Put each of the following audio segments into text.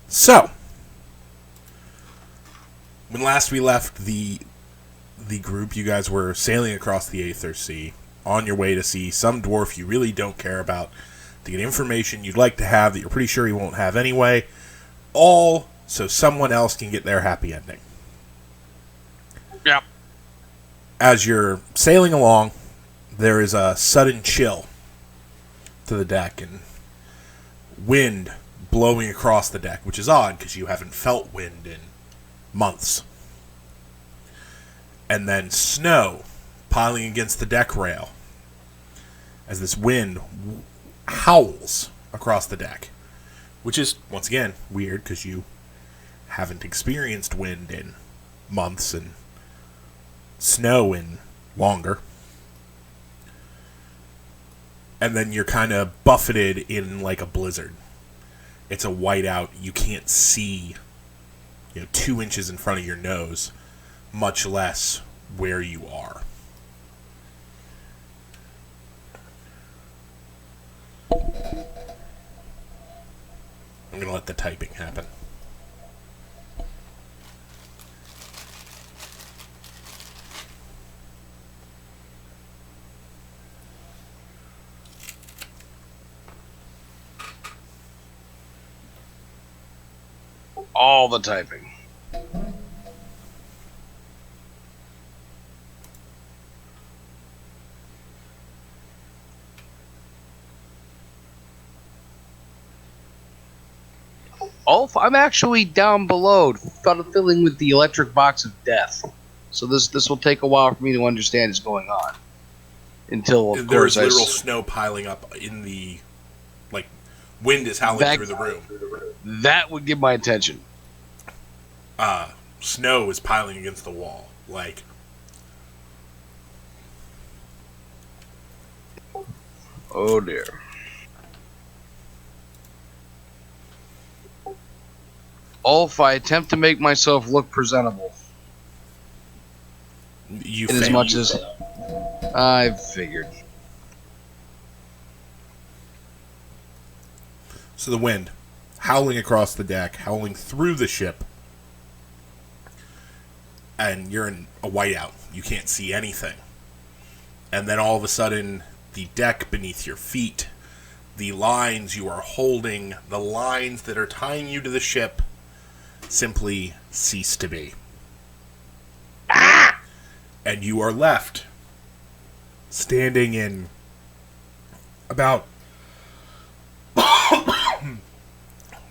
So, when last we left the group, you guys were sailing across the Aether Sea on your way to see some dwarf you really don't care about, to get information you'd like to have that you're pretty sure he won't have anyway, all so someone else can get their happy ending. Yep. As you're sailing along, there is a sudden chill to the deck and wind blowing across the deck, which is odd because you haven't felt wind in months. And then snow piling against the deck rail as this wind howls across the deck, which is, once again, weird because you haven't experienced wind in months and snow in longer. And then you're kind of buffeted in like a blizzard. It's a whiteout. You can't see, 2 inches in front of your nose, much less where you are. I'm going to let the typing happen. All the typing. Oh, I'm actually down below, filling with the electric box of death. So this will take a while for me to understand what's going on. Until, of course, there's literal snow piling up in the, wind is howling through the room. That would get my attention. Snow is piling against the wall. Oh dear. If I attempt to make myself look presentable. You as much as I figured. So the wind howling across the deck, howling through the ship, and you're in a whiteout. You can't see anything. And then all of a sudden, the deck beneath your feet, the lines you are holding, the lines that are tying you to the ship, simply cease to be. And you are left standing in about...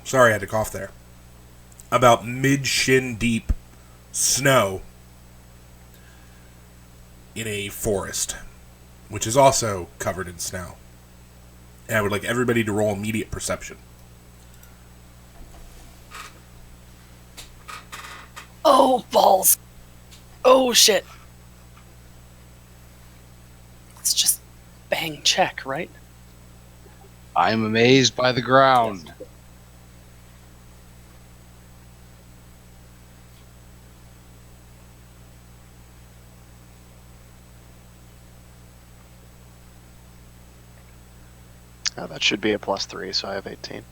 Sorry, I had to cough there. About mid-shin deep snow in a forest, which is also covered in snow. And I would like everybody to roll immediate perception. Oh, balls. Oh, shit. Let's just bang check, right? I am amazed by the ground. Oh, that should be a +3, so I have 18.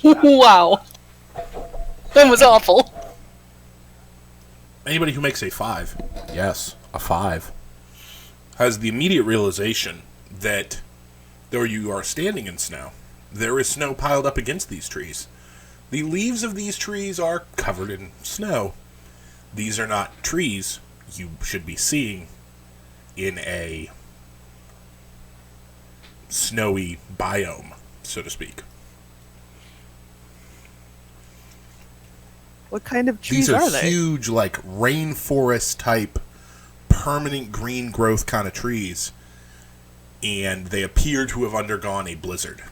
Wow. That was awful. Anybody who makes a 5, yes, a 5, has the immediate realization that though you are standing in snow, there is snow piled up against these trees. The leaves of these trees are covered in snow. These are not trees you should be seeing in a snowy biome, so to speak. What kind of trees These are they? huge, rainforest type, permanent green growth kind of trees, and they appear to have undergone a blizzard.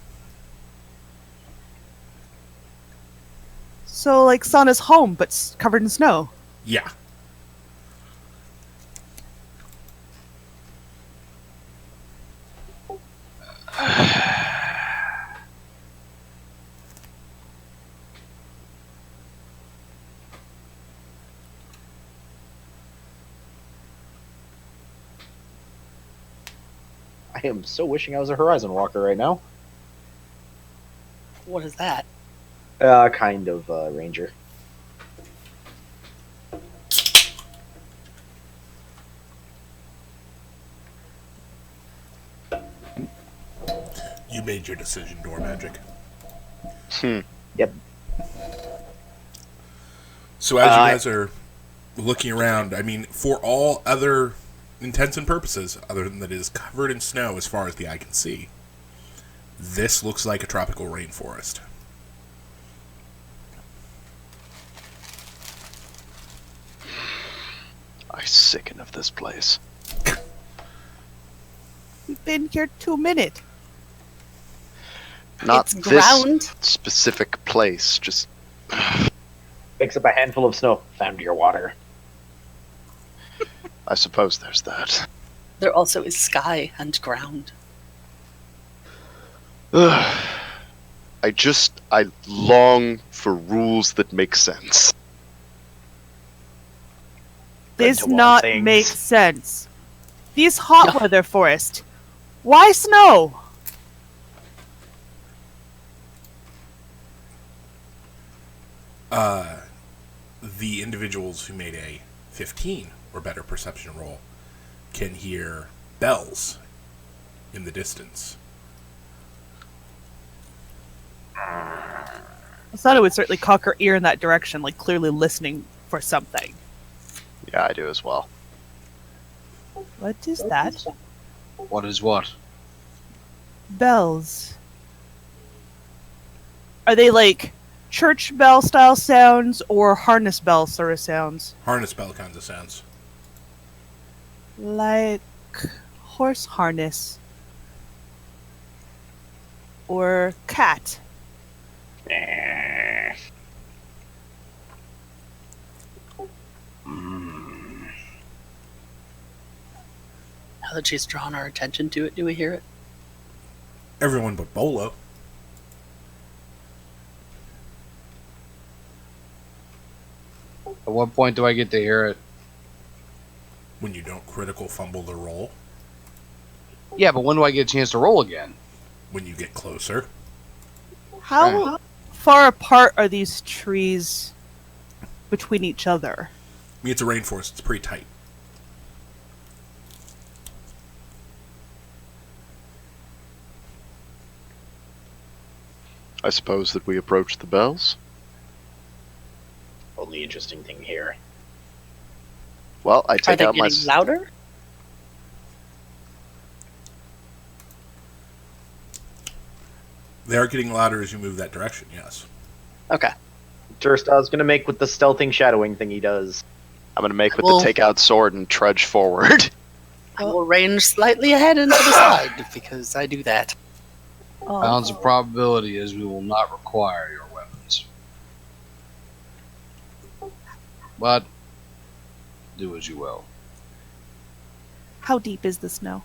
So, like Sauna's home, but covered in snow. Yeah. I am so wishing I was a Horizon Walker right now. What is that? Kind of Ranger. You made your decision, Door Magic. Yep. So as you guys are looking around, I mean, for all other intents and purposes, other than that it is covered in snow as far as the eye can see, this looks like a tropical rainforest. I sicken of this place. We've been here 2 minutes. Not It's this ground. specific place, just Picks up a handful of snow. Found your water. I suppose there's that. There also is sky and ground. I long for rules that make sense. This to want not things. make sense. These hot weather forests. Why snow? The individuals who made a 15 or better perception roll can hear bells in the distance. I thought it would certainly cock her ear in that direction, like clearly listening for something. Yeah, I do as well. What is that? What is what? Bells. Are they like church bell style sounds or harness bell sort of sounds? Harness bell kinds of sounds. Like horse harness. Or cat. Now that she's drawn our attention to it, do we hear it? Everyone but Bolo. At what point do I get to hear it? When you don't critical fumble the roll. Yeah, but when do I get a chance to roll again? When you get closer. How far apart are these trees between each other? I mean, it's a rainforest. It's pretty tight. I suppose that we approach the bells. Only interesting thing here. Well, I Are take they out my. getting louder? They are getting louder as you move that direction, yes. Okay. Turstow's gonna make with the stealthing shadowing thing he does. I'm going to make with Well- the take out sword and trudge forward. I will range slightly ahead and to the side because I do that. Balance of probability is we will not require your weapons. But do as you will. How deep is the snow?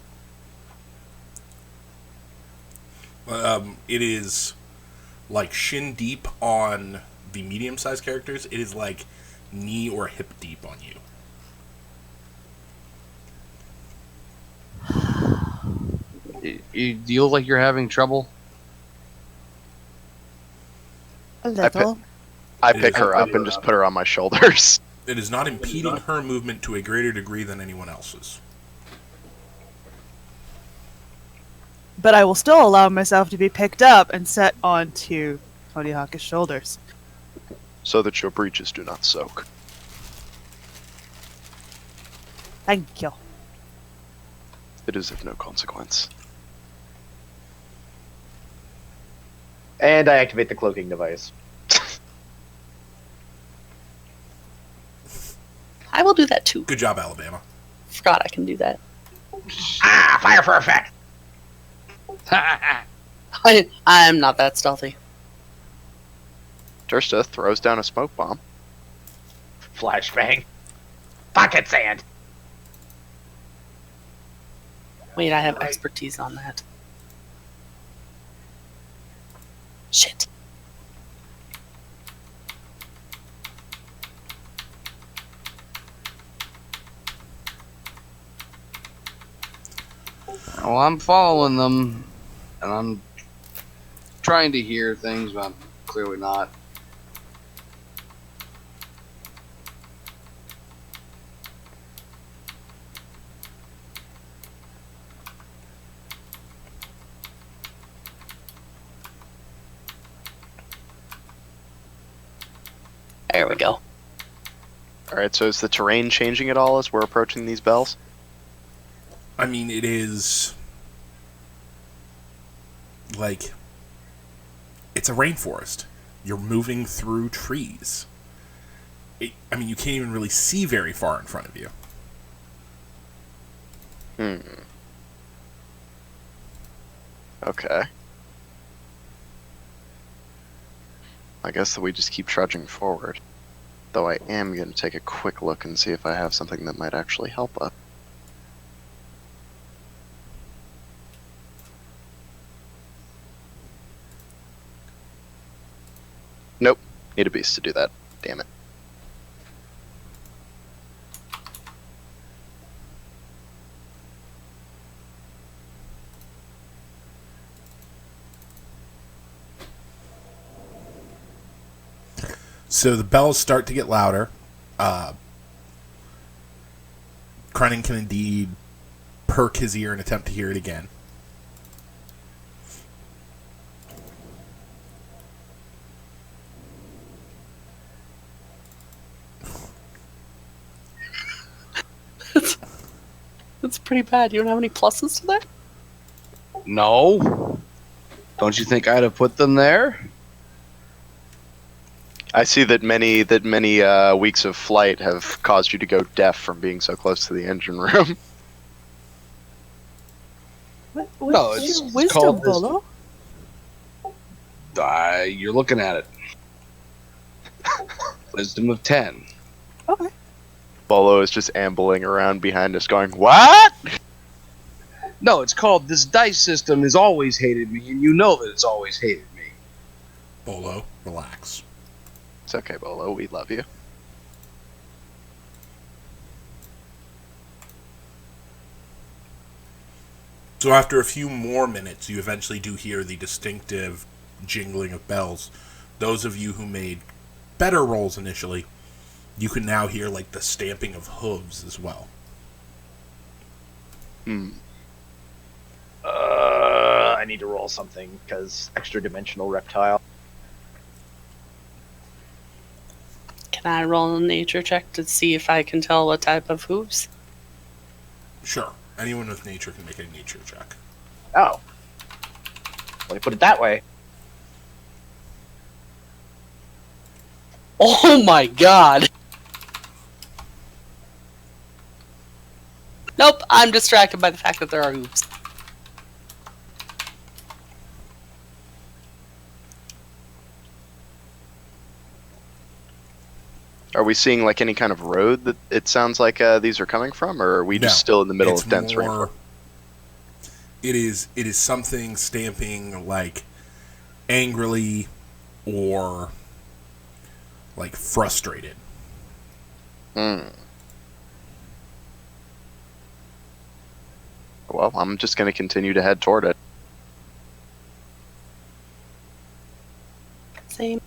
It is like shin deep on the medium-sized characters. It is like knee or hip deep on you. Do you look like you're having trouble? A little. I pick her up and just put her on my shoulders. It is not impeding her movement to a greater degree than anyone else's. But I will still allow myself to be picked up and set onto Tony Hawk's shoulders. So that your breeches do not soak. Thank you. It is of no consequence. And I activate the cloaking device. I will do that too. Good job, Alabama. Forgot I can do that. Ah, fire for effect! I'm not that stealthy. Dursta throws down a smoke bomb. Flashbang. Pocket sand! Wait, I have expertise on that. Shit. Well, I'm following them, and I'm trying to hear things, but I'm clearly not. There we go. Alright, so is the terrain changing at all as we're approaching these bells? I mean, it is like it's a rainforest. You're moving through trees. I mean, you can't even really see very far in front of you. Okay. I guess that we just keep trudging forward. Though I am going to take a quick look and see if I have something that might actually help us. Nope. Need a beast to do that. Damn it. So the bells start to get louder. Cronin can indeed perk his ear and attempt to hear it again. That's pretty bad. You don't have any pluses to that? No. Don't you think I'd have put them there? I see that many weeks of flight have caused you to go deaf from being so close to the engine room. What's No, it's your wisdom, called Bolo? You're looking at it. Wisdom of 10. Okay. Bolo is just ambling around behind us going, "What?" No, it's called this dice system has always hated me, and you know that it's always hated me. Bolo, relax. It's okay, Bolo. We love you. So after a few more minutes, you eventually do hear the distinctive jingling of bells. Those of you who made better rolls initially, you can now hear like the stamping of hooves as well. I need to roll something because extra dimensional reptile. Can I roll a nature check to see if I can tell what type of hooves? Sure. Anyone with nature can make a nature check. Oh. Well, you put it that way. Oh my god! Nope, I'm distracted by the fact that there are hooves. Are we seeing like any kind of road that it sounds like these are coming from, or are we just No, still in the middle it's of dense more- rainforest? It is something stamping like angrily or like frustrated. Well, I'm just going to continue to head toward it. Same.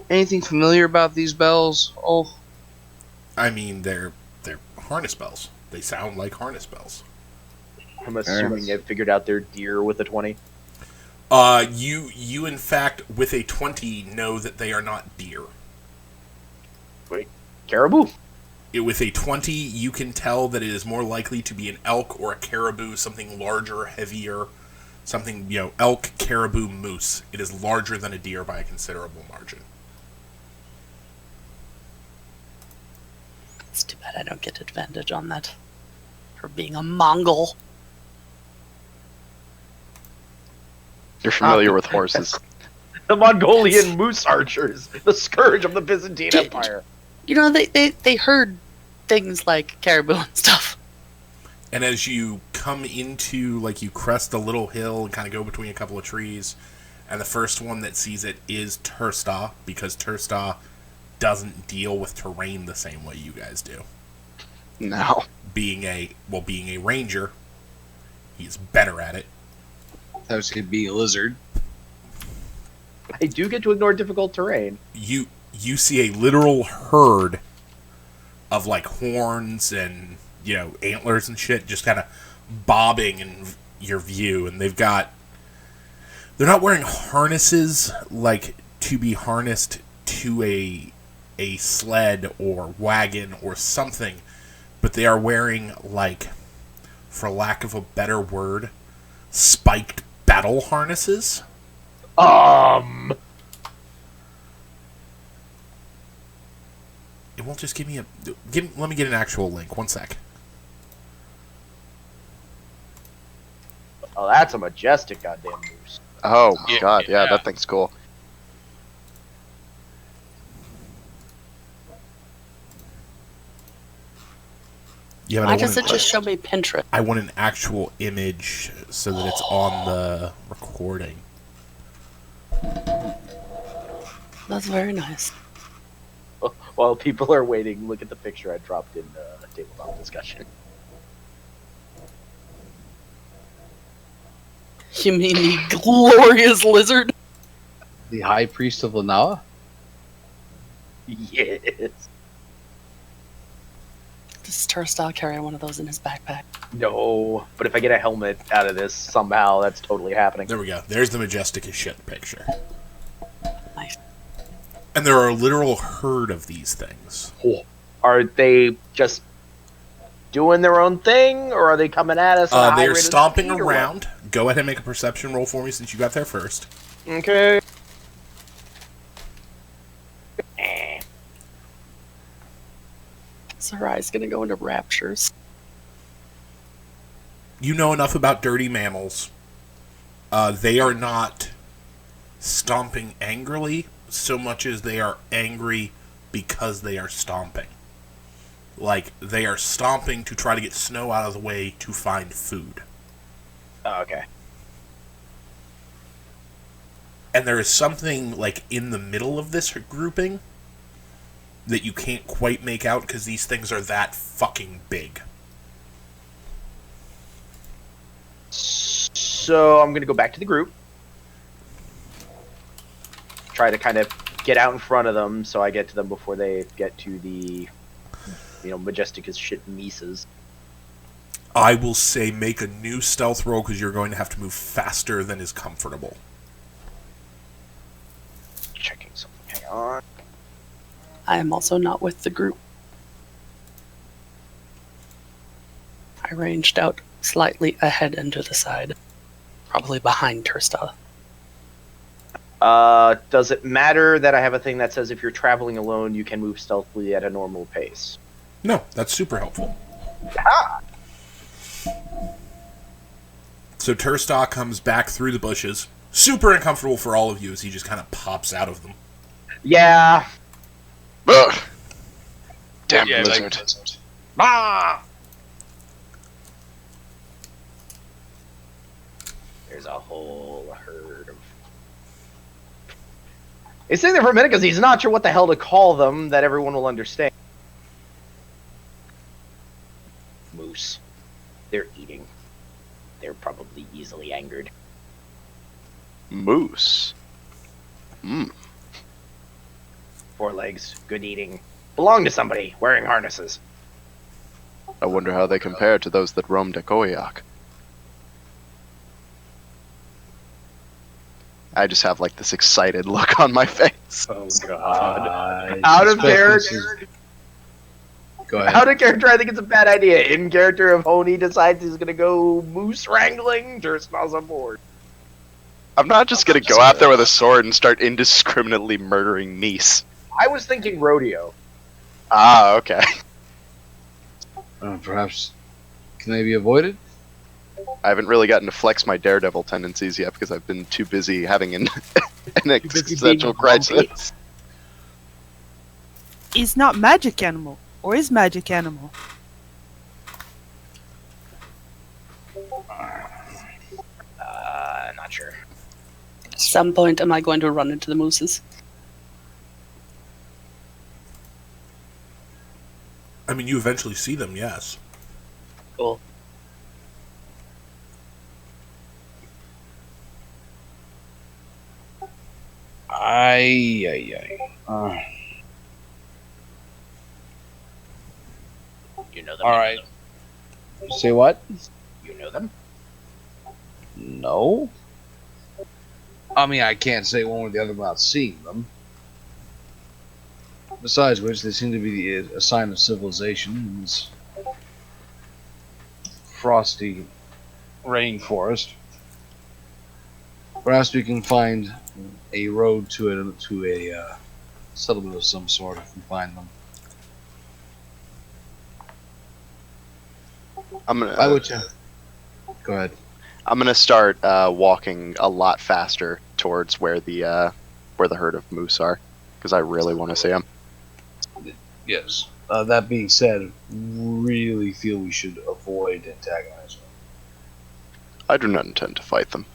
Anything familiar about these bells? Oh, I mean, they're harness bells. They sound like harness bells. I'm assuming they've figured out their deer with a 20. You in fact with a 20 know that they are not deer. Wait, caribou? With a 20, you can tell that it is more likely to be an elk or a caribou, something larger, heavier, something, elk, caribou, moose. It is larger than a deer by a considerable margin. It's too bad I don't get advantage on that. For being a Mongol. You're familiar with horses. The Mongolian moose archers, the scourge of the Byzantine Did- Empire. You know, they heard things like caribou and stuff. And as you come into, you crest a little hill and kind of go between a couple of trees, and the first one that sees it is Tursta, because Tursta doesn't deal with terrain the same way you guys do. No. Being a ranger, he's better at it. That was going to be a lizard. I do get to ignore difficult terrain. You see a literal herd of like horns and antlers and shit just kind of bobbing in your view, and they're not wearing harnesses like to be harnessed to a sled or wagon or something, but they are wearing, like, for lack of a better word, spiked battle harnesses. Um. It won't just give me let me get an actual link. One sec. Oh, that's a majestic goddamn moose. Oh my god, yeah, that thing's cool. Yeah, but Why does it just show me Pinterest? I want an actual image so that it's on the recording. That's very nice. While people are waiting, look at the picture I dropped in the tabletop discussion. You mean the glorious lizard? The High Priest of Lanawa? Yes. Does Turnstile carry one of those in his backpack? No, but if I get a helmet out of this somehow, that's totally happening. There we go. There's the majestic as shit picture. Nice. And there are a literal herd of these things. Are they just doing their own thing, or are they coming at us? At a high They're rate of stomping speed, or what? around. Go ahead and make a perception roll for me since you got there first. Okay. Sarai's gonna go into raptures. You know enough about dirty mammals. They are not stomping angrily so much as they are angry because they are stomping. Like, they are stomping to try to get snow out of the way to find food. Oh, okay. And there is something, like, in the middle of this grouping that you can't quite make out because these things are that fucking big. So I'm gonna go back to the group. Try to kind of get out in front of them so I get to them before they get to the, majestic as shit Mises. I will say make a new stealth roll because you're going to have to move faster than is comfortable. Checking something. Hang on. I am also not with the group. I ranged out slightly ahead and to the side. Probably behind Turnstile. Does it matter that I have a thing that says if you're traveling alone, you can move stealthily at a normal pace? No, that's super helpful. Ah! So Turnstile comes back through the bushes. Super uncomfortable for all of you as he just kind of pops out of them. Yeah. Ugh. Damn lizard. Ah! There's a whole herd of... He's sitting there for a minute because he's not sure what the hell to call them that everyone will understand. Moose. They're eating. They're probably easily angered. Moose. Hmm. 4 legs, good eating. Belong to somebody, wearing harnesses. I wonder how they compare to those that roamed Ekoyak. I just have like this excited look on my face. Oh god. Out of character. Go ahead. Out of character, I think it's a bad idea. In character, if Honey decides he's gonna go moose wrangling, Turnstile's on board. I'm not just gonna go out there with a sword and start indiscriminately murdering Mies. I was thinking rodeo. Ah, okay. Perhaps can they be avoided? I haven't really gotten to flex my daredevil tendencies yet because I've been too busy having an existential crisis. Is not magic animal, or is magic animal? Not sure. At some point, am I going to run into the mooses? I mean, you eventually see them, yes. Cool. You know them. All right. Say what? You know them. No. I mean, I can't say one or the other without seeing them. Besides which, they seem to be a sign of civilization in this frosty rainforest. Perhaps we can find a road to a settlement of some sort if we find them. I would. Go ahead. I'm gonna start walking a lot faster towards where the herd of moose are, because I really want to see them. Yes. That being said, really feel we should avoid antagonizing them. I do not intend to fight them.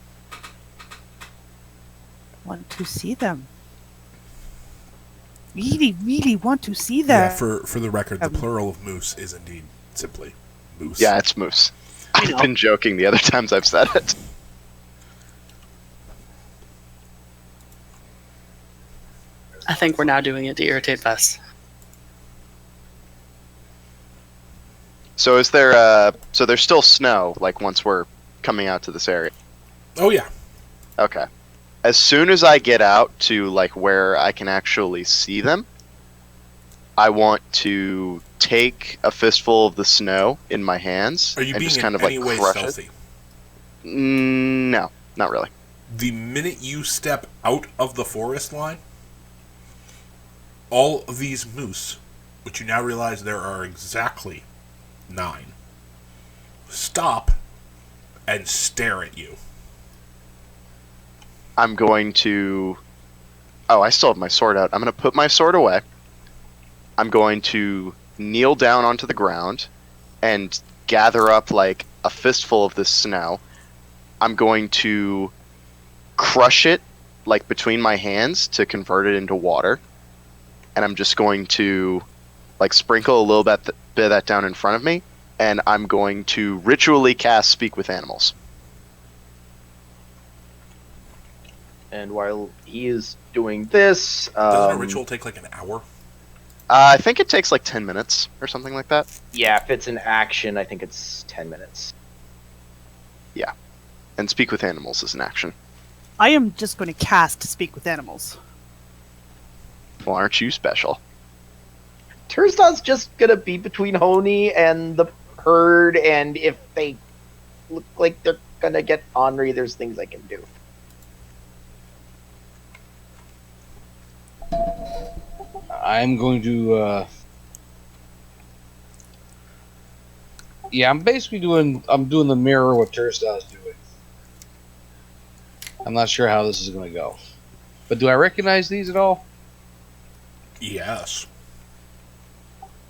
Want to see them. Really, really want to see them. Yeah, for the record, the plural of moose is indeed simply moose. Yeah, it's moose. I've been joking the other times I've said it. I think we're now doing it to irritate Bess. So is there so there's still snow, like once we're coming out to this area? Oh, yeah. Okay. As soon as I get out to like where I can actually see them, I want to take a fistful of the snow in my hands Are you and being just in kind of any like way crush stealthy? it. No, not really. The minute you step out of the forest line, all of these moose, which you now realize there are exactly 9, stop and stare at you. I'm going to... Oh, I still have my sword out. I'm going to put my sword away. I'm going to kneel down onto the ground and gather up like a fistful of this snow. I'm going to crush it like between my hands to convert it into water. And I'm just going to like sprinkle a little bit of that down in front of me. And I'm going to ritually cast Speak with Animals. And while he is doing this, Doesn't a ritual take like an hour? I think it takes like 10 minutes or something like that. yeah, if it's an action, I think it's 10 minutes. And Speak with Animals is an action. I am just going to cast Speak with Animals. Well, aren't you special? Turstan's just gonna be between Honey and the herd, and if they look like they're gonna get ornery, there's things I can do. I'm going to. Yeah, I'm basically doing. I'm doing the mirror what Turstan's doing. I'm not sure how this is going to go, but do I recognize these at all? Yes.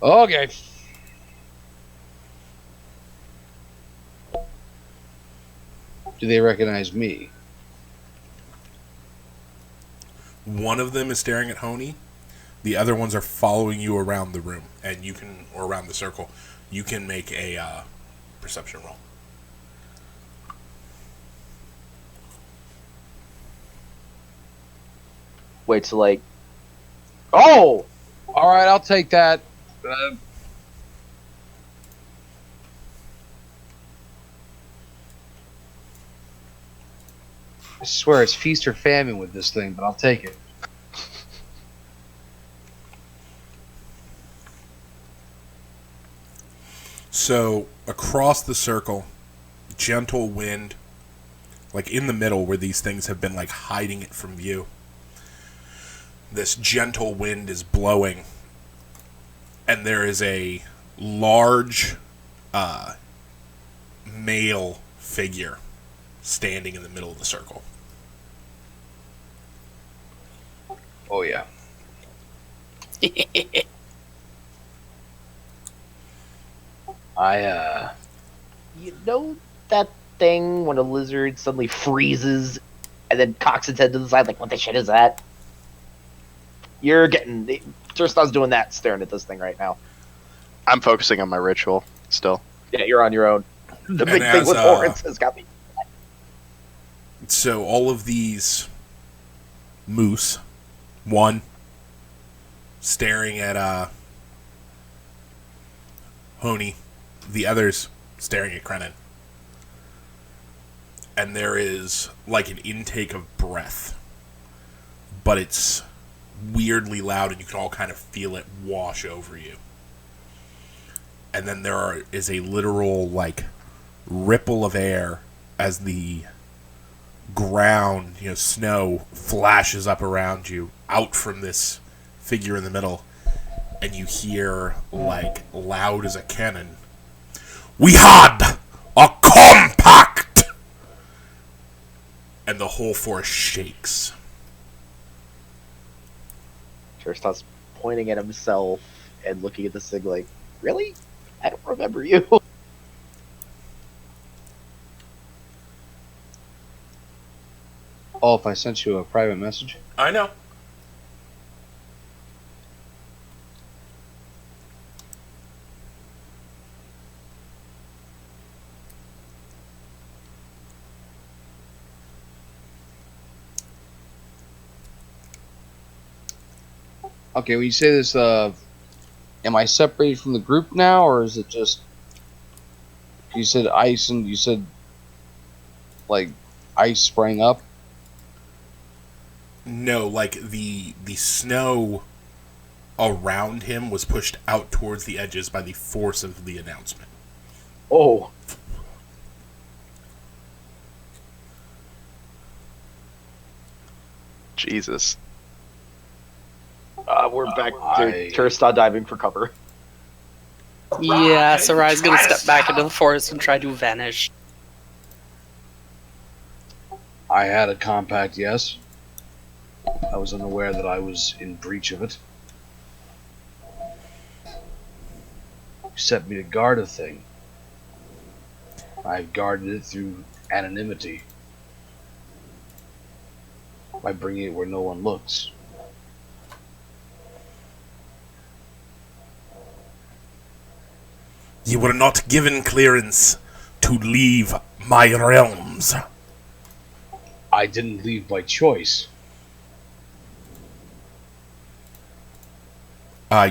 Okay. Do they recognize me? One of them is staring at Honey. The other ones are following you around the room, and you can, or around the circle. You can make a perception roll. Wait, so like, oh, All right, I'll take that. I swear it's feast or famine with this thing, but I'll take it. So, across the circle, gentle wind, like in the middle where these things have been like hiding it from view. This gentle wind is blowing, and there is a large male figure standing in the middle of the circle. Oh yeah. you know that thing when a lizard suddenly freezes and then cocks its head to the side, like, what the shit is that? You're getting... Turstan's doing that, staring at this thing right now. I'm focusing on my ritual still. Yeah, you're on your own. The big as, thing with horns has got me. So all of these moose, one staring at Honey, the others staring at Krenin. And there is like an intake of breath, but it's weirdly loud and you can all kind of feel it wash over you. And then is a literal like ripple of air as the ground, snow flashes up around you out from this figure in the middle, and you hear like loud as a cannon, "We had a compact!" And the whole forest shakes. Terstot's pointing at himself and looking at this thing like, really? I don't remember you. Oh, if I sent you a private message? I know. Okay, when you say this, am I separated from the group now, or is it just... You said ice, and you said, like, ice sprang up? No, like the snow around him was pushed out towards the edges by the force of the announcement. Oh. Jesus. We're back to Terstot diving for cover. Yeah, Sarai's gonna step back into the forest and try to vanish. I had a compact, yes. I was unaware that I was in breach of it. You set me to guard a thing. I've guarded it through anonymity. By bringing it where no one looks. You were not given clearance to leave my realms. I didn't leave by choice.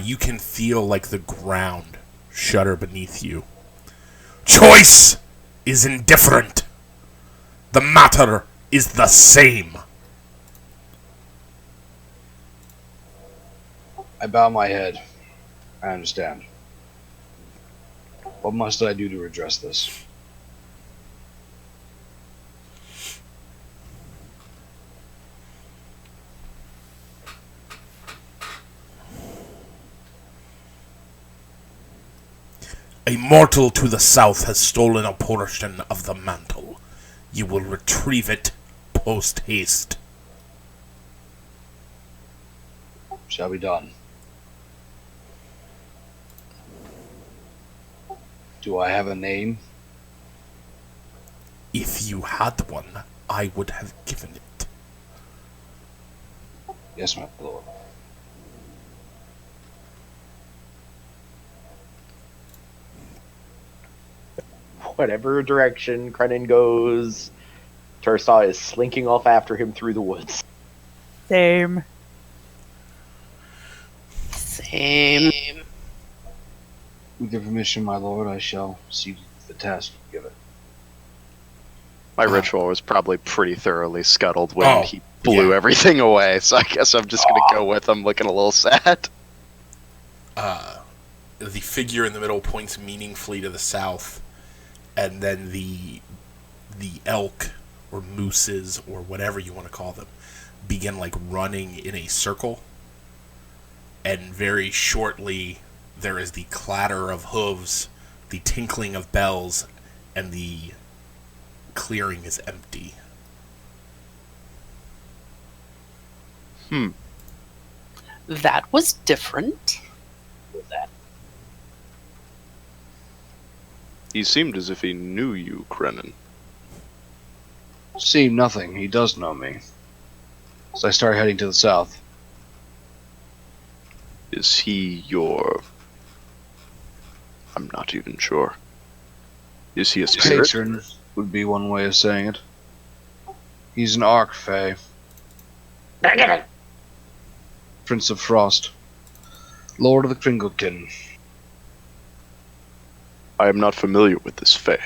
You can feel like the ground shudder beneath you. Choice is indifferent. The matter is the same. I bow my head. I understand. What must I do to redress this? A mortal to the south has stolen a portion of the mantle. You will retrieve it post-haste. Shall be done. Do I have a name? If you had one, I would have given it. Yes, my lord. Whatever direction Krenin goes, Terstot is slinking off after him through the woods. Same. Same. With your permission, my lord, I shall see the task given. My ritual was probably pretty thoroughly scuttled when he blew yeah. everything away, so I guess I'm just gonna go with him looking a little sad. The figure in the middle points meaningfully to the south, and then the elk, or mooses, or whatever you want to call them, begin like running in a circle, and very shortly there is the clatter of hooves, the tinkling of bells, and the clearing is empty. That was different. He seemed as if he knew you, Krenin. See, nothing. He does know me. So I start heading to the south. Is he your I'm not even sure. Is he a spirit? Patron would be one way of saying it. He's an Archfey, Prince of Frost, Lord of the Kringlekin. I am not familiar with this Fae.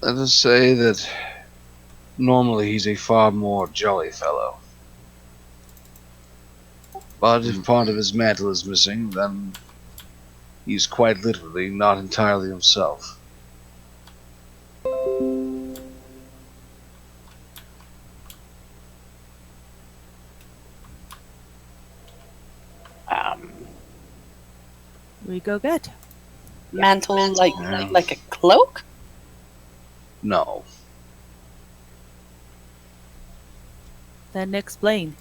Let us say that normally he's a far more jolly fellow. But if part of his mantle is missing, then he's quite literally not entirely himself. We go get. Mantle like Yeah. like a cloak? No. Then explain.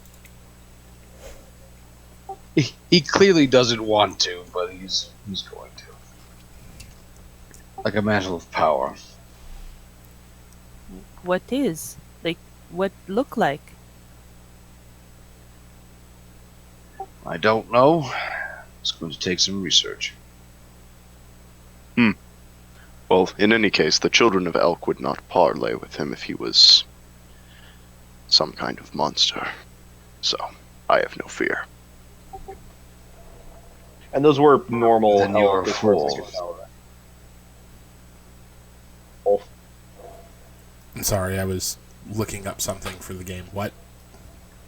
He clearly doesn't want to, but he's going to. Like a mantle of power. What is? Like, what look like? I don't know. It's going to take some research. Well, in any case, the children of Elk would not parley with him if he was some kind of monster. So, I have no fear. And those were normal Then you're elk a as far as I fool. could tell, right? Wolf. I'm sorry, I was looking up something for the game. What?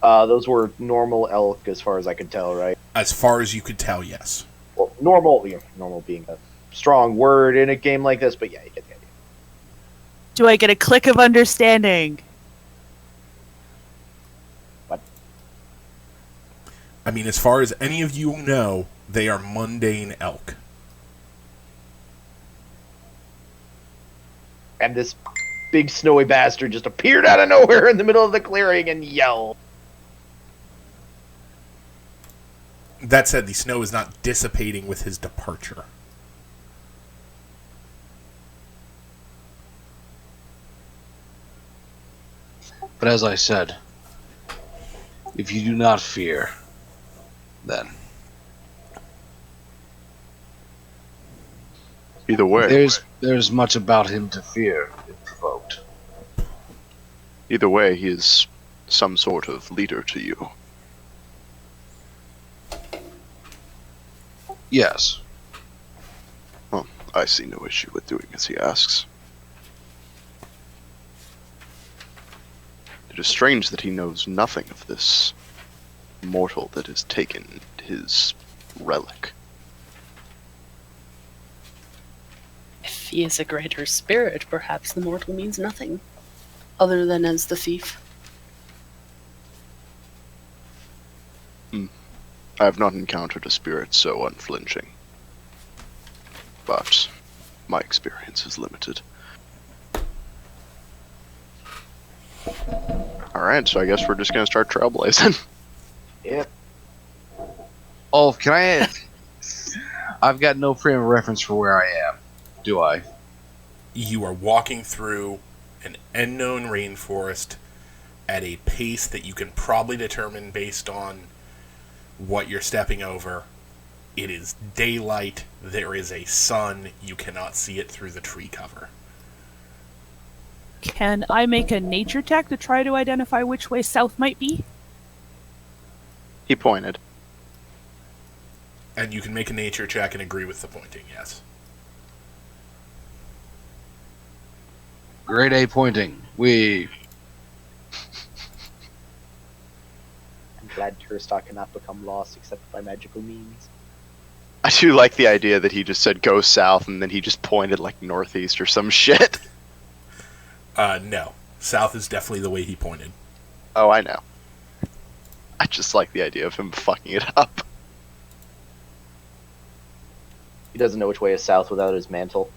Those were normal elk as far as I could tell, right? As far as you could tell, yes. Well, normal, normal being a strong word in a game like this, but yeah, you get the idea. Do I get a click of understanding? I mean, as far as any of you know, they are mundane elk. And this big snowy bastard just appeared out of nowhere in the middle of the clearing and yelled. That said, the snow is not dissipating with his departure. But as I said, if you do not fear, then Either way, there's much about him to fear if provoked. either way, he is some sort of leader to you. Yes. Well, I see no issue with doing as he asks. It is strange that he knows nothing of this mortal that has taken his relic. If he is a greater spirit, perhaps the mortal means nothing, other than as the thief. I have not encountered a spirit so unflinching. But my experience is limited. Alright, so I guess we're just gonna start trailblazing. Yep. Oh, can I? I've got no frame of reference for where I am. Do I? You are walking through an unknown rainforest at a pace that you can probably determine based on what you're stepping over. It is daylight. There is a sun. You cannot see it through the tree cover. Can I make a nature check to try to identify which way south might be? He pointed. And you can make a nature check and agree with the pointing, yes. Grade A pointing. We. I'm glad Turstar cannot become lost except by magical means. I do like the idea that he just said go south and then he just pointed like northeast or some shit. No. South is definitely the way he pointed. Oh, I know. I just like the idea of him fucking it up. He doesn't know which way is south without his mantle.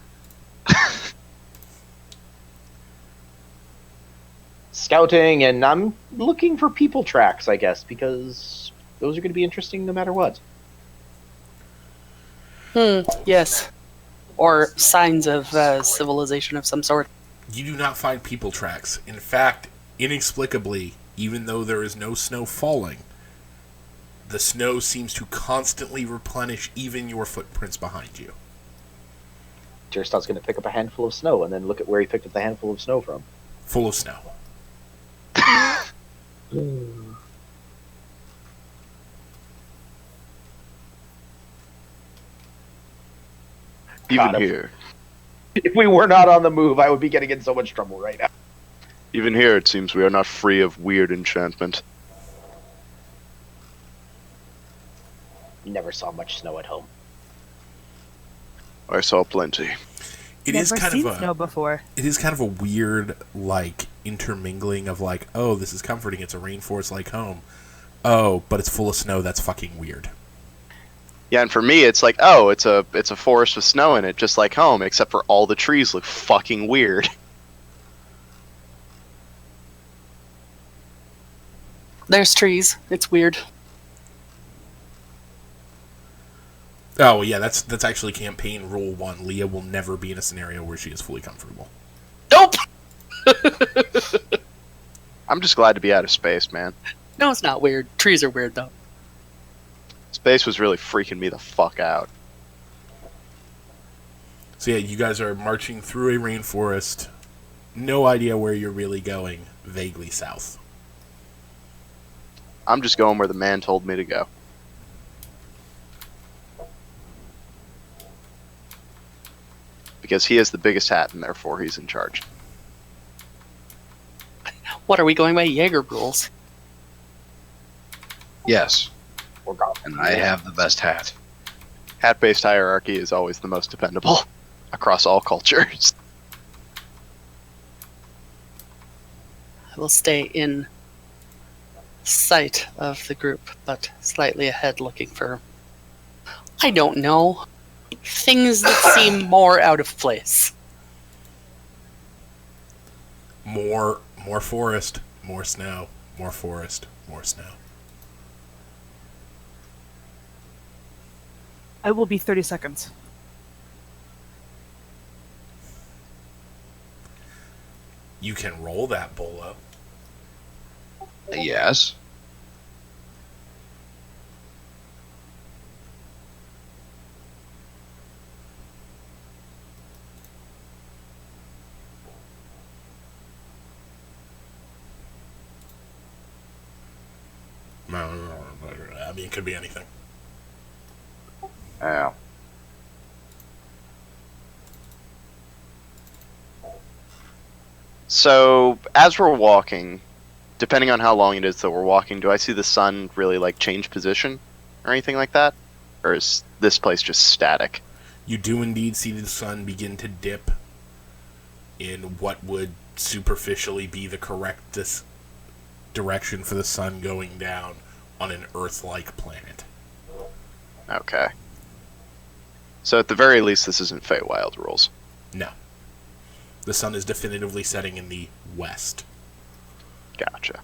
Scouting, and I'm looking for people tracks, I guess, because those are going to be interesting no matter what. Yes. Or signs of civilization of some sort. You do not find people tracks. In fact, inexplicably, even though there is no snow falling, The snow seems to constantly replenish even your footprints behind you. Tyrstot's going to pick up a handful of snow and then look at where he picked up the handful of snow from. Full of snow. Even God, here. If we were not on the move, I would be getting in so much trouble right now. Even here, it seems we are not free of weird enchantment. Never saw much snow at home. I saw plenty. It is Never kind seen of snow a before. it is kind of a weird like intermingling of like, oh, this is comforting, it's a rainforest like home. Oh, but it's full of snow, that's fucking weird. Yeah, and for me, it's like, oh, it's a forest with snow in it, just like home, except for all the trees look fucking weird. There's trees. It's weird. Oh yeah, that's actually campaign rule 1. Leah will never be in a scenario where she is fully comfortable. Nope! I'm just glad to be out of space, man. No, it's not weird. Trees are weird, though. Space was really freaking me the fuck out. So yeah, you guys are marching through a rainforest. No idea where you're really going. Vaguely south. I'm just going where the man told me to go. Because he has the biggest hat, and therefore he's in charge. What are we going by Jaeger rules? Yes, Or God. and I have the best hat. Hat-based hierarchy is always the most dependable across all cultures. I will stay in sight of the group, but slightly ahead looking for, I don't know, things that seem more out of place. More forest, more snow, more forest, more snow. I will be 30 seconds. You can roll that, Bolo. Yes. I mean, it could be anything. Yeah. So, as we're walking, depending on how long it is that we're walking, do I see the sun really, like, change position or anything like that? Or is this place just static? You do indeed see the sun begin to dip in what would superficially be the correct direction for the sun going down on an Earth-like planet. Okay. So, at the very least, this isn't Feywild rules. No. The sun is definitively setting in the west. Gotcha.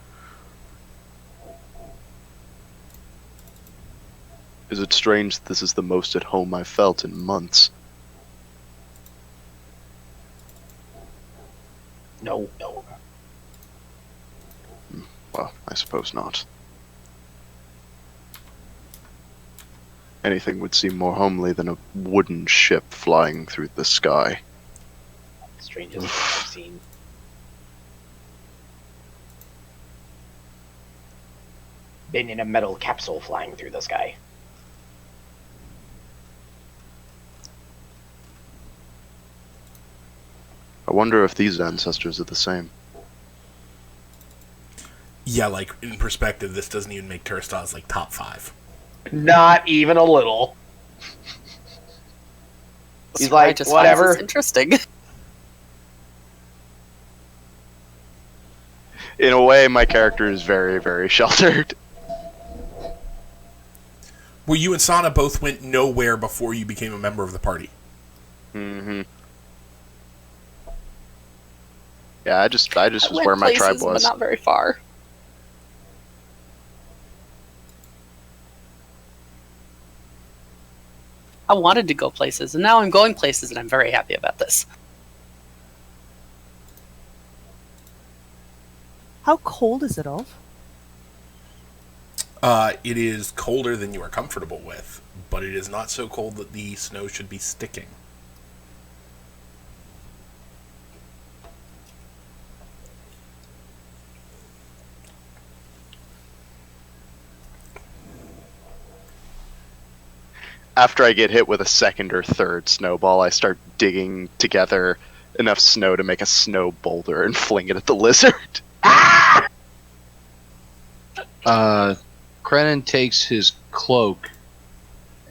Is it strange that this is the most at home I've felt in months? No. Well, I suppose not. Anything would seem more homely than a wooden ship flying through the sky. Strangest thing I've seen. Been in a metal capsule flying through the sky. I wonder if these ancestors are the same. Yeah, like, in perspective, this doesn't even make Turstaz, like, top 5. Not even a little. He's So I like, just whatever. Find this interesting. In a way, my character is very, very sheltered. Well, you and Sana both went nowhere before you became a member of the party. Mm-hmm. Yeah, I just I was went where my tribe places, was. but not very far. I wanted to go places, and now I'm going places, and I'm very happy about this. How cold is it, Ulf? It is colder than you are comfortable with, but it is not so cold that the snow should be sticking. After I get hit with a second or third snowball, I start digging together enough snow to make a snow boulder and fling it at the lizard. Krenin takes his cloak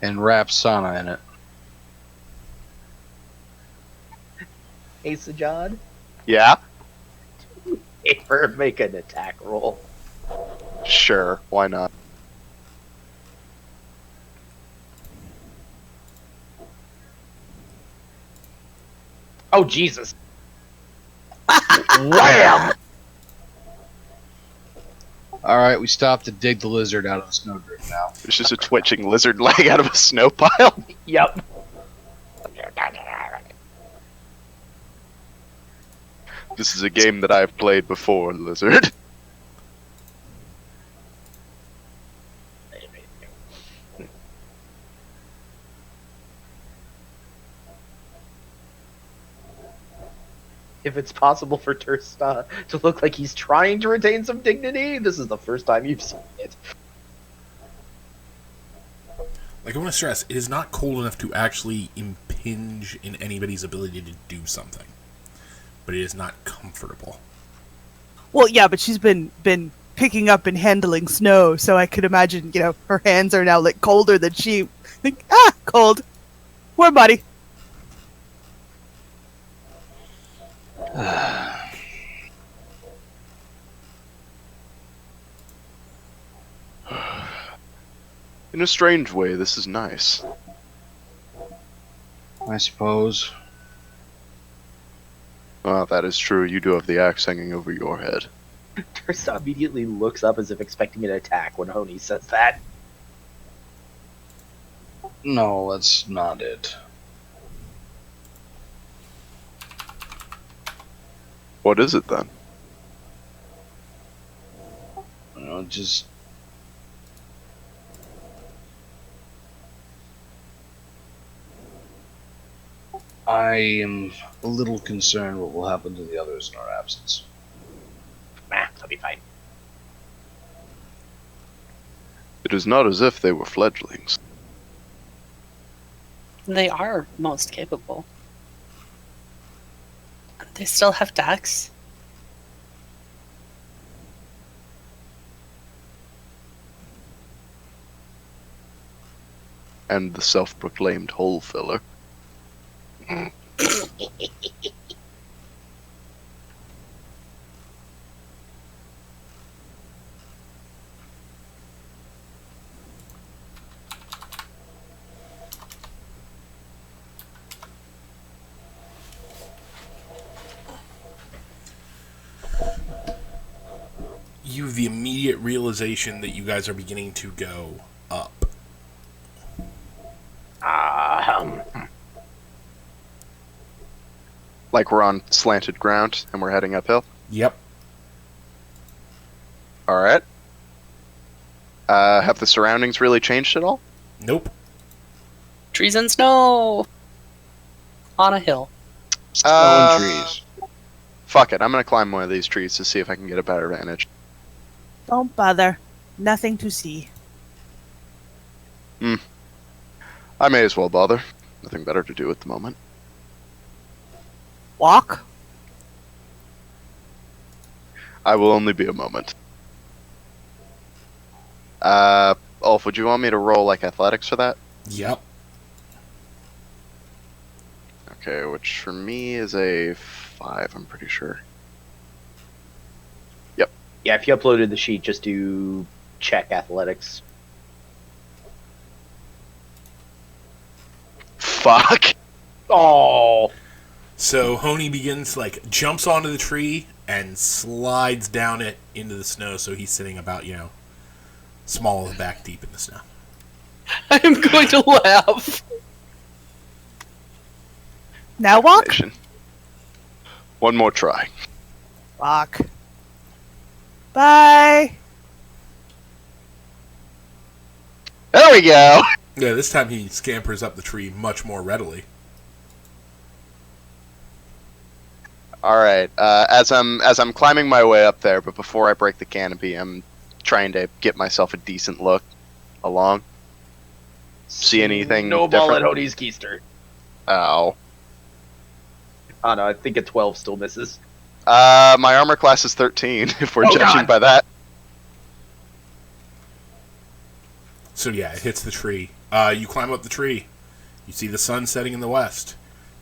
and wraps Sana in it. Hey, Sajad, Yeah? ever make an attack roll? Sure, why not? Oh, Jesus. Wham! Alright, we stop to dig the lizard out of the snowdrift now. It's just a twitching lizard leg out of a snow pile. Yep. This is a game that I've played before, lizard. If it's possible for Tursta to look like he's trying to retain some dignity, this is the first time you've seen it. Like, I want to stress, it is not cold enough to actually impinge in anybody's ability to do something. But it is not comfortable. Well, yeah, but she's been picking up and handling snow, so I could imagine, her hands are now like colder than she. Like, cold, warm body. In a strange way, this is nice. I suppose. Well, that is true. You do have the axe hanging over your head. Tursta immediately looks up as if expecting an attack when Honey says that. No, that's not it. What is it then? Just... I am a little concerned what will happen to the others in our absence. Nah, that'll be fine. It is not as if they were fledglings. They are most capable. They still have Dax. And the self-proclaimed hole filler. You have the immediate realization that you guys are beginning to go up. Like we're on slanted ground and we're heading uphill. Yep. Alright. Have the surroundings really changed at all? Nope. Trees and snow! On a hill. Snow and trees. Fuck it, I'm gonna climb one of these trees to see if I can get a better vantage. Don't bother. Nothing to see. I may as well bother. Nothing better to do at the moment. Walk? I will only be a moment. Ulf, would you want me to roll like athletics for that? Yep. Okay, which for me is a 5, I'm pretty sure. Yeah, if you uploaded the sheet, just do check athletics. Fuck! Oh! So Honey begins, jumps onto the tree and slides down it into the snow, so he's sitting about, small of the back deep in the snow. I'm going to laugh. Now walk? Nation. One more try. Walk. Bye. There we go. Yeah, this time he scampers up the tree much more readily. All right. As I'm climbing my way up there, but before I break the canopy, I'm trying to get myself a decent look along. See anything Snowball different? at Honey's Keister. Oh. Oh no, I think a 12 still misses. My armor class is 13, if we're Oh, judging God. by that. So yeah, it hits the tree. You climb up the tree. You see the sun setting in the west.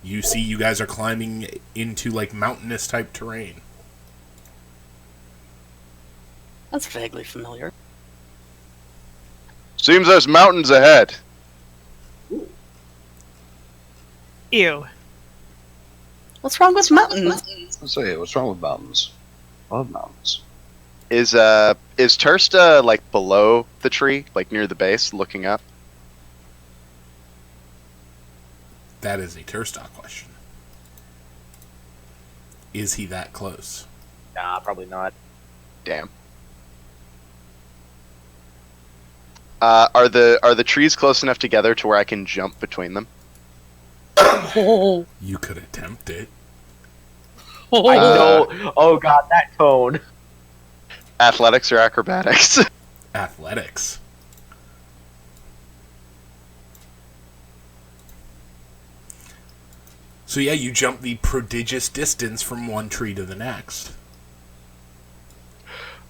You see you guys are climbing into like mountainous type terrain. That's vaguely familiar. Seems there's mountains ahead. Ew. What's wrong with mountains? Let's say, what's wrong with mountains? I love mountains. Is Tursta like below the tree, like near the base, looking up? That is a Turstock question. Is he that close? Nah, probably not. Damn. Are the trees close enough together to where I can jump between them? Oh, You could attempt it. I know. Oh god, that tone. Athletics or acrobatics? Athletics. So yeah, you jump the prodigious distance from one tree to the next.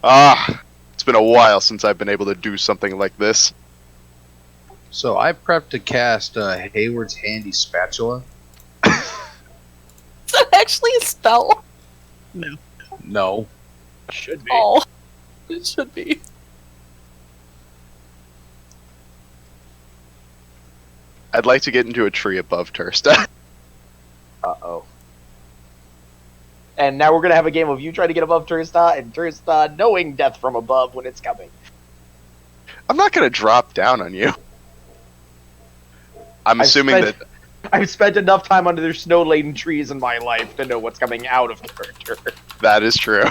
It's been a while since I've been able to do something like this. So I prepped to cast Hayward's Handy Spatula. is that actually a spell? No. Should be. Oh, it should be. I'd like to get into a tree above Tursta. Uh-oh. And now we're gonna have a game of you trying to get above Tursta, and Tursta knowing death from above when it's coming. I'm not gonna drop down on you. I'm assuming that... I've spent enough time under their snow-laden trees in my life to know what's coming out of character. That is true.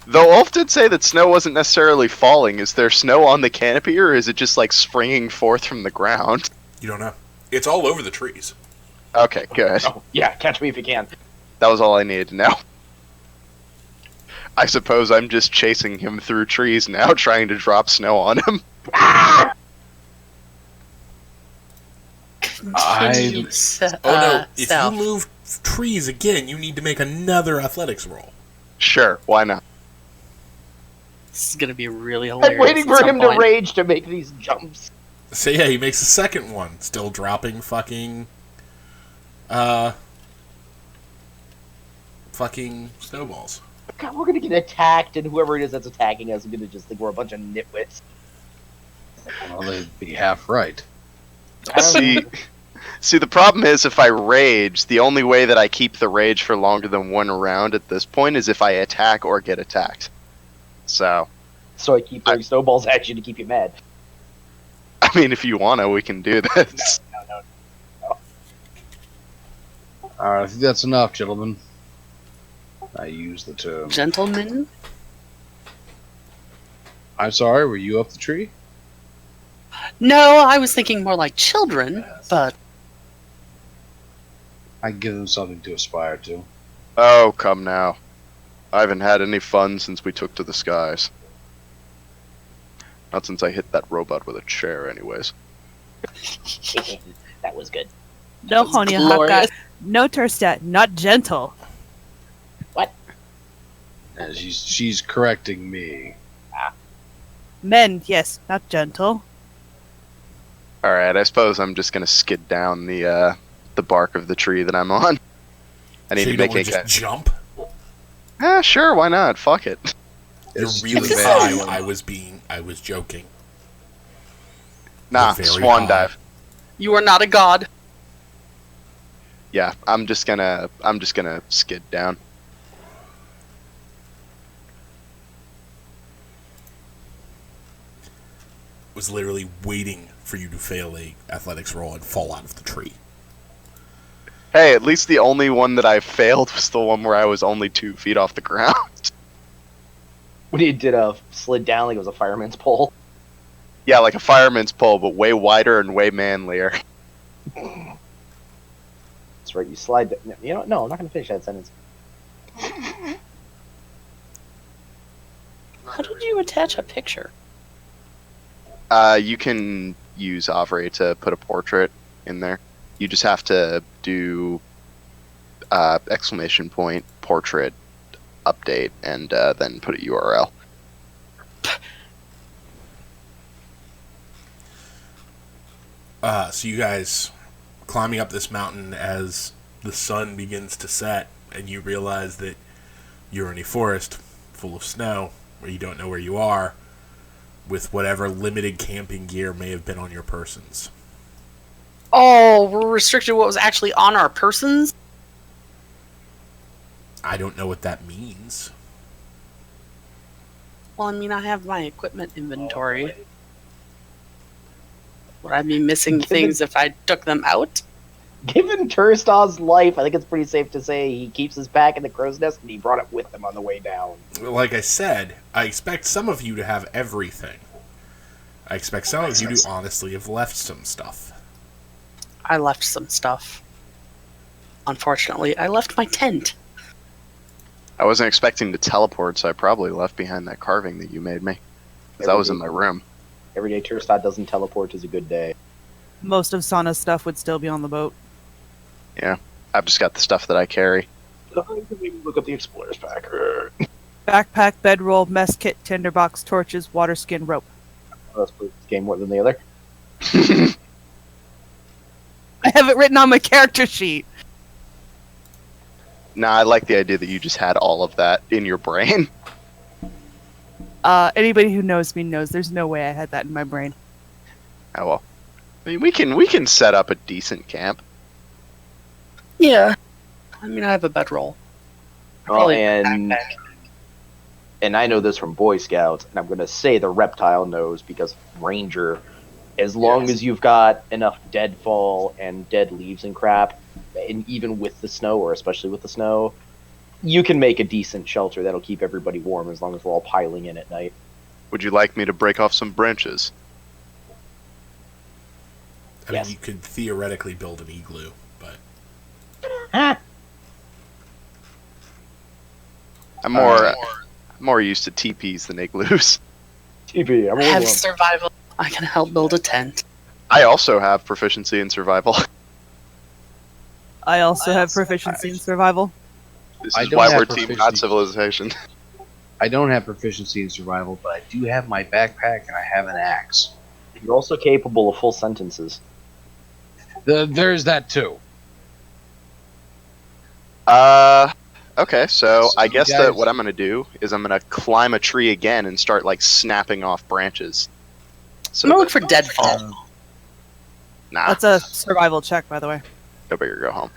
Though Ulf did say that snow wasn't necessarily falling. Is there snow on the canopy, or is it just like springing forth from the ground? You don't know. It's all over the trees. Okay, good. Oh, yeah, catch me if you can. That was all I needed to know. I suppose I'm just chasing him through trees now, trying to drop snow on him. Continue Oh no, if south. you move trees again, you need to make another athletics roll. Sure, why not? This is gonna be really hilarious. I'm waiting at for some him point. to rage to make these jumps. So yeah, he makes a second one, still dropping fucking snowballs. God, we're gonna get attacked, and whoever it is that's attacking us is gonna just think we're a bunch of nitwits. Well, they'd be half right. See, the problem is if I rage, the only way that I keep the rage for longer than one round at this point is if I attack or get attacked. So, So I keep throwing snowballs at you to keep you mad. I mean, if you wanna, we can do this. No. Alright, I think that's enough, gentlemen. I use the term. Gentlemen, I'm sorry, were you up the tree? no, I was thinking more like children, but I give them something to aspire to. Oh, come now. I haven't had any fun since we took to the skies. Not since I hit that robot with a chair, anyways. That was good. No, That's Honya glorious. Haka. No, Tursta. Not gentle. And she's correcting me. Men, yes, not gentle. Alright, I suppose I'm just gonna skid down the bark of the tree that I'm on. I need So to you don't make want a to just jump? Sure, why not? Fuck it. You're It's really the high. value. I was joking. Nah, Very swan high. dive. you are not a god. Yeah, I'm just gonna skid down. Was literally waiting for you to fail a athletics roll and fall out of the tree. Hey, at least the only one that I failed was the one where I was only 2 feet off the ground. You're really high. I mean, if you wanna, we can do this. You're really high. I was being I was joking. Nah, swan dive. Very high. When he did a slid down like it was a fireman's pole. Yeah, like a fireman's pole, but way wider and way manlier. That's right. You slide. You know, no, I'm not gonna finish that sentence. How did you attach a picture? You can use Avre to put a portrait in there. You just have to do exclamation point portrait update and then put a URL. So you guys climbing up this mountain as the sun begins to set, and you realize that you're in a forest full of snow where you don't know where you are, with whatever limited camping gear may have been on your persons. Oh, we're restricted what was actually on our persons? I don't know what that means. Well, I mean, I have my equipment inventory. Would I be missing things if I took them out? Given Turstall's life, I think it's pretty safe to say he keeps his pack in the crow's nest and he brought it with him on the way down. Like I said, I expect some of you to have everything. I expect some of you to honestly have left some stuff. I left some stuff. Unfortunately, I left my tent. I wasn't expecting to teleport, so I probably left behind that carving that you made me. Because that was in my room. Every day Turstall doesn't teleport is a good day. Most of Sana's stuff would still be on the boat. Yeah, I've just got the stuff that I carry. Look up the explorer's pack. Backpack, bedroll, mess kit, tinderbox, torches, water skin, rope. Let's play this game more than the other. I have it written on my character sheet. Nah, I like the idea that you just had all of that in your brain. Anybody who knows me knows there's no way I had that in my brain. Oh well. I mean, we can set up a decent camp. Yeah. I mean, I have a bedroll. Probably a and backpack. and I know this from Boy Scouts, and I'm going to say the reptile knows because Ranger, as long as you've got enough deadfall and dead leaves and crap, and even with the snow, or especially with the snow, you can make a decent shelter that'll keep everybody warm as long as we're all piling in at night. Would you like me to break off some branches? I Yes. mean, you could theoretically build an igloo, but I'm more used to teepees than igloos. TP, I'm I have rolling. survival. I can help build a tent. I also have proficiency in survival. I also have proficiency in survival. This I is don't why have we're Team Not proficiency. Civilization. I don't have proficiency in survival, but I do have my backpack and I have an axe. You're also capable of full sentences. There's that too. Okay, so So I you guess guys- that what I'm gonna do is I'm gonna climb a tree again and start like snapping off branches. So I'm gonna look that- for deadfall. nah, That's a survival check, by the way. go big or go home.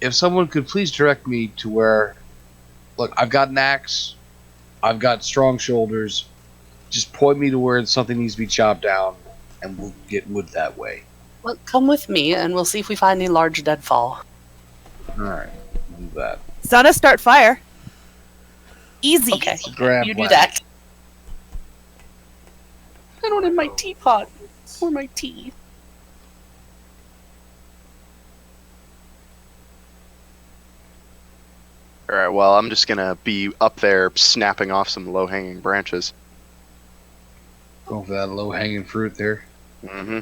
If someone could please direct me to where, look, I've got an axe, I've got strong shoulders. Just point me to where something needs to be chopped down, and we'll get wood that way. Well, come with me, and we'll see if we find any large deadfall. All right, do that. Sana, start fire. Easy. Okay, Grab you do one. that. I don't have my teapot or my tea. All right, well I'm just gonna be up there snapping off some low-hanging branches. Going for that low-hanging fruit there. Mm-hmm.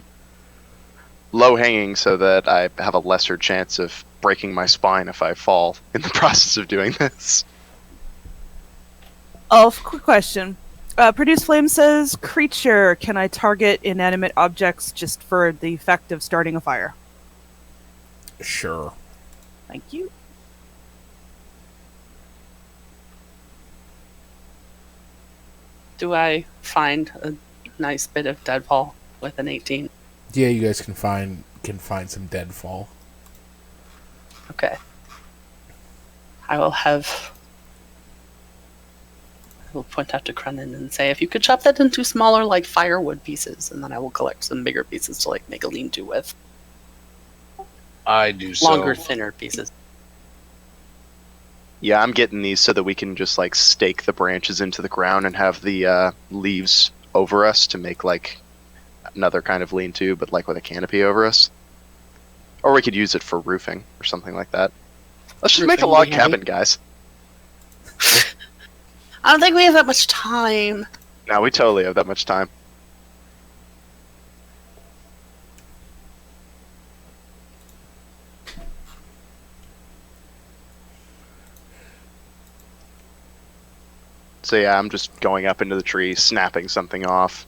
Low-hanging so that I have a lesser chance of breaking my spine if I fall in the process of doing this. Oh, quick question. Produce Flame says, creature, can I target inanimate objects just for the effect of starting a fire? sure. Thank you. Do I find a nice bit of deadfall with an 18? Yeah, you guys can find some deadfall. Okay. I will point out to Krenin and say, if you could chop that into smaller, like, firewood pieces, and then I will collect some bigger pieces to, like, make a lean-to with. I do so. Longer, thinner pieces. Yeah, I'm getting these so that we can just like stake the branches into the ground and have the leaves over us to make like another kind of lean-to, but like with a canopy over us. Or we could use it for roofing or something like that. Let's just make a Roofing log would be handy. cabin, guys. I don't think we have that much time. Now we totally have that much time. So yeah, I'm just going up into the tree, snapping something off,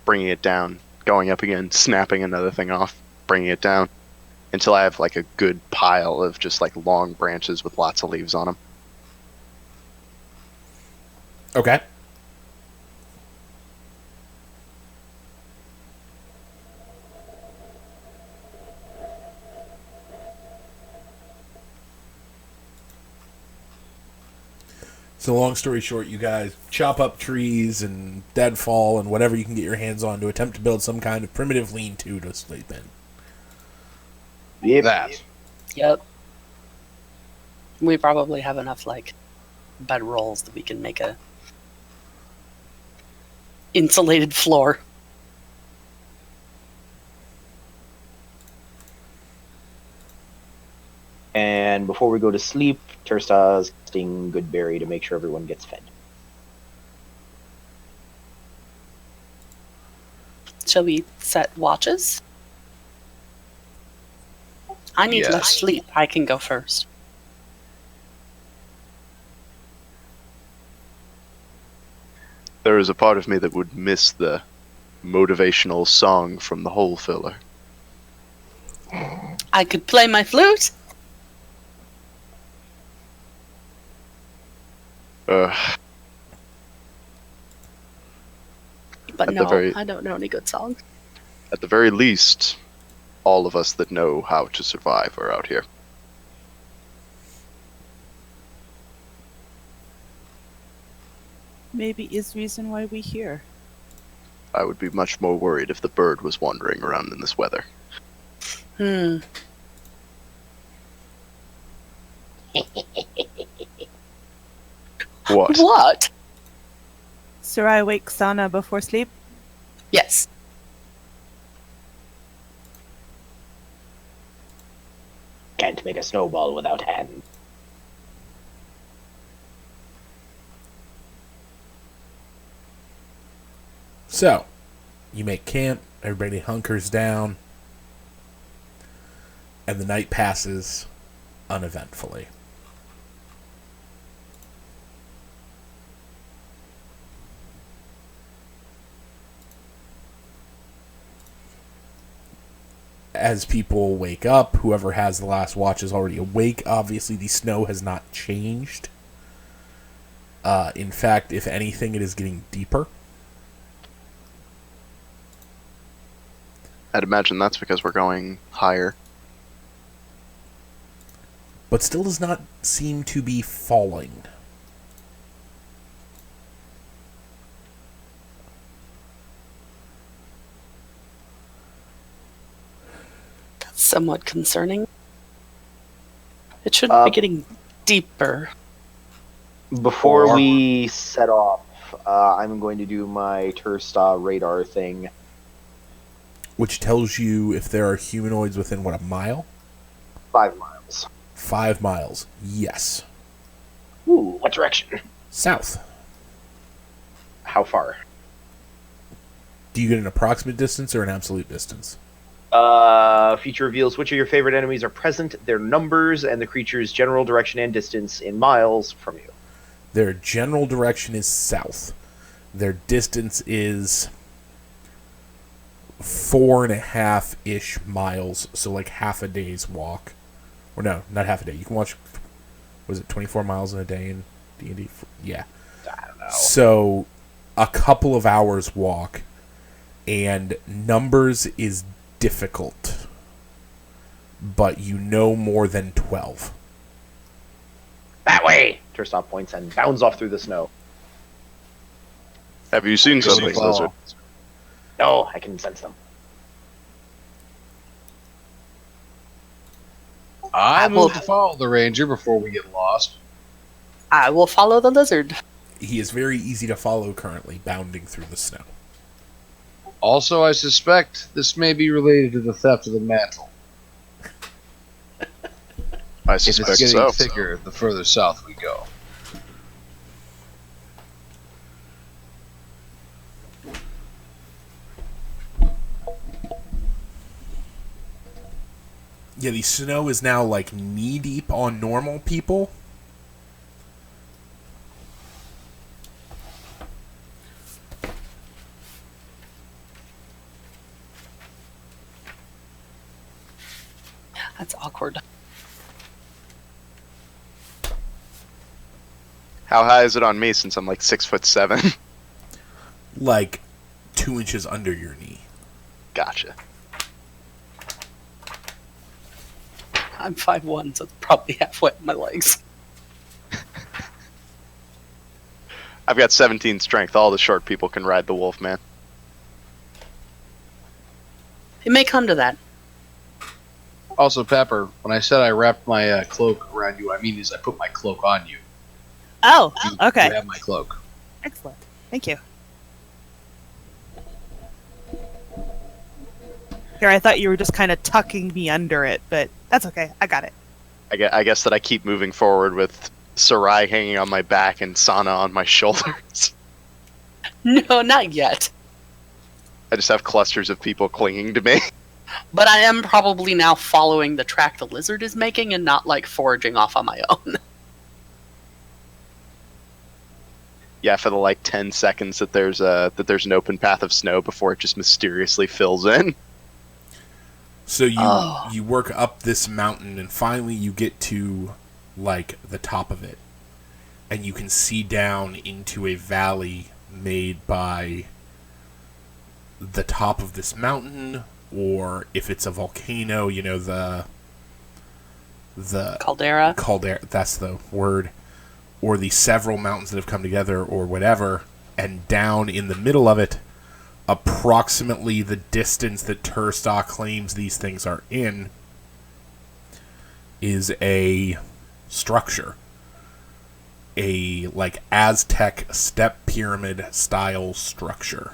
bringing it down, going up again, snapping another thing off, bringing it down, until I have like a good pile of just like long branches with lots of leaves on them. Okay. So long story short, you guys chop up trees and deadfall and whatever you can get your hands on to attempt to build some kind of primitive lean-to to sleep in. Yep. That. Yep. We probably have enough, like, bed rolls that we can make a insulated floor. And before we go to sleep, Tursta's casting Goodberry to make sure everyone gets fed. Shall we set watches? I need less Yes. sleep. I can go first. There is a part of me that would miss the motivational song from the hole filler. I could play my flute. Ugh. But At the no, very- I don't know any good songs. At the very least, all of us that know how to survive are out here. Maybe is reason why we here. I would be much more worried if the bird was wandering around in this weather. Hmm. What? What? Sarai wake Sana before sleep. Yes. Can't make a snowball without hand. So, you make camp, everybody hunkers down, and the night passes uneventfully. As people wake up, whoever has the last watch is already awake. Obviously, the snow has not changed. In fact, if anything, it is getting deeper. I'd imagine that's because we're going higher. But still does not seem to be falling. That's somewhat concerning. It shouldn't be getting deeper. Before Or- we set off, I'm going to do my Tursta radar thing. Which tells you if there are humanoids within, what, a mile? 5 miles. 5 miles. Yes. Ooh, what direction? South. How far? Do you get an approximate distance or an absolute distance? Feature reveals which of your favorite enemies are present, their numbers, and the creature's general direction and distance in miles from you. Their general direction is south. Their distance is 4.5-ish miles, so like half a day's walk. Or no, not half a day. You can watch, was it 24 miles in a day in D&D? Yeah. I don't know. So, a couple of hours walk, and numbers is difficult, but you know more than 12. That way! Tursta points and bounds off through the snow. Have you seen Go to something, the Lizard? No, I can sense them. I Well- move to follow the ranger before we get lost. I will follow the lizard. He is very easy to follow currently, bounding through the snow. Also, I suspect this may be related to the theft of the mantle. I If it's suspect getting so. thicker, the further south we go. Yeah, the snow is now like knee deep on normal people. That's awkward. How high is it on me since I'm like 6'7"? Like 2 inches under your knee. Gotcha. I'm 5'1", so it's probably halfway up my legs. I've got 17 strength. All the short people can ride the wolf, man. It may come to that. Also, Pepper, when I said I wrapped my cloak around you, what I mean is I put my cloak on you. Oh, You okay. have my cloak. Excellent. Thank you. Here, I thought you were just kind of tucking me under it, but that's okay. I got it. I guess that I keep moving forward with Sarai hanging on my back and Sana on my shoulders. No, not yet. I just have clusters of people clinging to me. But I am probably now following the track the lizard is making and not like foraging off on my own. Yeah, for the like 10 seconds that there's an open path of snow before it just mysteriously fills in. So you Oh. you work up this mountain and finally you get to like the top of it. And you can see down into a valley made by the top of this mountain, or if it's a volcano, you know, the Caldera. caldera, that's the word, or the several mountains that have come together or whatever, and down in the middle of it, approximately the distance that Turstock claims these things are in, is a structure. A like Aztec step pyramid style structure.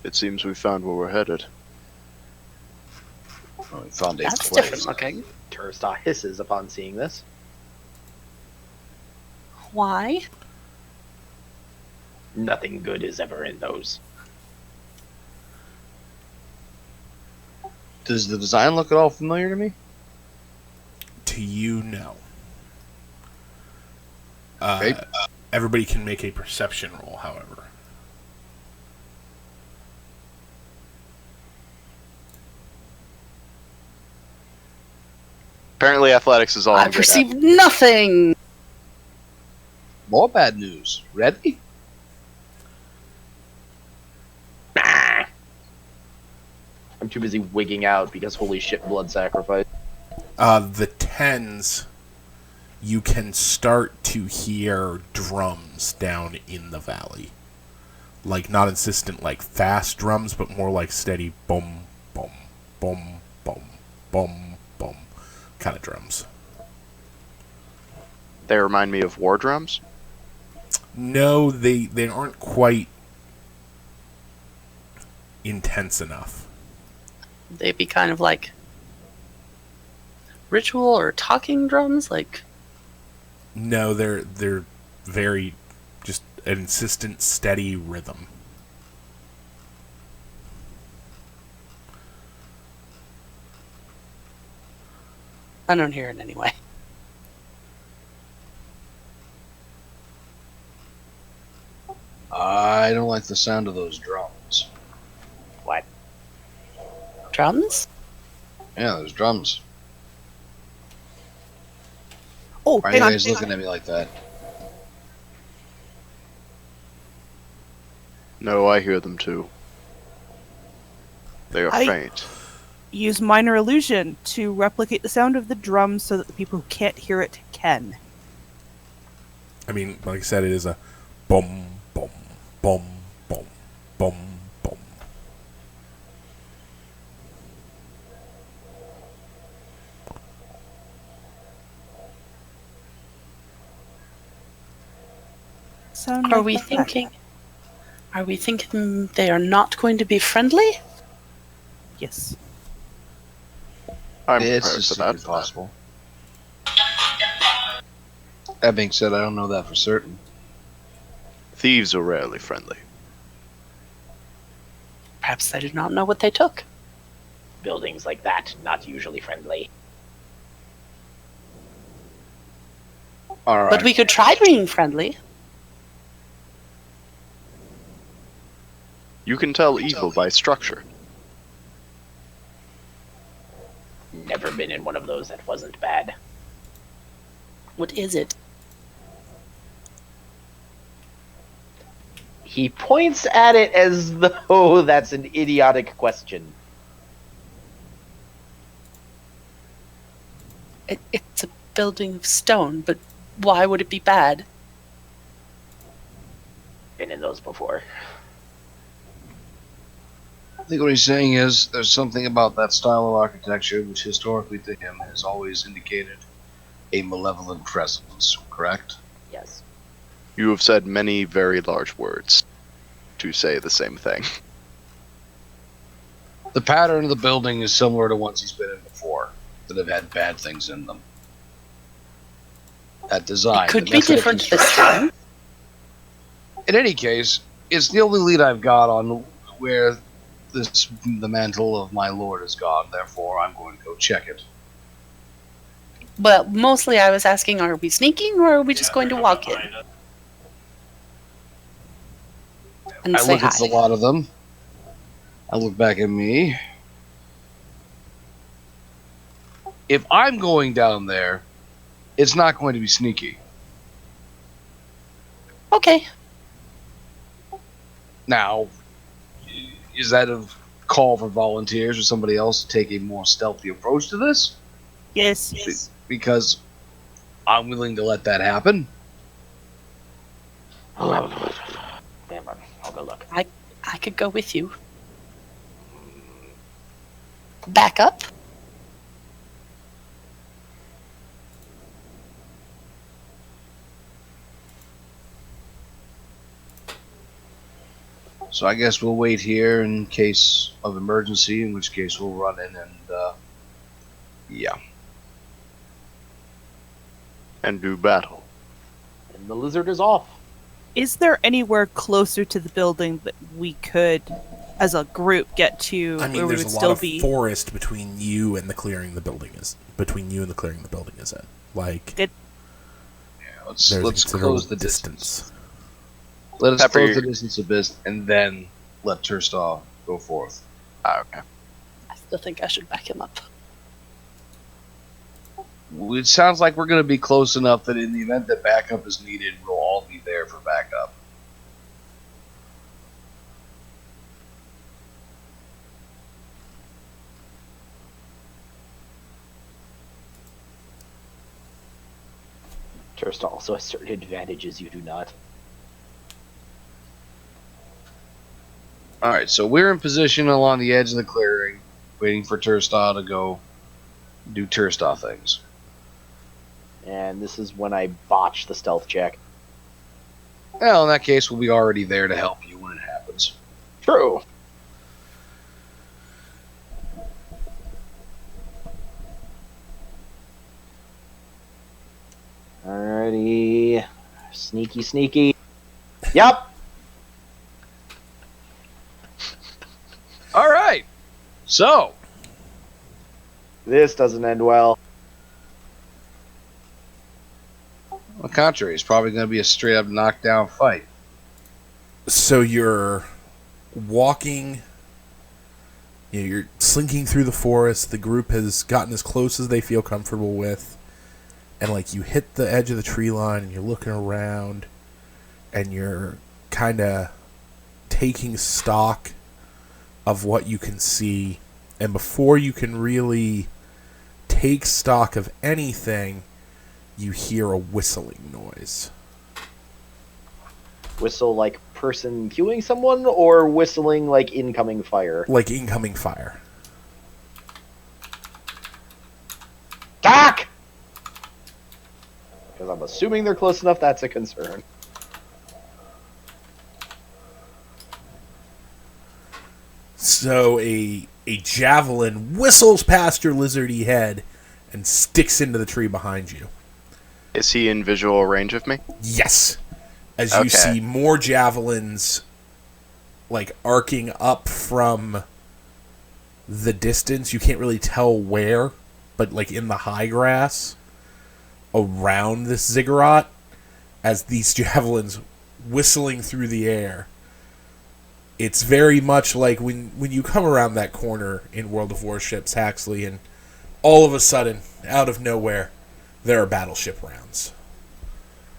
It seems we found where we're headed. Oh, we found a That's place. different looking. Tursta hisses upon seeing this. Why? Nothing good is ever in those. Does the design look at all familiar to me? To you, no. Okay. Everybody can make a perception roll, however. Apparently athletics is all I I'm good at. perceive nothing. More bad news. Ready? I'm too busy wigging out because holy shit, blood sacrifice. The tens, you can start to hear drums down in the valley. Like, not insistent, like, fast drums, but more like steady boom, boom, boom, boom, boom, boom kind of drums. They remind me of war drums. No, they aren't quite intense enough. They'd be kind of like ritual or talking drums, like No, they're very just an insistent, steady rhythm. I don't hear it anyway. I don't like the sound of those drums. What? Drums? Yeah, those drums. Oh, Why are hang you on. guys looking at me like that? No, I hear them too. They are I- faint. Use minor illusion to replicate the sound of the drums so that the people who can't hear it can. I mean, like I said, it is a boom, boom, boom, boom, boom, boom. Are we thinking? Are we thinking they are not going to be friendly? Yes. I'm It's prepared just for that. possible. That being said, I don't know that for certain. Thieves are rarely friendly. Perhaps they did not know what they took. Buildings like that, not usually friendly. All right. But we could try being friendly. You can tell evil by structure. Never been in one of those that wasn't bad. What is it? He points at it as though that's an idiotic question. It's a building of stone, but why would it be bad? Been in those before. I think what he's saying is there's something about that style of architecture which historically to him has always indicated a malevolent presence, correct? Yes. You have said many very large words to say the same thing. The pattern of the building is similar to ones he's been in before that have had bad things in them. That design. It could the be method of different this construction. time. In any case, it's the only lead I've got on where the mantle of my lord is gone. Therefore, I'm going to go check it. Well, mostly I was asking, are we sneaking or are we just going to walk in? And I say look at a hi. lot of them. I look back at me. If I'm going down there, it's not going to be sneaky. Okay. Now, is that a call for volunteers or somebody else to take a more stealthy approach to this? Yes. Because I'm willing to let that happen. Damn it. I'll go look. I could go with you. Back up? So I guess we'll wait here in case of emergency, in which case we'll run in and, yeah. And do battle. And the lizard is off. Is there anywhere closer to the building that we could, as a group, get to I mean, where we there's would a lot still of be? forest between you and the clearing the building is. Between you and the clearing the building is in. Like, Yeah, let's there's a close considerable the distance. Let us Pepper, close you- the distance a bit, and then let Turstaw go forth. Okay. I still think I should back him up. It sounds like we're going to be close enough that in the event that backup is needed, we'll all be there for backup. Turst also has certain advantages you do not. Alright, so we're in position along the edge of the clearing, waiting for Turstaw to go do Turstaw things. And this is when I botch the stealth check. Well, in that case, we'll be already there to help you when it happens. True. Alrighty. Sneaky, sneaky. Yep. Alright! So, This doesn't end well. on the contrary, it's probably going to be a straight up knockdown fight. so you're walking, you're slinking through the forest. The group has gotten as close as they feel comfortable with, and like you hit the edge of the tree line, and you're looking around, and you're kind of taking stock of what you can see. And before you can really take stock of anything, you hear a whistling noise. Whistle like person cueing someone, or whistling like incoming fire? Like incoming fire. Doc! Because I'm assuming they're close enough that's a concern. So a javelin whistles past your lizardy head and sticks into the tree behind you. Is he in visual range of me? Yes. As you Okay. see more javelins like arcing up from the distance. You can't really tell where, but like in the high grass around this ziggurat, as these javelins whistling through the air. It's very much like when you come around that corner in World of Warships, Haxley, and all of a sudden, out of nowhere, there are battleship rounds.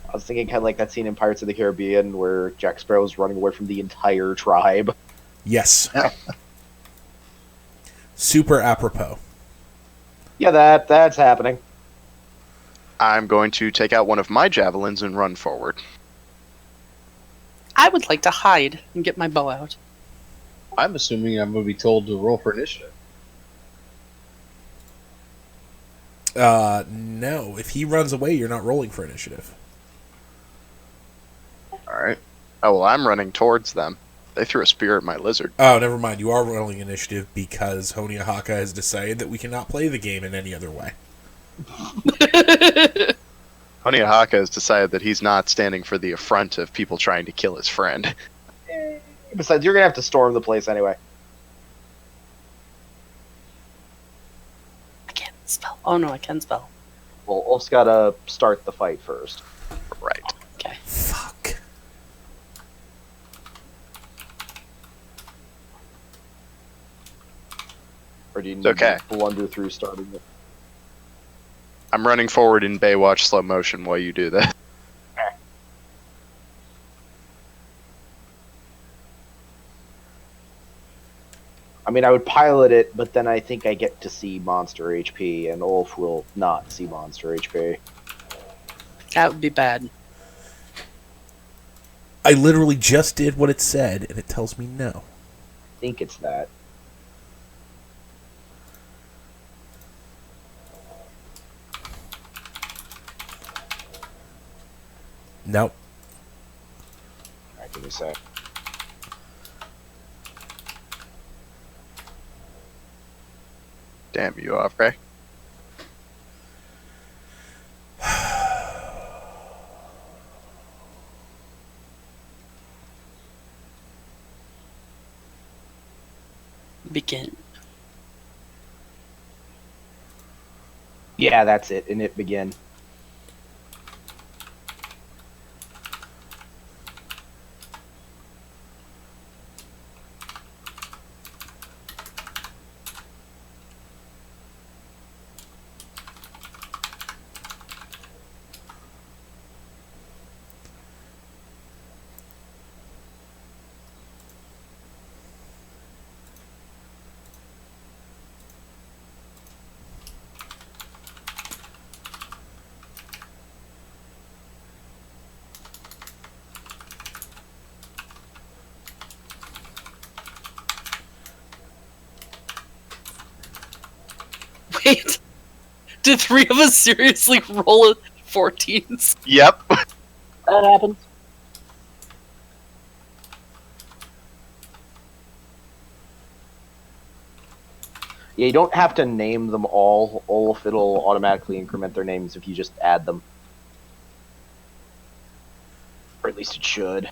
I was thinking kind of like that scene in Pirates of the Caribbean where Jack Sparrow's running away from the entire tribe. Yes. Super apropos. Yeah, that's happening. I'm going to take out one of my javelins and run forward. I would like to hide and get my bow out. I'm assuming I'm going to be told to roll for initiative. No. If he runs away, you're not rolling for initiative. All right. Oh, well, I'm running towards them. They threw a spear at my lizard. Oh, never mind. You are rolling initiative because Honiahaka has decided that we cannot play the game in any other way. Honiahaka has decided that he's not standing for the affront of people trying to kill his friend. Besides, you're gonna have to storm the place anyway. I can't spell. Oh no, I can spell. Well, Ulf's gotta start the fight first. Right. Okay. Fuck. Or do you need okay. to blunder through starting it? I'm running forward in Baywatch slow motion while you do that. I mean, I would pilot it, but then I think I get to see monster HP, and Ulf will not see monster HP. That would be bad. I literally just did what it said, and it tells me no. I think it's that. Nope. Alright, give me a sec. Damn you, Offray. Begin. Yeah, that's it, and it begin. Wait. Did three of us seriously roll 14s? Yep. That happens. Yeah, you don't have to name them all, Ulf. It'll automatically increment their names if you just add them. Or at least it should.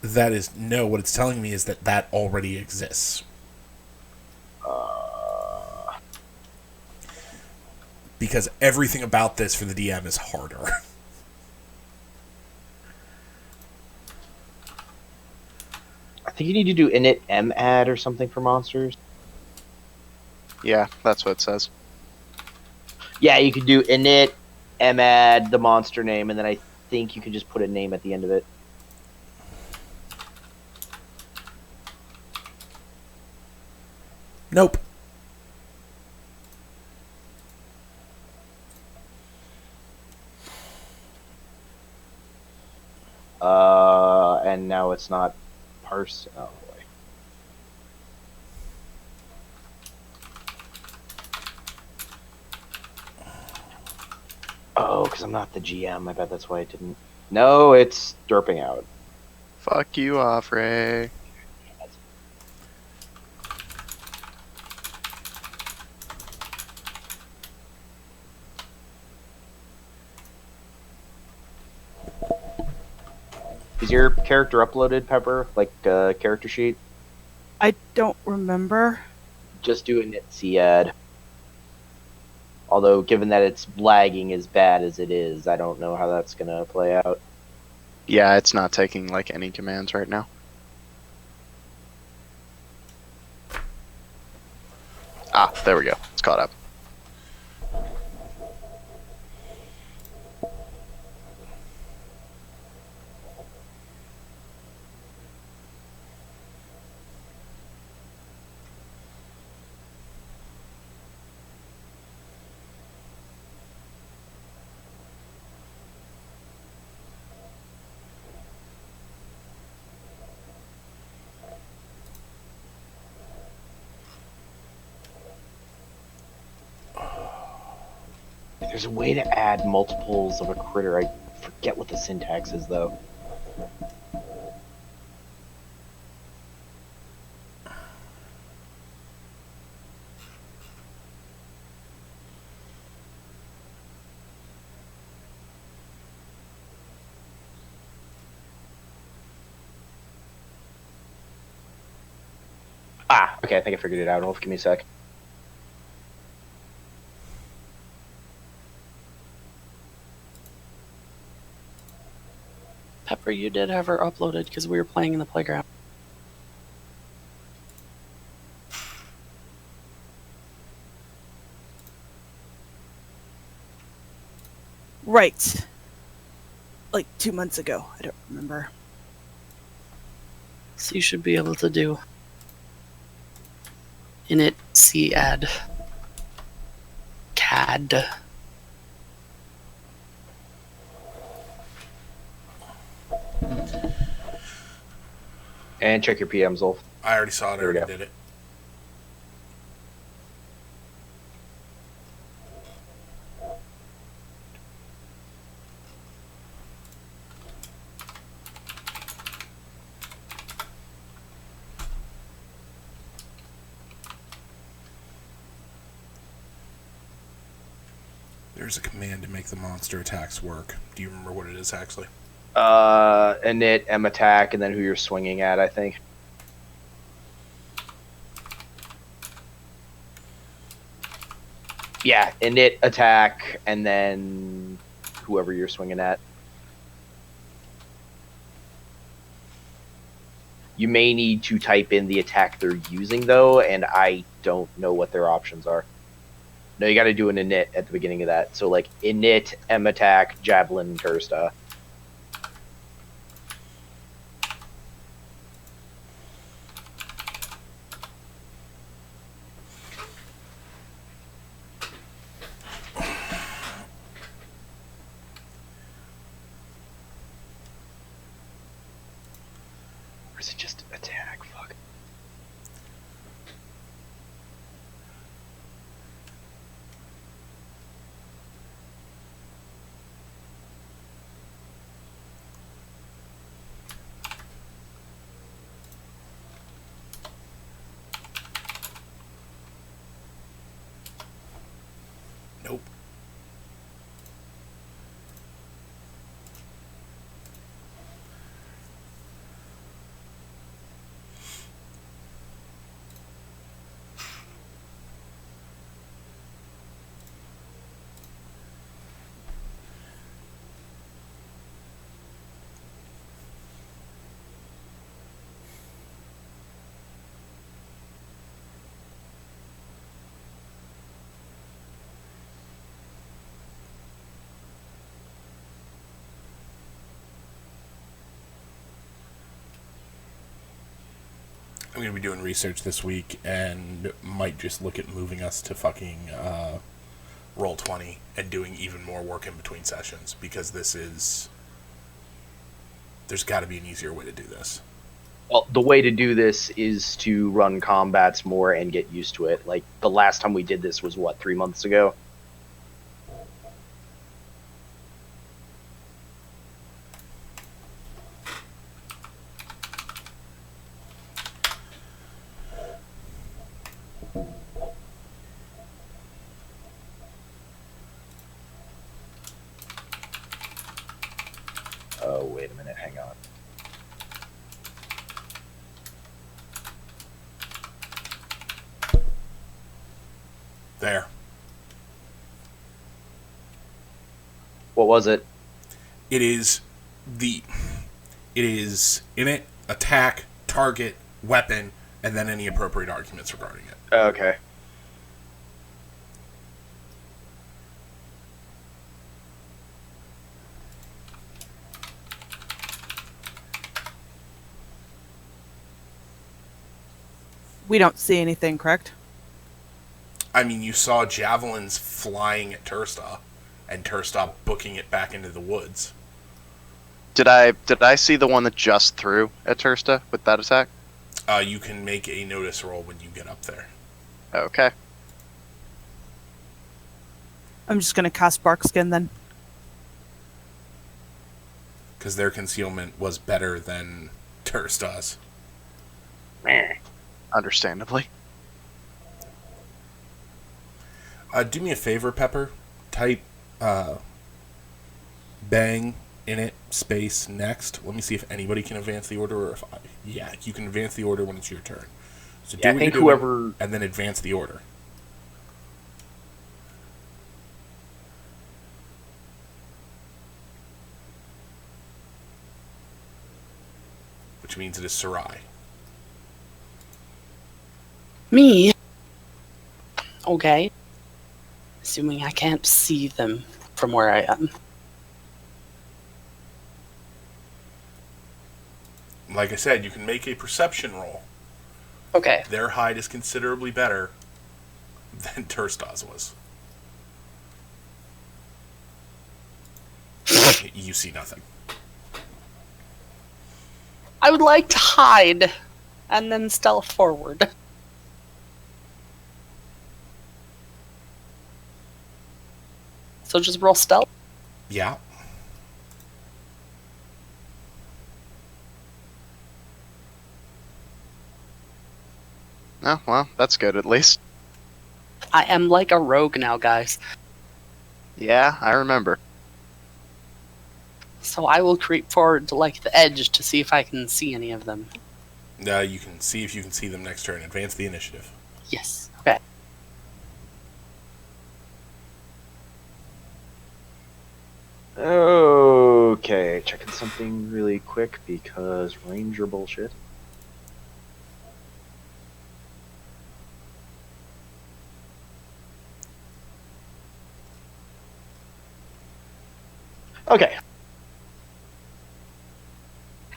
That is no. What it's telling me is that that already exists. Because everything about this for the DM is harder. I think you need to do init madd or something for monsters. Yeah, that's what it says. Yeah, you could do init madd the monster name, and then I think you could just put a name at the end of it. Nope. And now it's not parse. Oh boy. Oh, because I'm not the GM. I bet that's why it didn't. No, it's derping out. Fuck you, Offray. Is your character uploaded, Pepper? Like character sheet? I don't remember. Just do a Nitsy ad. Although, given that it's lagging as bad as it is, I don't know how that's gonna play out. Yeah, it's not taking like any commands right now. Ah, there we go. It's caught up. There's a way to add multiples of a critter. I forget what the syntax is, though. Ah, okay, I think I figured it out. Hold, give me a sec. Pepper, you did have her uploaded because we were playing in the playground. Right. Like 2 months ago. I don't remember. So you should be able to do init c add cad. And check your PM, Zolf. I already saw it. I There we already go. did it. There's a command to make the monster attacks work. Do you remember what it is, actually? Init, M attack, and then who you're swinging at, I think. Yeah, init, attack, and then whoever you're swinging at. You may need to type in the attack they're using, though, and I don't know what their options are. No, you got to do an init at the beginning of that. So, like, init, M attack, javelin, Tursta. Or is it just attack? Fuck. Nope. I'm going to be doing research this week and might just look at moving us to fucking Roll20 and doing even more work in between sessions, because this is... There's got to be an easier way to do this. Well, the way to do this is to run combats more and get used to it. Like, the last time we did this was, what, 3 months ago? Oh, wait a minute, hang on. What was it? It is in it, attack, target, weapon, and then any appropriate arguments regarding it. Okay. We don't see anything, correct? I mean, you saw javelins flying at Tursta, and Tursta booking it back into the woods. Did I see the one that just threw at Tursta with that attack? You can make a notice roll when you get up there. Okay. I'm just gonna cast Barkskin then. Because their concealment was better than Tursta's. Understandably. Do me a favor, Pepper. Type bang in it, space, next. Let me see if anybody can advance the order, or if yeah, you can advance the order when it's your turn. So Yeah, I what think you're doing, whoever... and then advance the order. Which means it is Sarai. Me? Okay. Assuming I can't see them from where I am. Like I said, you can make a perception roll. Okay. Their hide is considerably better than Tursta's was. You see nothing. I would like to hide and then stealth forward. So just roll stealth? Yeah. Oh, well, that's good at least. I am like a rogue now, guys. Yeah, I remember. So I will creep forward to like the edge to see if I can see any of them. You can see if you can see them next turn. Advance the initiative. Yes. Okay. Okay, checking something really quick because ranger bullshit. Okay.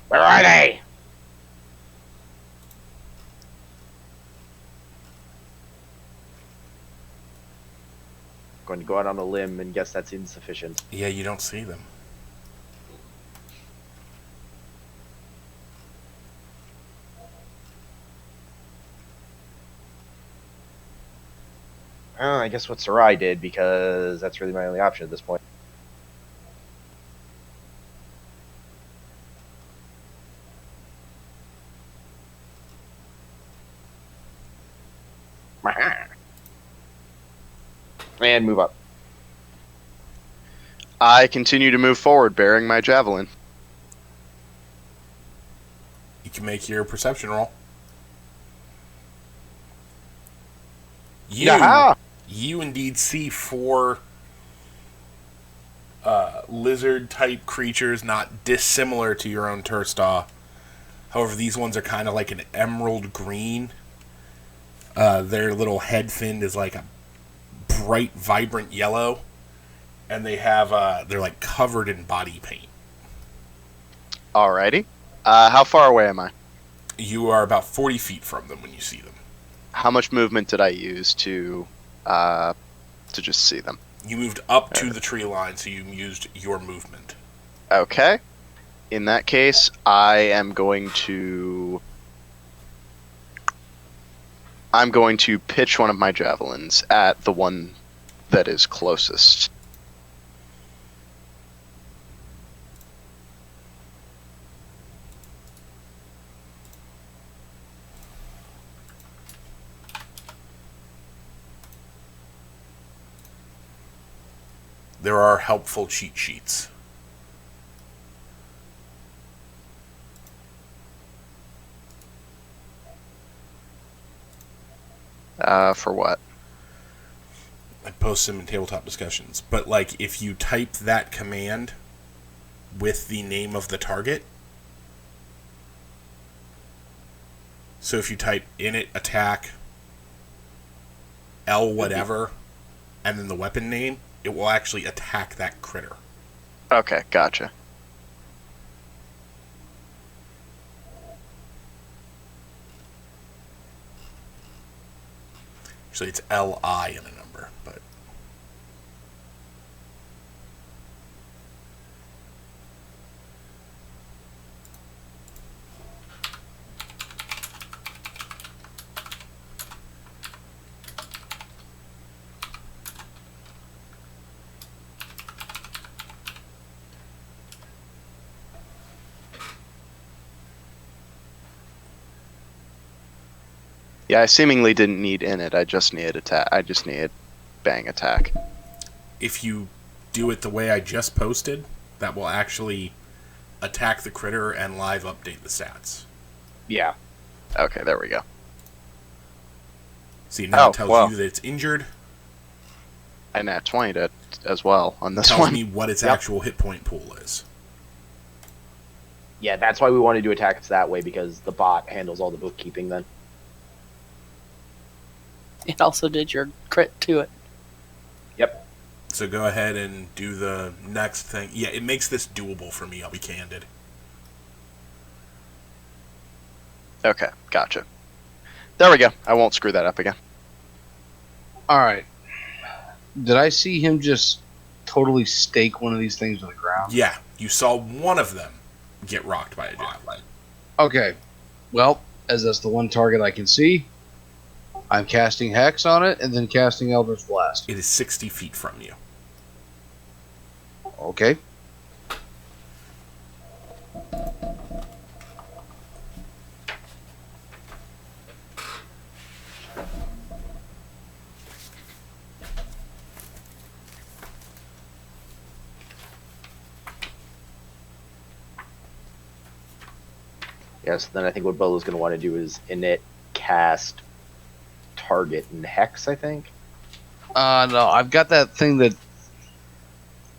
Where are they? Going to go out on a limb and guess that's insufficient. Yeah, you don't see them. Oh, I guess what Sarai did, because that's really my only option at this point. And move up. I continue to move forward, bearing my javelin. You can make your perception roll. Yaha! You indeed see 4 lizard-type creatures not dissimilar to your own Turstaw. However, these ones are kind of like an emerald green. Their little head fin is like a bright, vibrant yellow. And they have, they're like covered in body paint. Alrighty. How far away am I? You are about 40 feet from them when you see them. How much movement did I use to just see them? You moved up to the tree line, so you used your movement. Okay. In that case, I am going to pitch one of my javelins at the one that is closest. There are helpful cheat sheets. For what? I post them in tabletop discussions. But like, if you type that command with the name of the target, so if you type init attack L whatever, and then the weapon name, it will actually attack that critter. Okay, gotcha. Actually, it's LI in a number, but Yeah, I seemingly didn't need init. I just needed attack. I just needed bang attack. if you do it the way I just posted, that will actually attack the critter and live update the stats. Yeah. Okay, there we go. See, now Oh, it tells well. you that it's injured. I nat 20'd it as well on this Tells one. me what its Yep. actual hit point pool is. Yeah, that's why we want to do attack that way, because the bot handles all the bookkeeping then. It also did your crit to it. Yep. So go ahead and do the next thing. Yeah, it makes this doable for me, I'll be candid. Okay, gotcha. There we go. I won't screw that up again. All right. Did I see him just totally stake one of these things to the ground? Yeah, you saw one of them get rocked by a javelin. Okay. Well, as that's the one target I can see, I'm casting Hex on it and then casting Eldritch Blast. It is 60 feet from you. Okay. Yes, then I think what Bolo's going to want to do is init, cast, target, and hex, I think. No, I've got that thing that.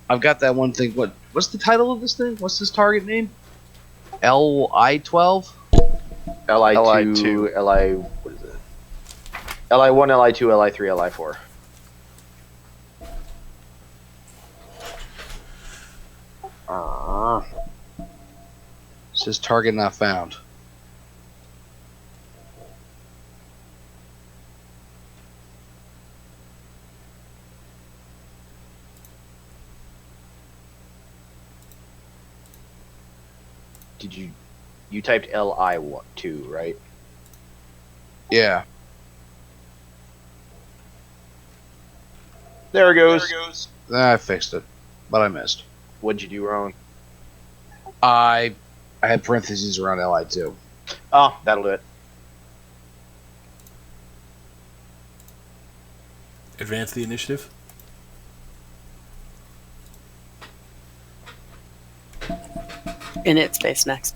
I've got that one thing. What's the title of this thing? What's this target name? LI-12? Li2, Li. What is it? Li1, Li2, Li3, Li4. Says target not found. Did you typed Li2, right? Yeah. There it goes. I fixed it, but I missed. What'd you do wrong? I had parentheses around Li2. Oh, that'll do it. Advance the initiative. In its space next.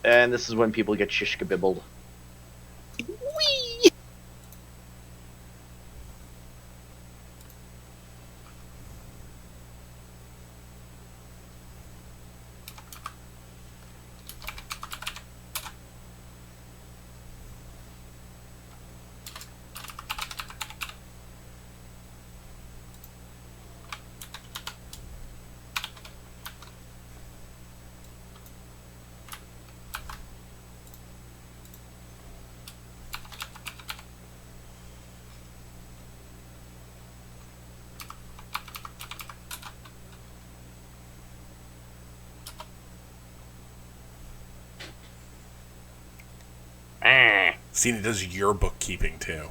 And this is when people get shish-kabibbled. Whee! See, it does your bookkeeping too.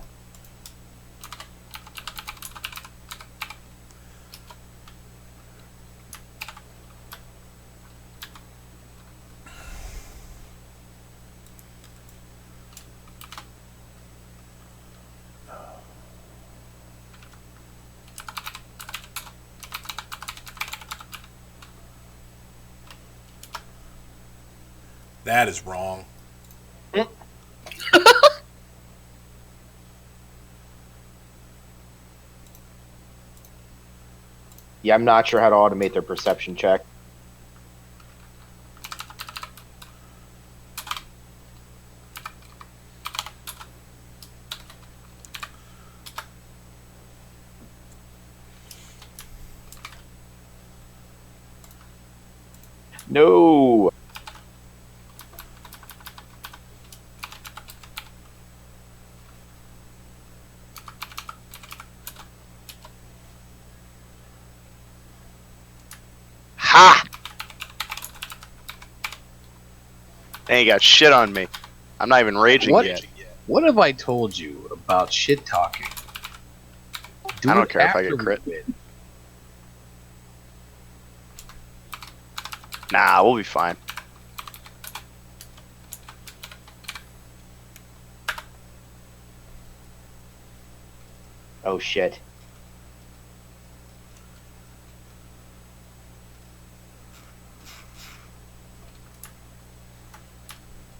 That is wrong. Yeah, I'm not sure how to automate their perception check. No. Ha! They ain't got shit on me. I'm not even raging What? yet. What have I told you about shit talking? I don't it care if I after get we crit. win. Nah, we'll be fine. Oh shit.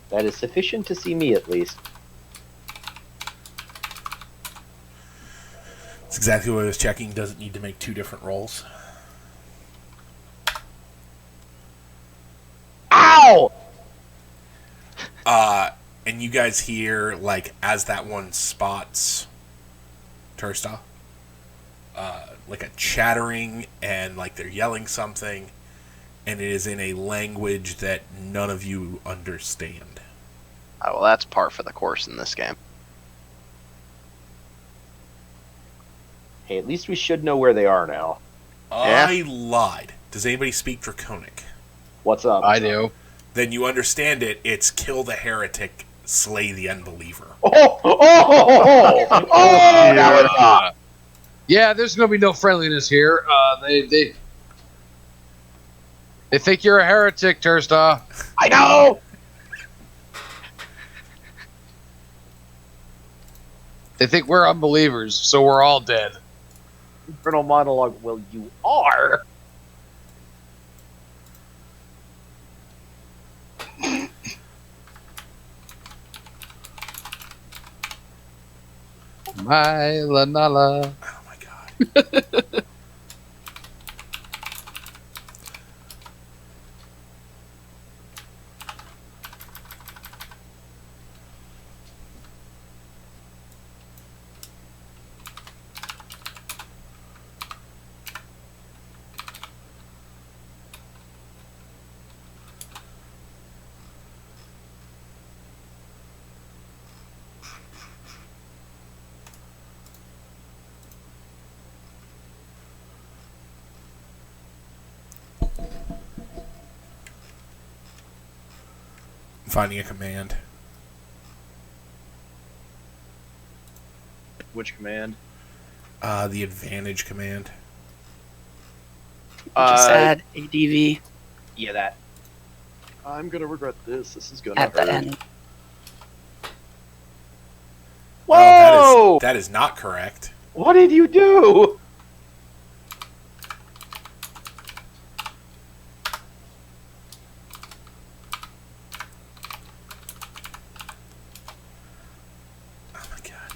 That is sufficient to see me, at least. That's exactly what I was checking. Doesn't need to make 2 different rolls. Ow! And you guys hear, like, as that one spots Tursta, like a chattering and like they're yelling something, and it is in a language that none of you understand. Oh, well, that's par for the course in this game. Hey, at least we should know where they are now. Yeah. I lied. Does anybody speak Draconic? What's up? I do. Then you understand it. It's kill the heretic, slay the unbeliever. Now it's on. Yeah, there's gonna be no friendliness here. They think you're a heretic, Tursta. I know! They think we're unbelievers, so we're all dead. Internal monologue, well, you are. My la la la. Oh my god. Finding a command. Which command? The advantage command. Just add ADV Yeah, that. I'm gonna regret this. This is gonna at the end. Oh, Whoa! that is not correct. What did you do? Oh my god.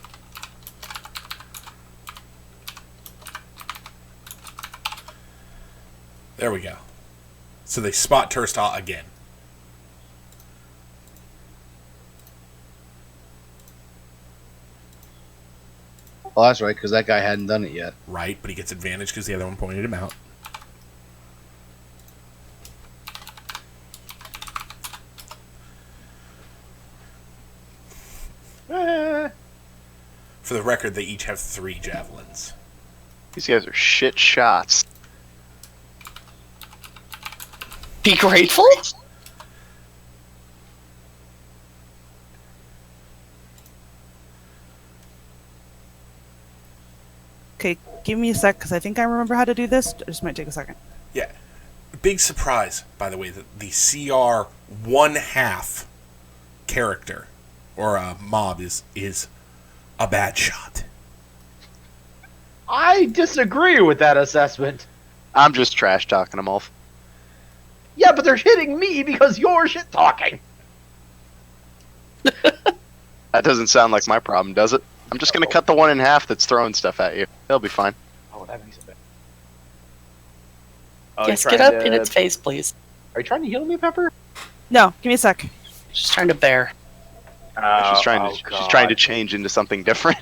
There we go. So they spot Tursta again. Well, that's right, because that guy hadn't done it yet. Right, but he gets advantage because the other one pointed him out. For the record, they each have 3 javelins. These guys are shit shots. Be grateful? Okay, give me a sec, because I think I remember how to do this. It just might take a second. Yeah. Big surprise, by the way, that the CR 1/2 character, or a mob, is a bad shot. I disagree with that assessment. I'm just trash talking them off. Yeah, but they're hitting me because you're shit talking. That doesn't sound like my problem, does it? I'm just gonna cut the one in half that's throwing stuff at you. They'll be fine. Oh, that makes it better. Oh, Yes, you're get trying up in to- its face, please. Are you trying to heal me, Pepper? No, give me a sec. Just trying to bear. She's trying Oh, to she's trying to God. change into something different.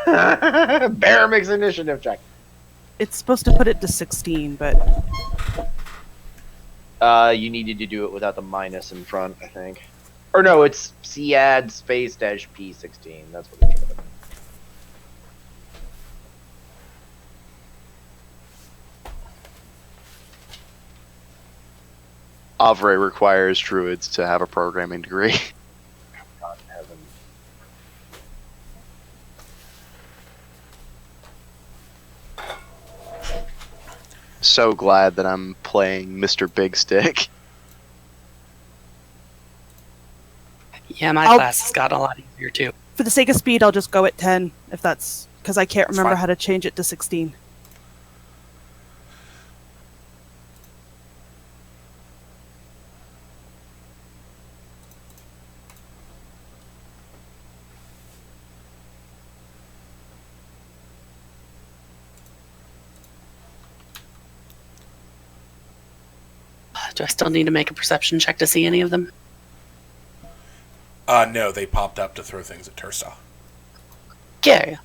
Bear makes an initiative check. It's supposed to put it to 16, but You needed to do it without the minus in front, I think. Or no, it's CAD space dash P16. That's what it's doing. Avre requires druids to have a programming degree. God in heaven. So glad that I'm playing Mr. Big Stick. Yeah, my I'll- class has got a lot easier too. for the sake of speed, I'll just go at 10, if that's... Because I can't remember fine. how to change it to 16. Do I still need to make a perception check to see any of them? No, they popped up to throw things at Tursa. Okay.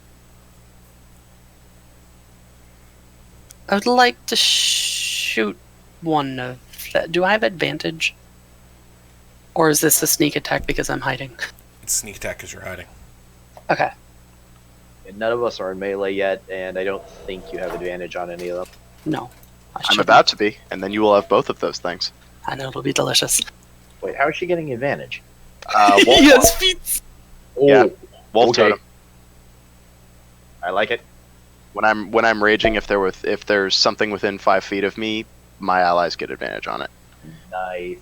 I would like to shoot one of that. Do I have advantage? Or is this a sneak attack because I'm hiding? It's sneak attack because you're hiding. Okay. And none of us are in melee yet, and I don't think you have advantage on any of them. No. I I'm shouldn't. about to be, and then you will have both of those things. I know it'll be delicious. Wait, how is she getting advantage? Wolf, Yes, feet. Yeah. Wolf okay. Totem. I like it. When I'm raging, if there's something within 5 feet of me, my allies get advantage on it. Nice.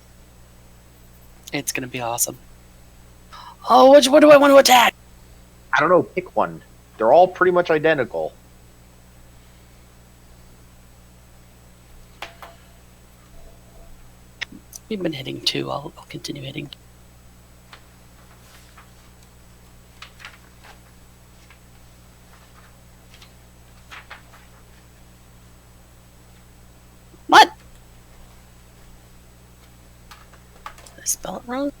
It's gonna be awesome. Oh, what do I want to attack? I don't know, pick one. They're all pretty much identical. We've been hitting 2. I'll continue hitting. What? Did I spell it wrong?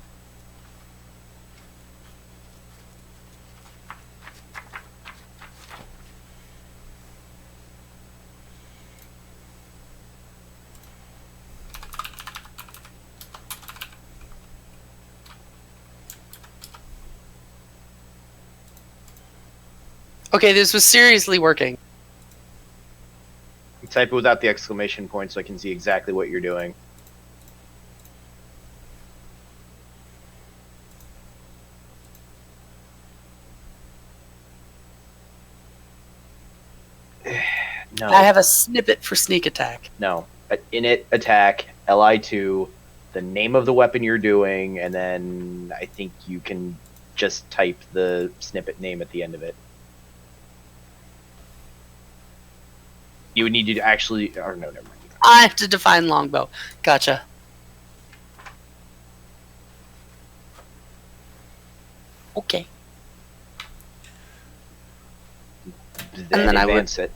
Okay, this was seriously working. Type it without the exclamation point so I can see exactly what you're doing. No. I have a snippet for sneak attack. No. Init attack, Li2, the name of the weapon you're doing, and then I think you can just type the snippet name at the end of it. You would need to actually, or no, never mind. I have to define longbow. Gotcha. Okay. then I would- advance it.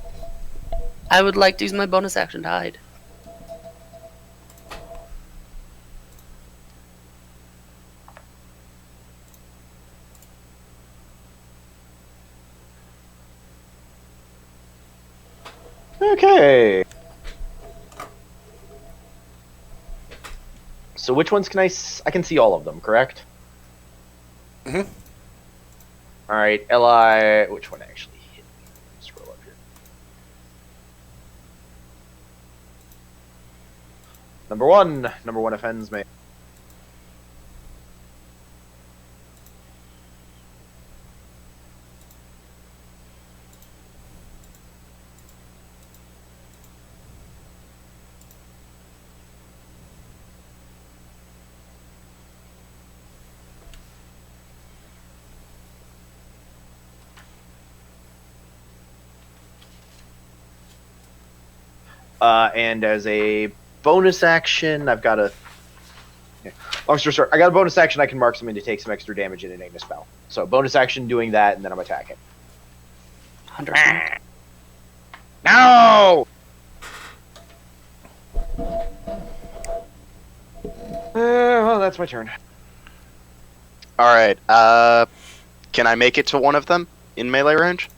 I would like to use my bonus action to hide. Okay. So which ones can I can see all of them, correct? Mhm. All right, Li. Which one actually hit me? Scroll up here. Number one offends me. And as a bonus action, I've got a. Long story short, I got a bonus action. I can mark something to take some extra damage in an aim a spell. So bonus action doing that, and then I'm attacking. 100%. No! my turn. All right. Can I make it to one of them in melee range?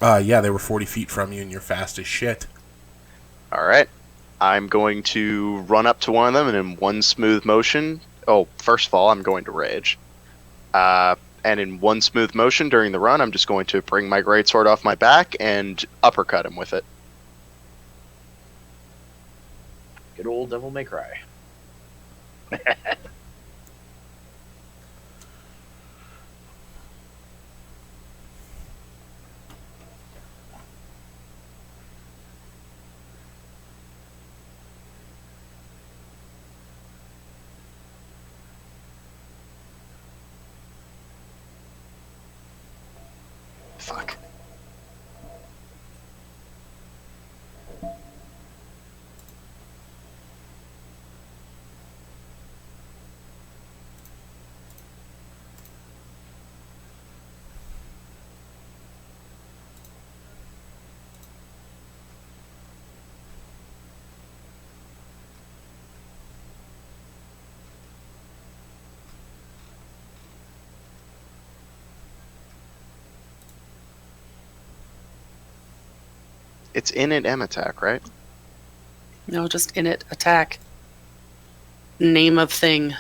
Yeah, they were 40 feet from you, and you're fast as shit. All right. I'm going to run up to one of them, and in one smooth motion. Oh, first of all, I'm going to rage. And in one smooth motion during the run, I'm just going to bring my greatsword off my back and uppercut him with it. Good old Devil May Cry. Fuck. It's in it M attack, right? No, just in it. Attack. Name of thing.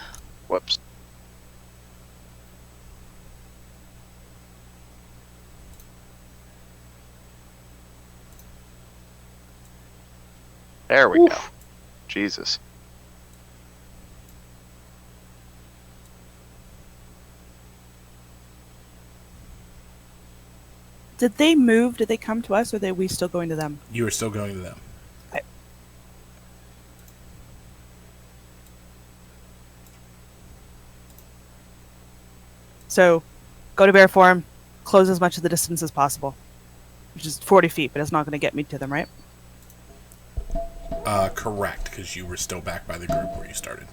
Whoops. There we go. Jesus. Did they move? Did they come to us, or are we still going to them? You were still going to them. So, go to bear form, close as much of the distance as possible, which is 40 feet, but it's not going to get me to them, right? Correct, because you were still back by the group where you started.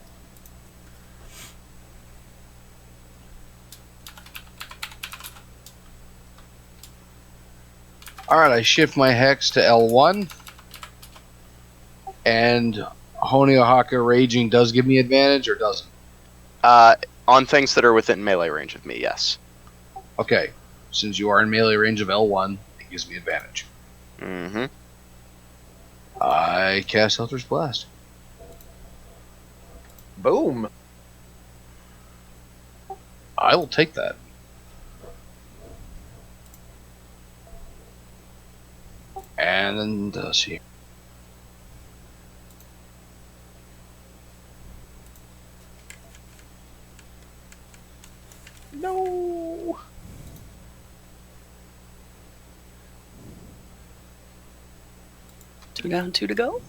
Alright, I shift my hex to L1. And Honiohaka Raging does give me advantage, or doesn't? On things that are within melee range of me, yes. Okay, since you are in melee range of L1, it gives me advantage. Mm-hmm. I cast Eldritch Blast. Boom. I will take that. And then, let's see. No. Two down, two to go.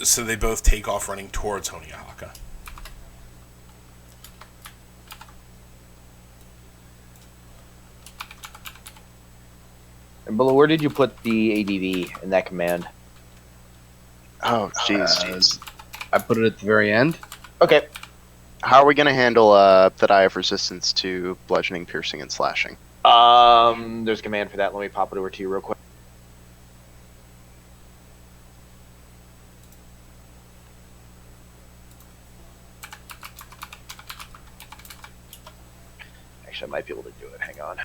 So they both take off running towards Honiohaka. And Bula, where did you put the ADV in that command? Oh, jeez. I put it at the very end. Okay. How are we going to handle that I have resistance to bludgeoning, piercing, and slashing? There's a command for that. Let me pop it over to you real quick. Actually, I might be able to do it. Hang on.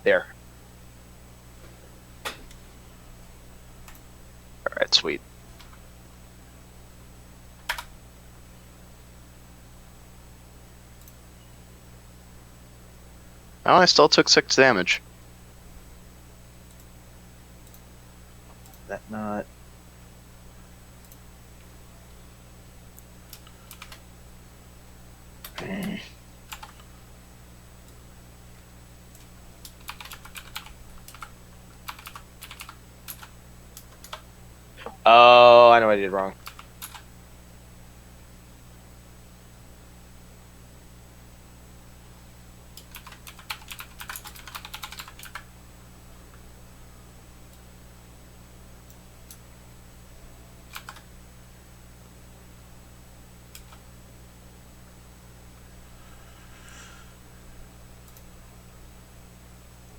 There. Alright, sweet. Oh, I still took 6 damage. That not. Oh, I know what I did wrong.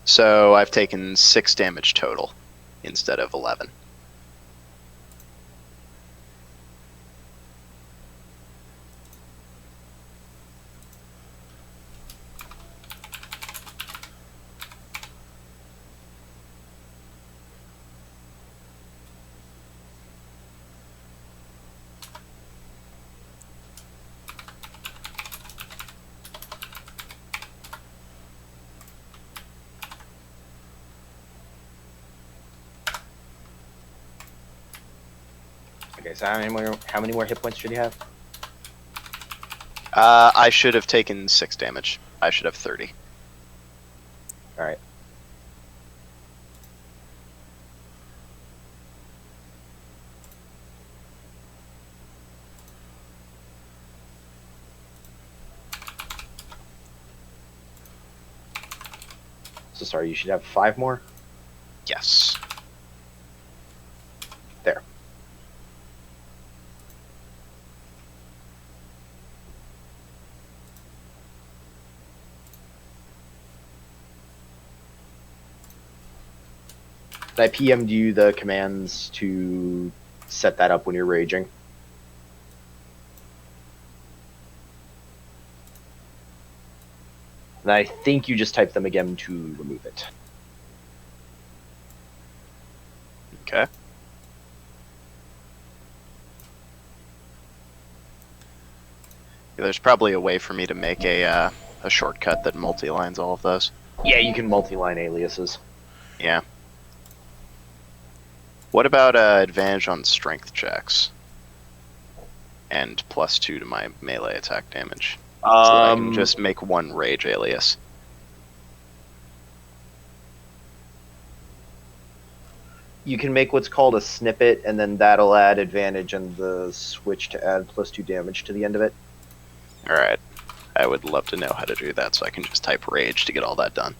So I've taken 6 damage total instead of 11. Okay, so how many more hit points should you have? I should have taken 6 damage. I should have 30. All right. So sorry, you should have 5 more. Yes. There. I PM'd you the commands to set that up when you're raging. And I think you just type them again to remove it. Okay. There's probably a way for me to make a shortcut that multi-lines all of those. Yeah, you can multi-line aliases. Yeah. What about advantage on strength checks? And +2 to my melee attack damage. So that I can just make 1 rage alias. You can make what's called a snippet, and then that'll add advantage and the switch to add +2 damage to the end of it. Alright. I would love to know how to do that, so I can just type rage to get all that done.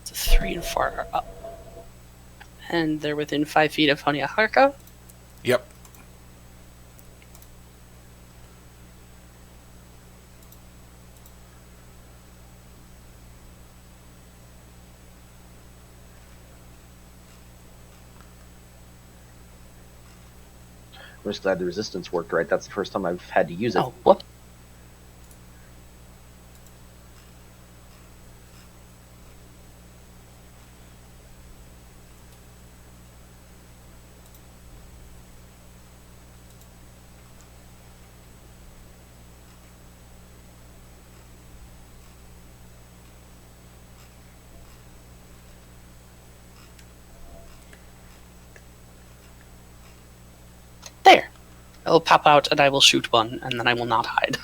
So 3 and 4 are up. And they're within 5 feet of Honiahaka. Yep. I'm just glad the resistance worked right. That's the first time I've had to use it. Oh, whoop. There. It will pop out and I will shoot one, and then I will not hide.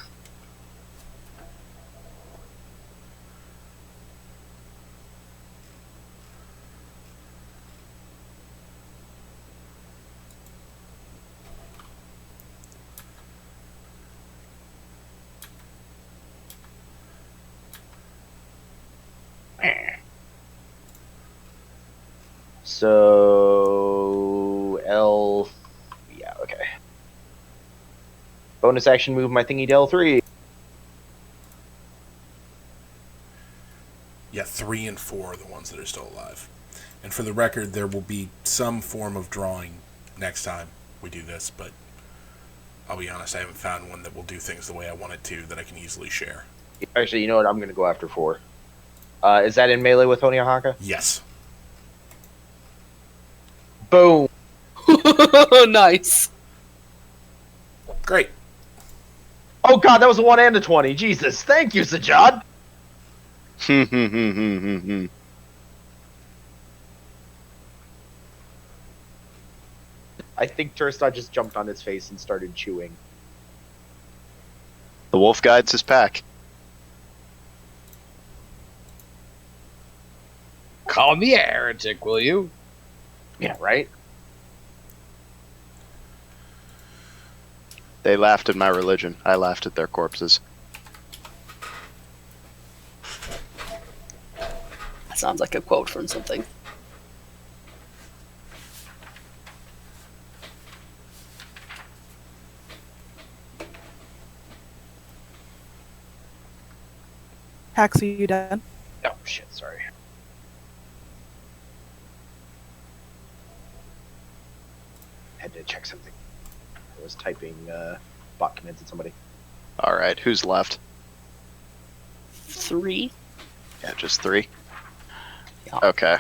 So L, yeah, okay. Bonus action move my thingy to L3. Yeah, 3 and 4 are the ones that are still alive. And for the record, there will be some form of drawing next time we do this, but I'll be honest, I haven't found one that will do things the way I want it to that I can easily share. Actually, you know what? I'm going to go after 4. Is that in melee with Honiahaka? Yes. Boom! Nice. Great. Oh god, that was a 1 and a 20. Jesus, thank you, Sajad! I think Turstar just jumped on his face and started chewing. The wolf guides his pack. Call me a heretic, will you? Yeah, right? They laughed at my religion. I laughed at their corpses. That sounds like a quote from something. Hax, are you done? Oh shit, sorry. Had to check something. I was typing bot commands at somebody. All right, who's left? 3. Yeah, just 3. Yeah. Okay.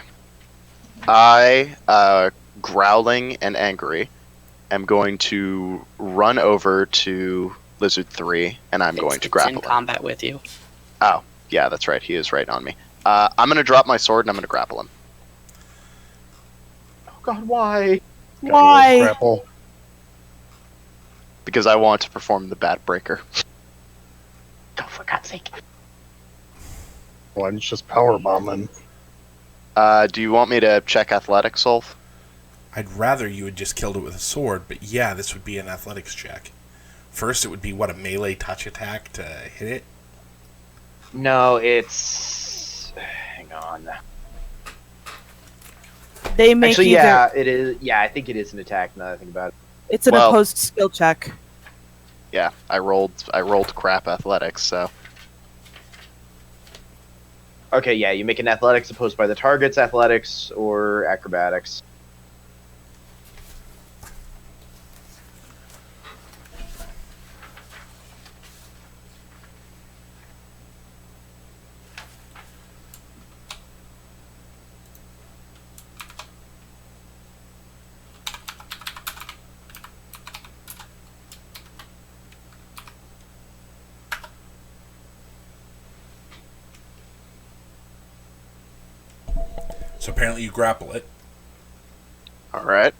I, growling and angry, am going to run over to Lizard 3, and I'm going to It's grapple in him. combat with you. Oh, yeah, that's right. He is right on me. I'm going to drop my sword, and I'm going to grapple him. Oh god, why? Why? Grapple. Because I want to perform the Bat Breaker. Oh, for God's sake. Why don't you just power bomb him? Do you want me to check athletics, Solf? I'd rather you had just killed it with a sword, but yeah, this would be an athletics check. First, it would be, what, a melee touch attack to hit it? No, it's... Hang on. They make Actually, either. yeah, it is. Yeah, I think it is an attack now that I think about it. It's an Well- opposed skill check. Yeah, I rolled crap athletics, so... Okay, yeah, you make an athletics opposed by the target's athletics or acrobatics. So apparently you grapple it. Alright.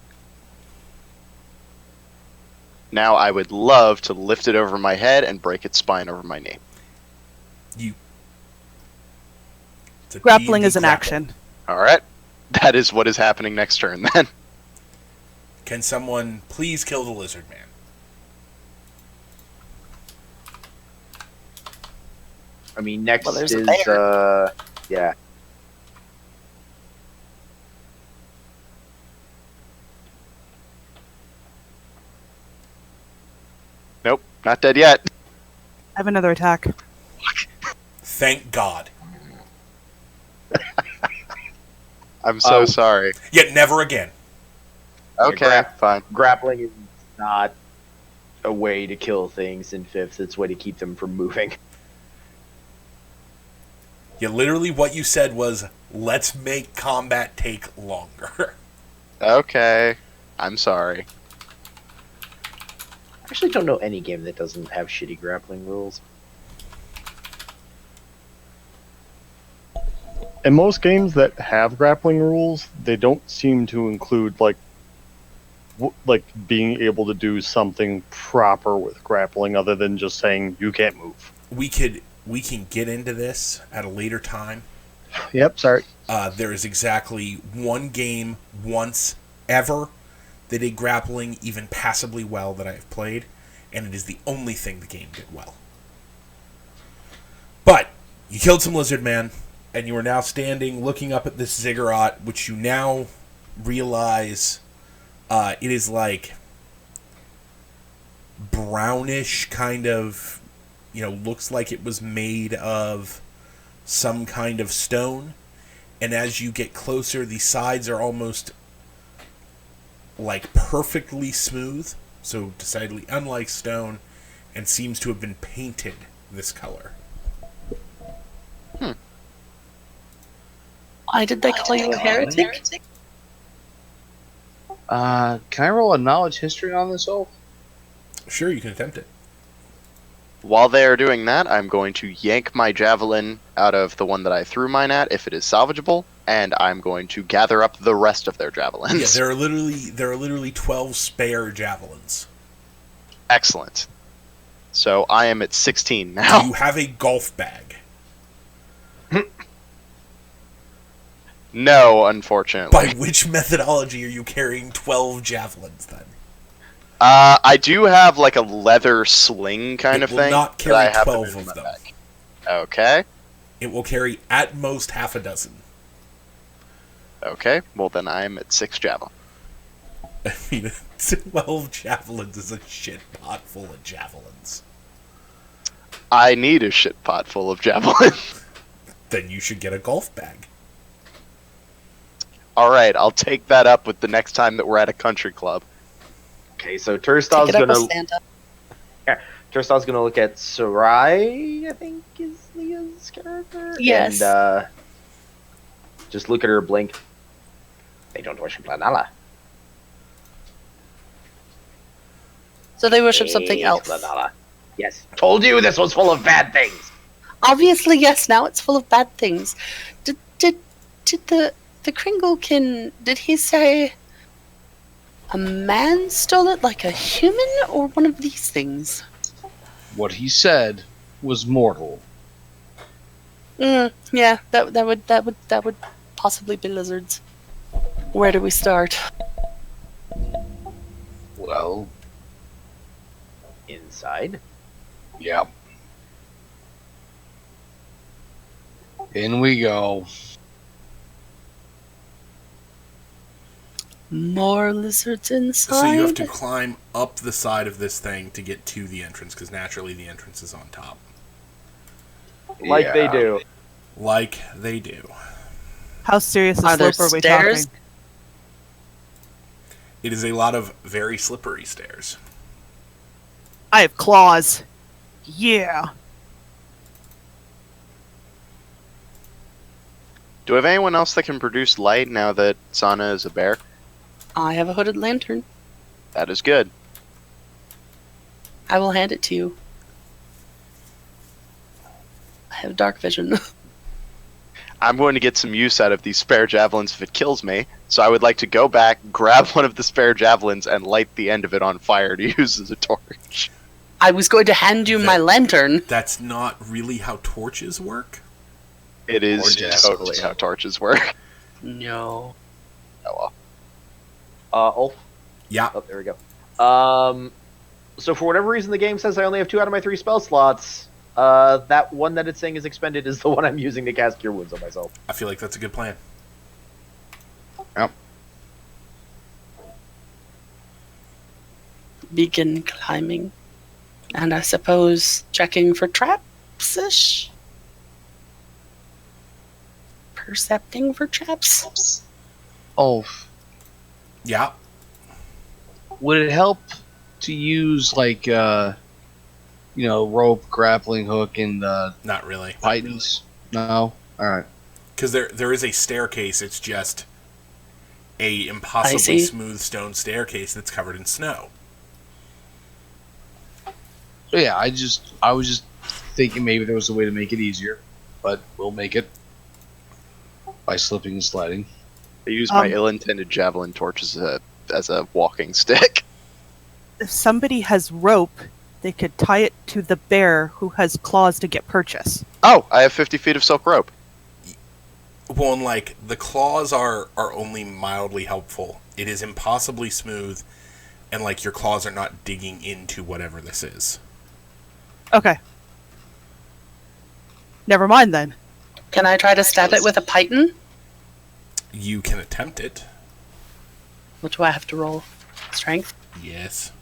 Now I would love to lift it over my head and break its spine over my knee. It's a Grappling D&D is an grapple. action. Alright. That is what is happening next turn, then. Can someone please kill the lizard man? I mean, next Well, there's a is, bear. yeah. Nope, not dead yet. I have another attack. Thank God. I'm so Oh. sorry. Yet never again. Okay, fine. Grappling is not a way to kill things in fifths, it's a way to keep them from moving. Yeah, literally what you said was, let's make combat take longer. Okay, I'm sorry. I actually don't know any game that doesn't have shitty grappling rules. In most games that have grappling rules, they don't seem to include like being able to do something proper with grappling other than just saying you can't move. We can get into this at a later time. Yep, sorry. There is exactly one game once ever that did grappling even passably well that I have played, and it is the only thing the game did well. But you killed some lizard man, and you are now standing looking up at this ziggurat, which you now realize it is like brownish kind of, looks like it was made of some kind of stone. And as you get closer, the sides are almost like perfectly smooth, so decidedly unlike stone, and seems to have been painted this color. Why did they call you a heretic? Can I roll a knowledge history on this oath? Sure, you can attempt it. While they are doing that, I'm going to yank my javelin out of the one that I threw mine at, if it is salvageable, and I'm going to gather up the rest of their javelins. Yeah, there are literally 12 spare javelins. Excellent. So I am at 16 now. You have a golf bag. No, unfortunately. By which methodology are you carrying 12 javelins then? I do have like a leather sling kind It of will thing. not that I carry have 12 in of my them. bag. Okay. It will carry at most half a dozen. Okay, well then I'm at 6 javelin. I mean, 12 javelins is a shit pot full of javelins. I need a shit pot full of javelin. Then you should get a golf bag. Alright, I'll take that up with the next time that we're at a country club. Okay, so Take Turstall's it up gonna with Santa. Turstall's gonna look at Sarai, I think is Leah's character. Yes. And just look at her, blink. They don't worship Lanala. So they worship something Hey, else. Lanala. Yes. Told you this was full of bad things. Obviously, yes. Now it's full of bad things. Did the Kringlekin? Did he say a man stole it, like a human, or one of these things? What he said was mortal. Yeah, that would possibly be lizards. Where do we start? Well, Inside. yeah. In we go. More lizards inside. So you have to climb up the side of this thing to get to the entrance, because naturally the entrance is on top. Like they Yeah. do. Like they do. How serious a Are there slope are we stairs? talking? It is a lot of very slippery stairs. I have claws. Yeah. Do we have anyone else that can produce light now that Sana is a bear? I have a hooded lantern. That is good. I will hand it to you. I have dark vision. I'm going to get some use out of these spare javelins if it kills me, so I would like to go back, grab one of the spare javelins, and light the end of it on fire to use as a torch. I was going to hand you my lantern. That's not really how torches work. It Or is javelins. totally how torches work. No. Oh well. Ulf. Yeah. Oh, there we go. So for whatever reason, the game says I only have 2 out of my 3 spell slots. That one that it's saying is expended is the one I'm using to cast Cure Wounds on myself. I feel like that's a good plan. Begin climbing. And I suppose checking for traps-ish? Percepting for traps? Oh, Yeah. would it help to use like rope, grappling hook, and Not really. pythons? No. All right. Because there is a staircase. It's just a impossibly see. smooth stone staircase that's covered in snow. So yeah, I was just thinking maybe there was a way to make it easier, but we'll make it by slipping and sliding. I use my Um, ill-intended javelin torch as a walking stick. If somebody has rope, they could tie it to the bear who has claws to get purchase. Oh, I have 50 feet of silk rope. Well, and like the claws are only mildly helpful. It is impossibly smooth, and like your claws are not digging into whatever this is. Okay. Never mind then. Can I try to stab it with a python? You can attempt it. What do I have to roll? Strength? Yes.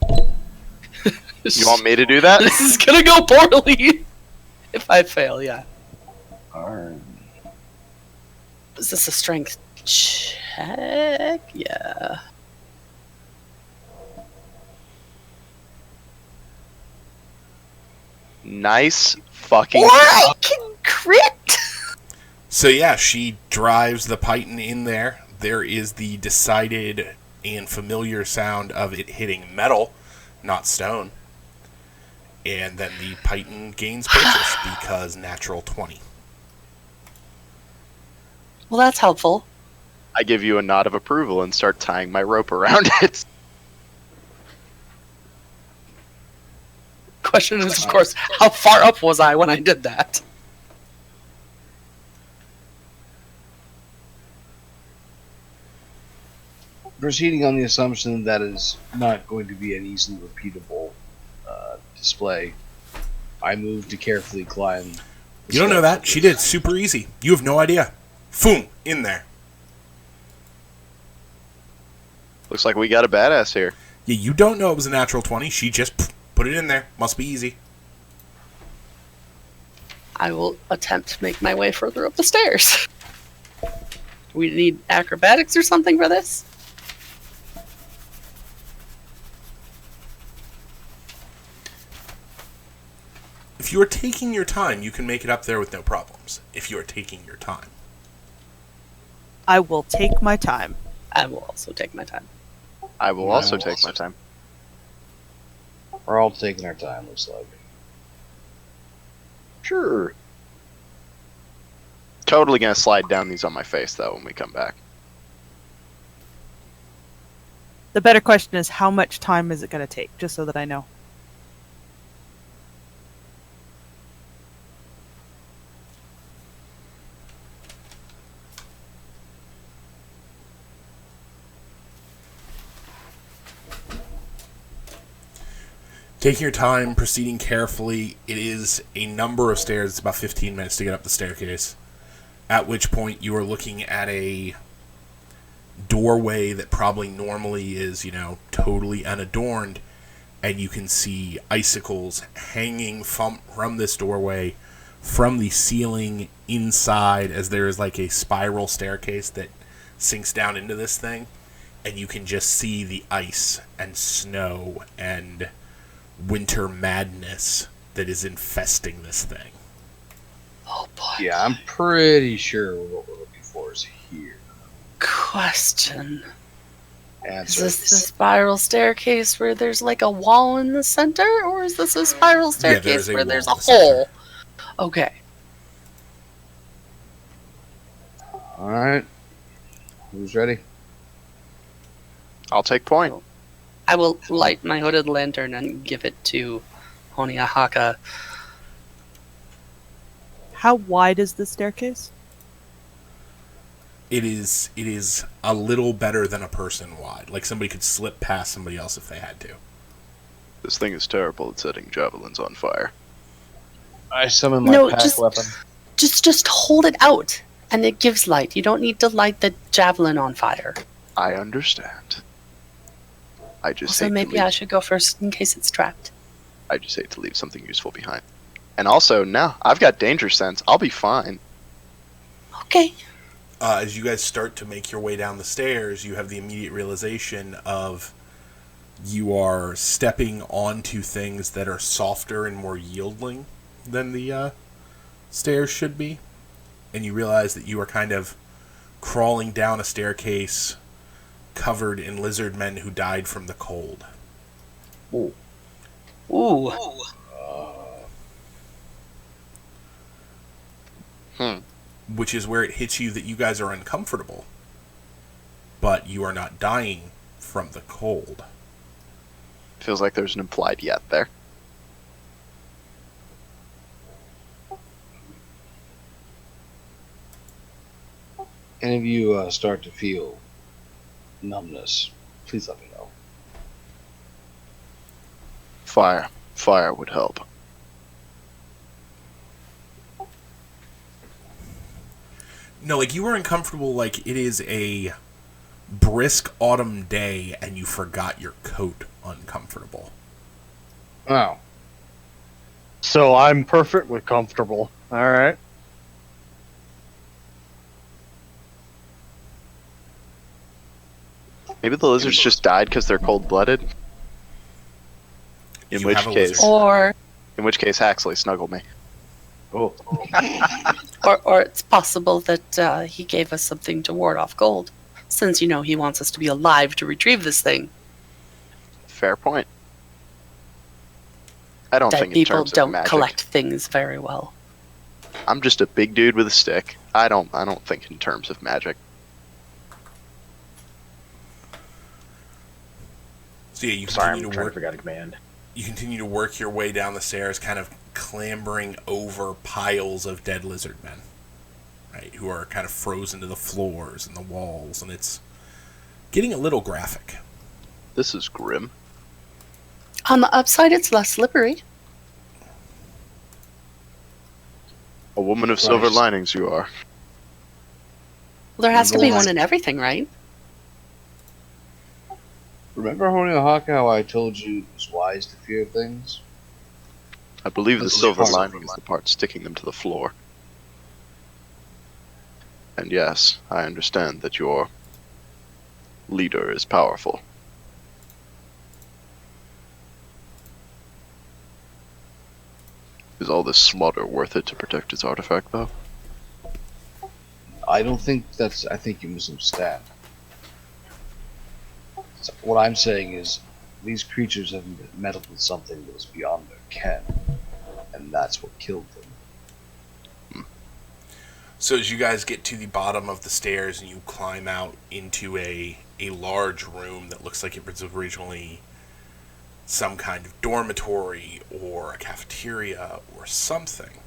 You want me to do that? This is gonna go poorly! If I fail, yeah. Alright. Is this a strength check? Yeah. Nice fucking. Or I can crit! So yeah, she drives the python in there. There is the decided and familiar sound of it hitting metal, not stone. And then the python gains purchase because natural 20. Well, that's helpful. I give you a nod of approval and start tying my rope around it. Question is, of course, how far up was I when I did that? Proceeding on the assumption that is not going to be an easily repeatable display, I move to carefully climb. the You don't know steps that. of She this. did super easy. You have no idea. Boom, in there. Looks like we got a badass here. Yeah, you don't know it was a natural 20. She just put it in there. Must be easy. I will attempt to make my way further up the stairs. We need acrobatics or something for this? If you are taking your time, you can make it up there with no problems. If you are taking your time. I will take my time. I will also take my time. I will also take my time. We're all taking our time, looks like. Sure. Totally gonna slide down these on my face, though, when we come back. The better question is, how much time is it going to take, just so that I know. Taking your time, proceeding carefully. It is a number of stairs. It's about 15 minutes to get up the staircase. At which point you are looking at a doorway that probably normally is, totally unadorned. And you can see icicles hanging from this doorway from the ceiling inside, as there is like a spiral staircase that sinks down into this thing. And you can just see the ice and snow and winter madness that is infesting this thing. Oh boy. Yeah, I'm pretty sure what we're looking for is here. Question. Is Answer. this the spiral staircase where there's like a wall in the center? Or is this a spiral staircase where there's a hole? Okay. Alright. Who's ready? I'll take point. I will light my hooded lantern and give it to Honiahaka. How wide is the staircase? It is a little better than a person wide. Like somebody could slip past somebody else if they had to. This thing is terrible at setting javelins on fire. I summon my pack weapon. Just hold it out, and it gives light. You don't need to light the javelin on fire. I understand. I just Also, hate maybe to I leave, should go first in case it's trapped. I just hate to leave something useful behind. And also, now I've got danger sense. I'll be fine. Okay. As you guys start to make your way down the stairs, you have the immediate realization of you are stepping onto things that are softer and more yielding than the stairs should be. And you realize that you are kind of crawling down a staircase covered in lizard men who died from the cold. Ooh. Which is where it hits you that you guys are uncomfortable. But you are not dying from the cold. Feels like there's an implied yet there. Any of you start to feel numbness, please let me know. Fire. Fire would help. No, like you are uncomfortable like it is a brisk autumn day and you forgot your coat uncomfortable. Oh. So I'm perfect with comfortable. All right. Maybe the lizards just died because they're cold-blooded. In You which have a case, lizard. Haxley snuggle me. Oh, Or it's possible that he gave us something to ward off gold, since he wants us to be alive to retrieve this thing. Fair point. I don't Dead think in people terms of don't magic. collect things very well. I'm just a big dude with a stick. I don't think in terms of magic. So yeah, you sorry, I'm continue to trying to work. figure out a command. You continue to work your way down the stairs, kind of clambering over piles of dead lizard men, right? Who are kind of frozen to the floors and the walls, and it's getting a little graphic. This is grim. On the upside, it's less slippery. A woman of silver Christ. linings you are. Well, there has to be Remember one in everything, right? Remember, Honeyhawk, how I told you it was wise to fear things? I believe the That's silver part of lining is the part sticking them to the floor. And yes, I understand that your leader is powerful. Is all this slaughter worth it to protect his artifact, though? I don't think that's. I think you misunderstand. So what I'm saying is, these creatures have meddled with something that was beyond their ken, and that's what killed them. So as you guys get to the bottom of the stairs and you climb out into a large room that looks like it was originally some kind of dormitory or a cafeteria or something,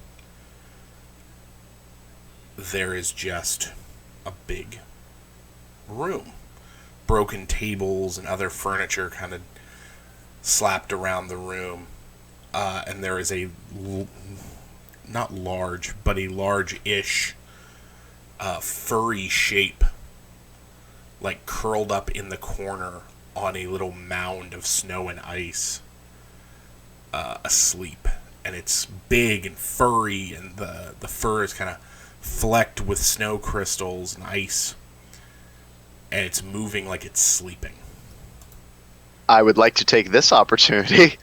there is just a big room. Broken tables and other furniture kind of slapped around the room. And there is not large, but a large-ish furry shape, like curled up in the corner on a little mound of snow and ice, asleep. And it's big and furry, and the fur is kind of flecked with snow crystals and ice. And it's moving like it's sleeping. I would like to take this opportunity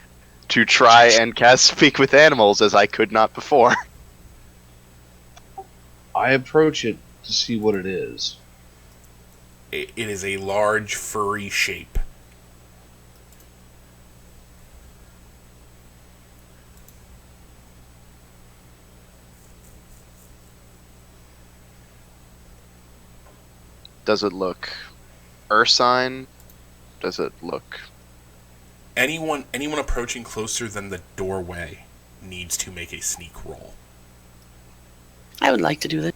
to try and cast Speak with Animals, as I could not before. I approach it to see what it is. It is a large furry shape. Does it look Ursine? Does it look... Anyone approaching closer than the doorway needs to make a sneak roll. I would like to do that.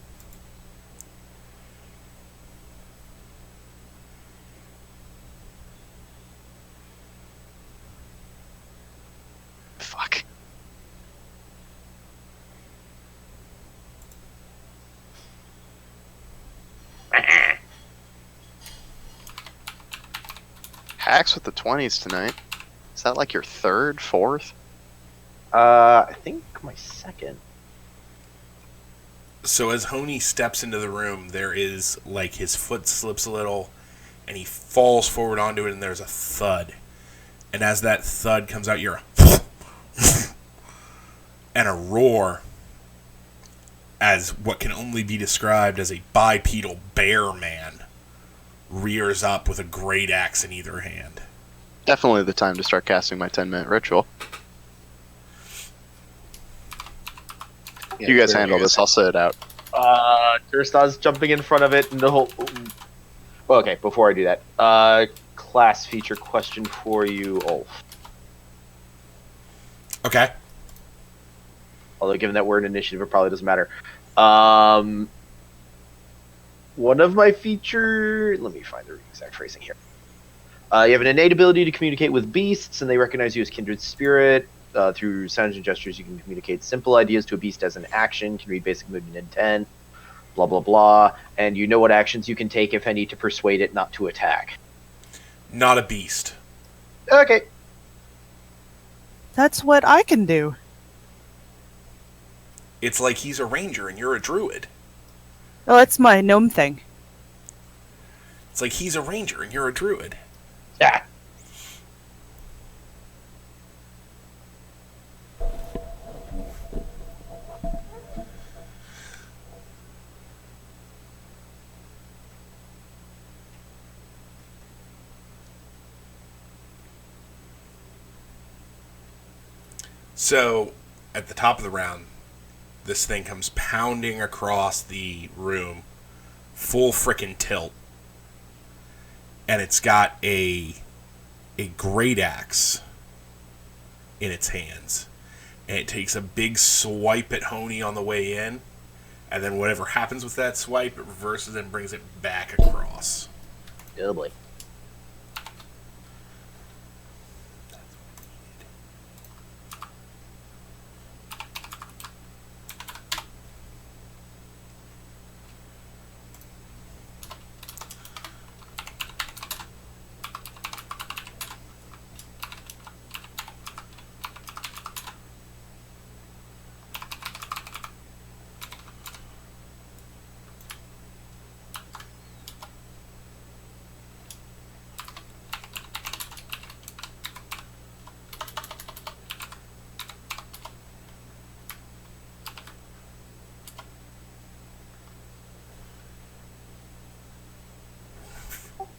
Fuck. Hacks with the 20s tonight. Is that like your third, fourth? I think my second. So as Honey steps into the room, there is, like, his foot slips a little, and he falls forward onto it, and there's a thud. And as that thud comes out, you're and a roar, as what can only be described as a bipedal bear man rears up with a great axe in either hand. Definitely the time to start casting my 10-minute ritual. You guys handle this, I'll sit it out. Durstad's jumping in front of it, and the whole... Okay, before I do that, class feature question for you, Ulf. Okay. Although given that we're in initiative, it probably doesn't matter. One of my feature... Let me find the exact phrasing here. You have an innate ability to communicate with beasts, and they recognize you as kindred spirit. Through sounds and gestures, you can communicate simple ideas to a beast as an action, can read basic movement intent, blah, blah, blah. And you know what actions you can take, if any, to persuade it not to attack. Not a beast. Okay. That's what I can do. It's like he's a ranger and you're a druid. Oh, that's my gnome thing. It's like he's a ranger and you're a druid. Yeah. So, at the top of the round, this thing comes pounding across the room, full frickin' tilt. And it's got a great axe in its hands. And it takes a big swipe at Honey on the way in. And then whatever happens with that swipe, it reverses and brings it back across. Oh boy.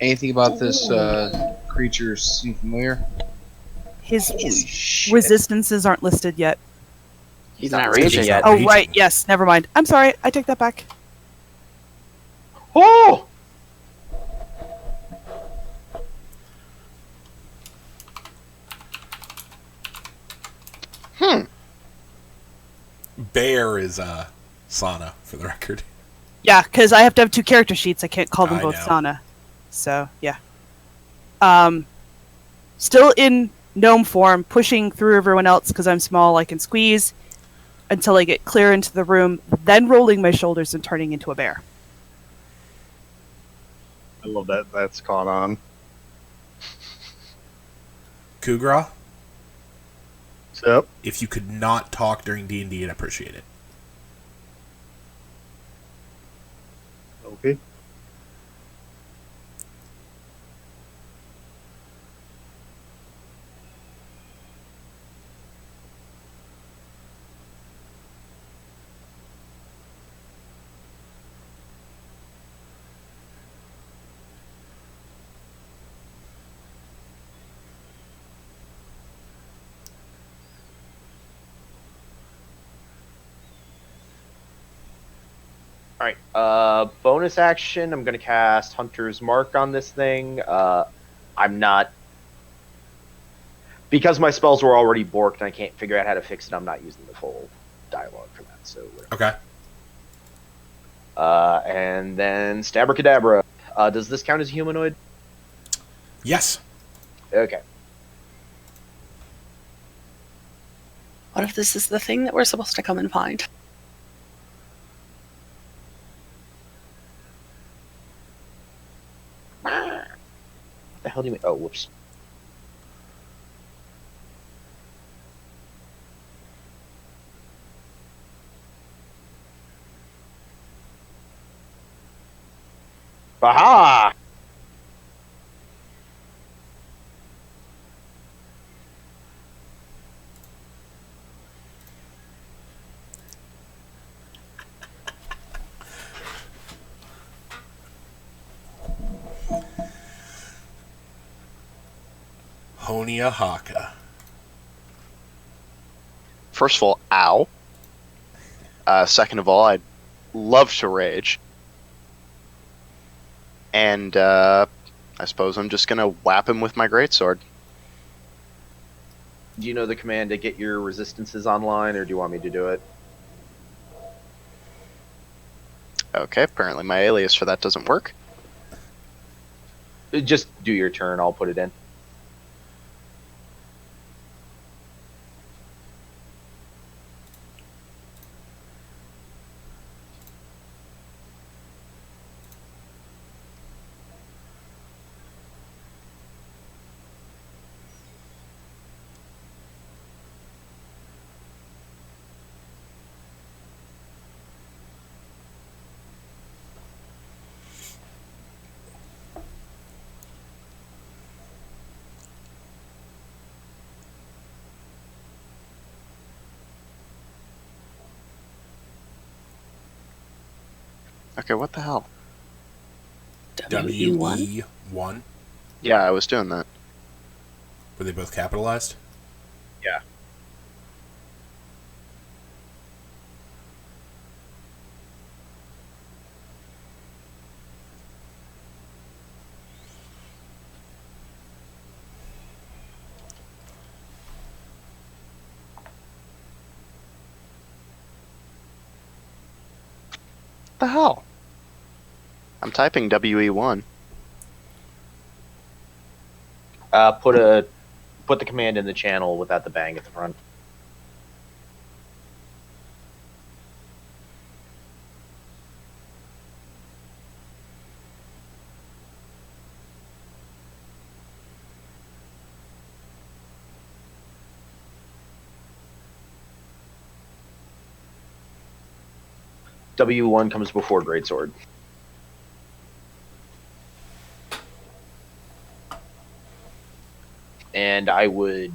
Anything about this creature seem familiar? His Holy shit. resistances aren't listed yet. He's not not raging raging yet. Oh, Raging. right. Yes. Never mind. I'm sorry. I take that back. Oh! Bear is Sana, for the record. Yeah, because I have to have 2 character sheets. I can't call them I both know. Sana. So, yeah. Still in gnome form, pushing through everyone else because I'm small, I can squeeze until I get clear into the room, then rolling my shoulders and turning into a bear. I love that. That's caught on. Kugra, So, if you could not talk during D&D, I'd appreciate it. okay. All right. Bonus action. I'm gonna cast Hunter's Mark on this thing. I'm not because my spells were already borked and I can't figure out how to fix it. I'm not using the full dialogue for that. So. Okay. And then Stabracadabra. Does this count as humanoid? Yes. Okay. What if this is the thing that we're supposed to come and find? What the hell do you mean? Oh, whoops. Aha! Honia Haka. First of all, ow. Second of all, I'd love to rage. And I suppose I'm just gonna whap him with my greatsword. Do you know the command to get your resistances online, or do you want me to do it? Okay, apparently my alias for that doesn't work. Just do your turn. I'll put it in. Okay, what the hell? WE1? WE1. Yeah, I was doing that. Were they both capitalized? Yeah. What the hell? I'm typing WE1. Put the command in the channel without the bang at the front. W1 comes before Greatsword. And I mean,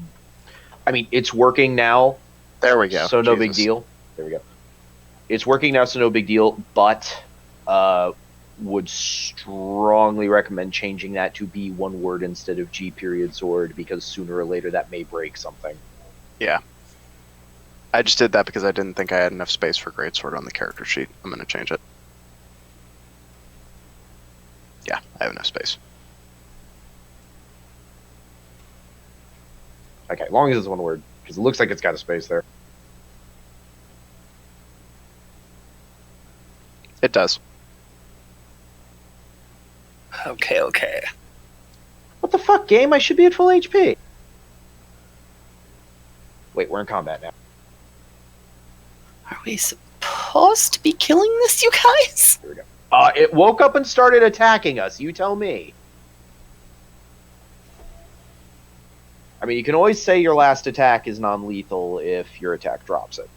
it's working now, There we go. so no big Jesus. deal. There we go. It's working now, so no big deal, but would strongly recommend changing that to be one word instead of G period sword, because sooner or later that may break something. I just did that because I didn't think I had enough space for greatsword on the character sheet. I'm going to change it. Yeah, I have enough space. Okay, as long as it's one word, because it looks like it's got a space there. It does. Okay. What the fuck, game? I should be at full HP. Wait, we're in combat now. Are we supposed to be killing this, you guys? Here we go. It woke up and started attacking us. You tell me. I mean, you can always say your last attack is non-lethal if your attack drops it.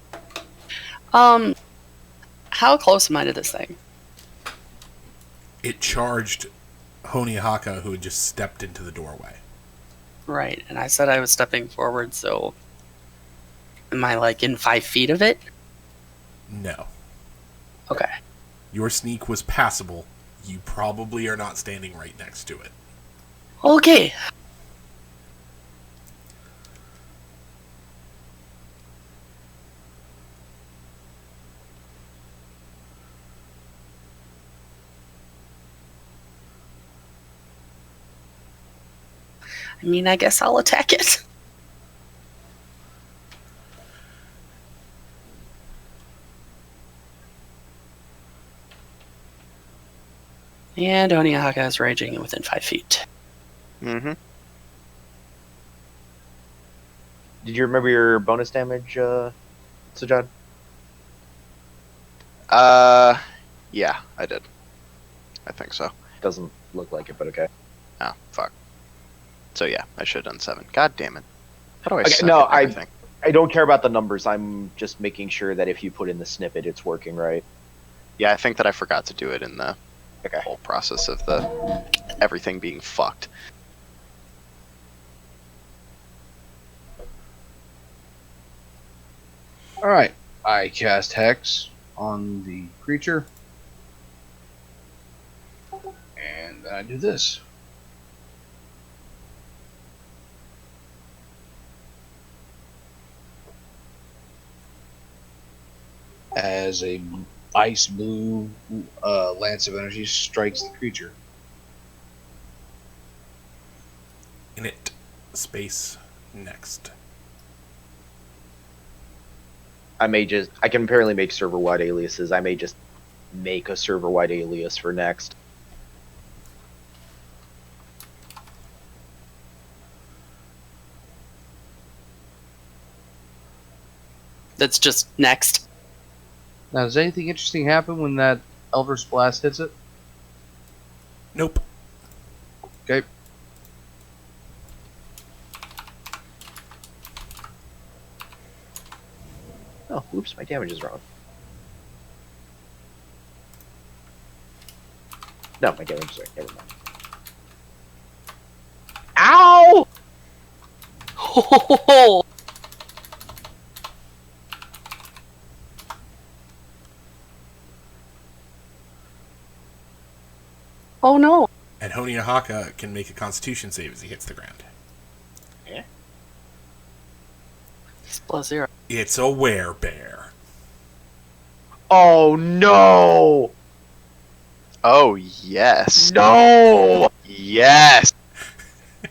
How close am I to this thing? It charged Honihaka, who had just stepped into the doorway. Right, and I said I was stepping forward, so am I like in 5 feet of it? No. Okay. Your sneak was passable. You probably are not standing right next to it. Okay. I mean, I guess I'll attack it. And Onihaka is raging within 5 feet. Mm-hmm. Did you remember your bonus damage, Sajad? Yeah, I did. I think so. Doesn't look like it, but okay. Oh, fuck. So yeah, I should have done 7. God damn it. How do I Okay, suck no, at everything? I don't care about the numbers. I'm just making sure that if you put in the snippet, it's working right. Yeah, I think that I forgot to do it in the Okay. whole process of the everything being fucked. Alright, I cast Hex on the creature. And then I do this. As a ice blue lance of energy strikes the creature. In it. Space. Next. I can apparently make server-wide aliases. I may just make a server-wide alias for next. That's just next. Now, does anything interesting happen when that Elver's Blast hits it? Nope. Okay. Oh, oops, my damage is wrong. No, my damage is right. Never mind. Ow! Oh no. And Honihaka can make a constitution save as he hits the ground. It's +0. It's a werebear. Oh no! Oh, yes. No! Yes!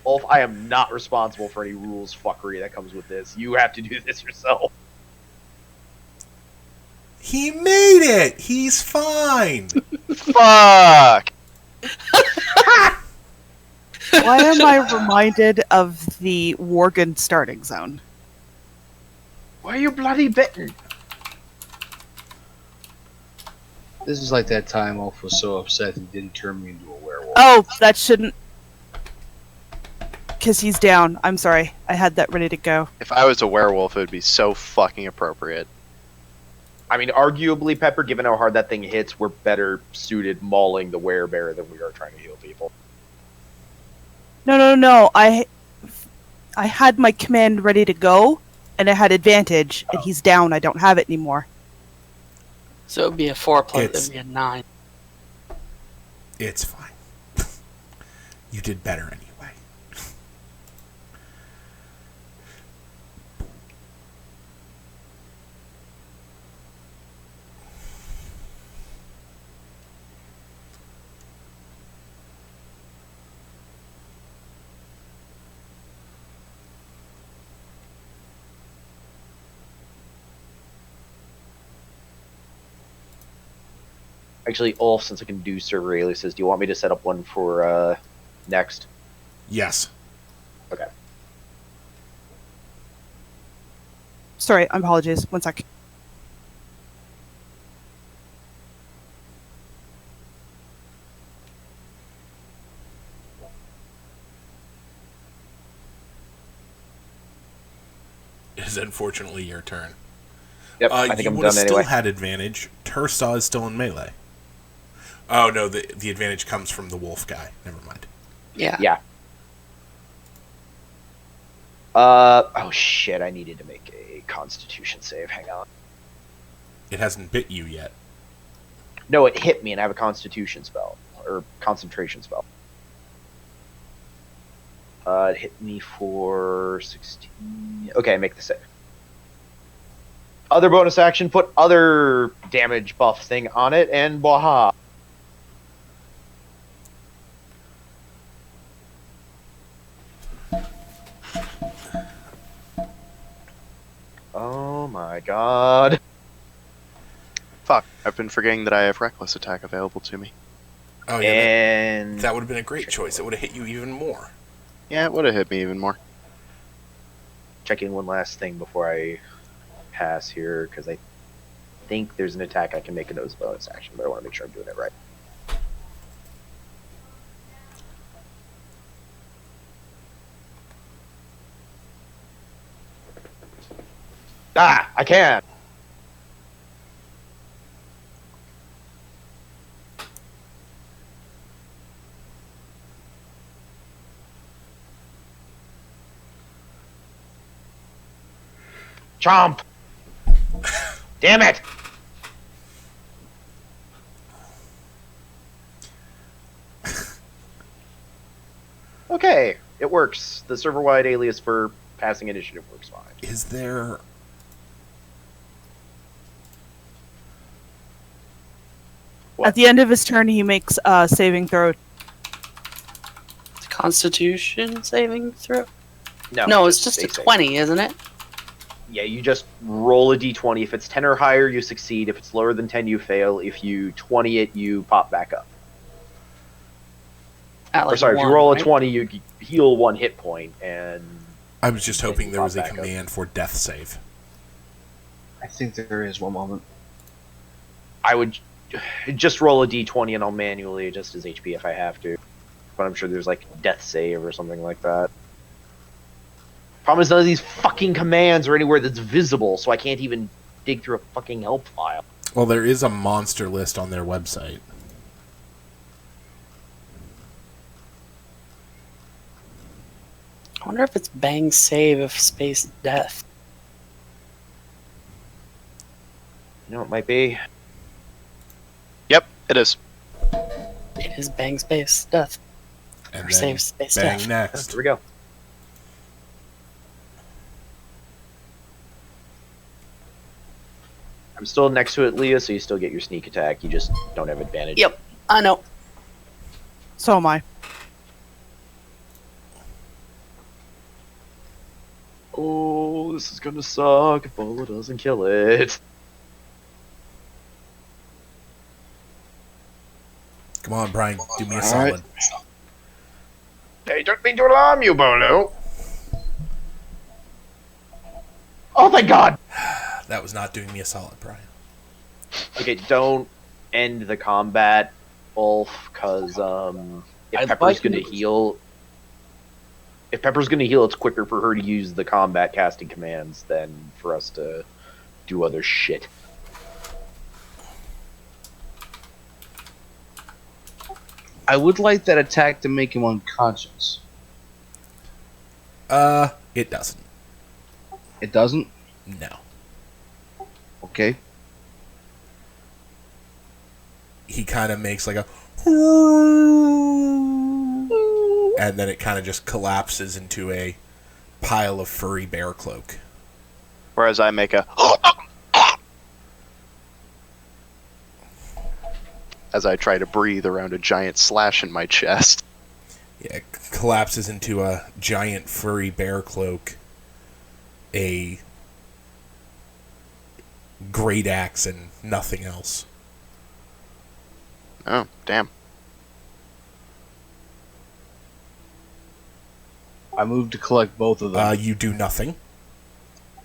Ulf, I am not responsible for any rules fuckery that comes with this. You have to do this yourself. He made it! He's fine! Fuck! Why am I reminded of the Worgen starting zone? Why are you bloody bitten? This is like that time Ulf was so upset he didn't turn me into a werewolf. Oh, that shouldn't... Because he's down. I'm sorry. I had that ready to go. If I was a werewolf, it would be so fucking appropriate. I mean, arguably, Pepper, given how hard that thing hits, we're better suited mauling the werebear than we are trying to heal people. No. I had my command ready to go, and I had advantage, and he's down. I don't have it anymore. So it would be a 4 plus, It's- it would be a 9. It's fine. You did better anyway. Actually, Ulf, since I can do server aliases, do you want me to set up one for next? Yes. Okay. Sorry, apologies. One sec. It is unfortunately your turn. Yep, I think you I'm would have done still anyway. had advantage. Tursaw is still in melee. Oh no, the advantage comes from the wolf guy. Never mind. Yeah. Yeah. Oh shit, I needed to make a constitution save. Hang on. It hasn't bit you yet. No, it hit me and I have a constitution spell. Or concentration spell. It hit me for 16. Okay, make the save. Other bonus action, put other damage buff thing on it, and waha. Oh my god. Fuck, I've been forgetting that I have reckless attack available to me. Oh yeah, And that would have been a great choice. It would have hit you even more. Yeah, it would have hit me even more. checking one last thing before I pass here, because I think there's an attack I can make a nose bonus action, but I want to make sure I'm doing it right. Ah, I can! Chomp! Damn it! Okay, it works. The server-wide alias for passing initiative works fine. Is there... What? At the end of his turn, he makes a saving throw. Constitution saving throw? No, No, it's just a basic. 20, isn't it? Yeah, you just roll a d20. If it's 10 or higher, you succeed. If it's lower than 10, you fail. If you 20 it, you pop back up. At Or like sorry, if one, you roll right? a 20, you heal 1 hit point, and I was just hoping there was a Pop back up. command for death save. I think there is one moment. I would just roll a d20 and I'll manually adjust his HP if I have to. But I'm sure there's like death save or something like that. Problem is none of these fucking commands are anywhere that's visible, so I can't even dig through a fucking help file. Well, there is a monster list on their website. I wonder if it's bang save if space death. You know, it might be. Yep, it is. It is bang space death. And Or then save space bang death. next. Here we go. I'm still next to it, Leah, so you still get your sneak attack. You just don't have advantage. Yep, I know. So am I. Oh, this is gonna suck if Bola doesn't kill it. Come on, Brian, do me a All solid. right. They don't mean to alarm you, Bolo. Oh, thank God! That was not doing me a solid, Brian. Okay, don't end the combat, Ulf, because if I'd Pepper's like gonna to- heal, it's quicker for her to use the combat casting commands than for us to do other shit. I would like that attack to make him unconscious. It doesn't. It doesn't? No. Okay. He kind of makes like a And then it kind of just collapses into a pile of furry bear cloak. Whereas I make a as I try to breathe around a giant slash in my chest. Yeah, it collapses into a giant furry bear cloak, a great axe, and nothing else. Oh, damn. I move to collect both of them. You do nothing.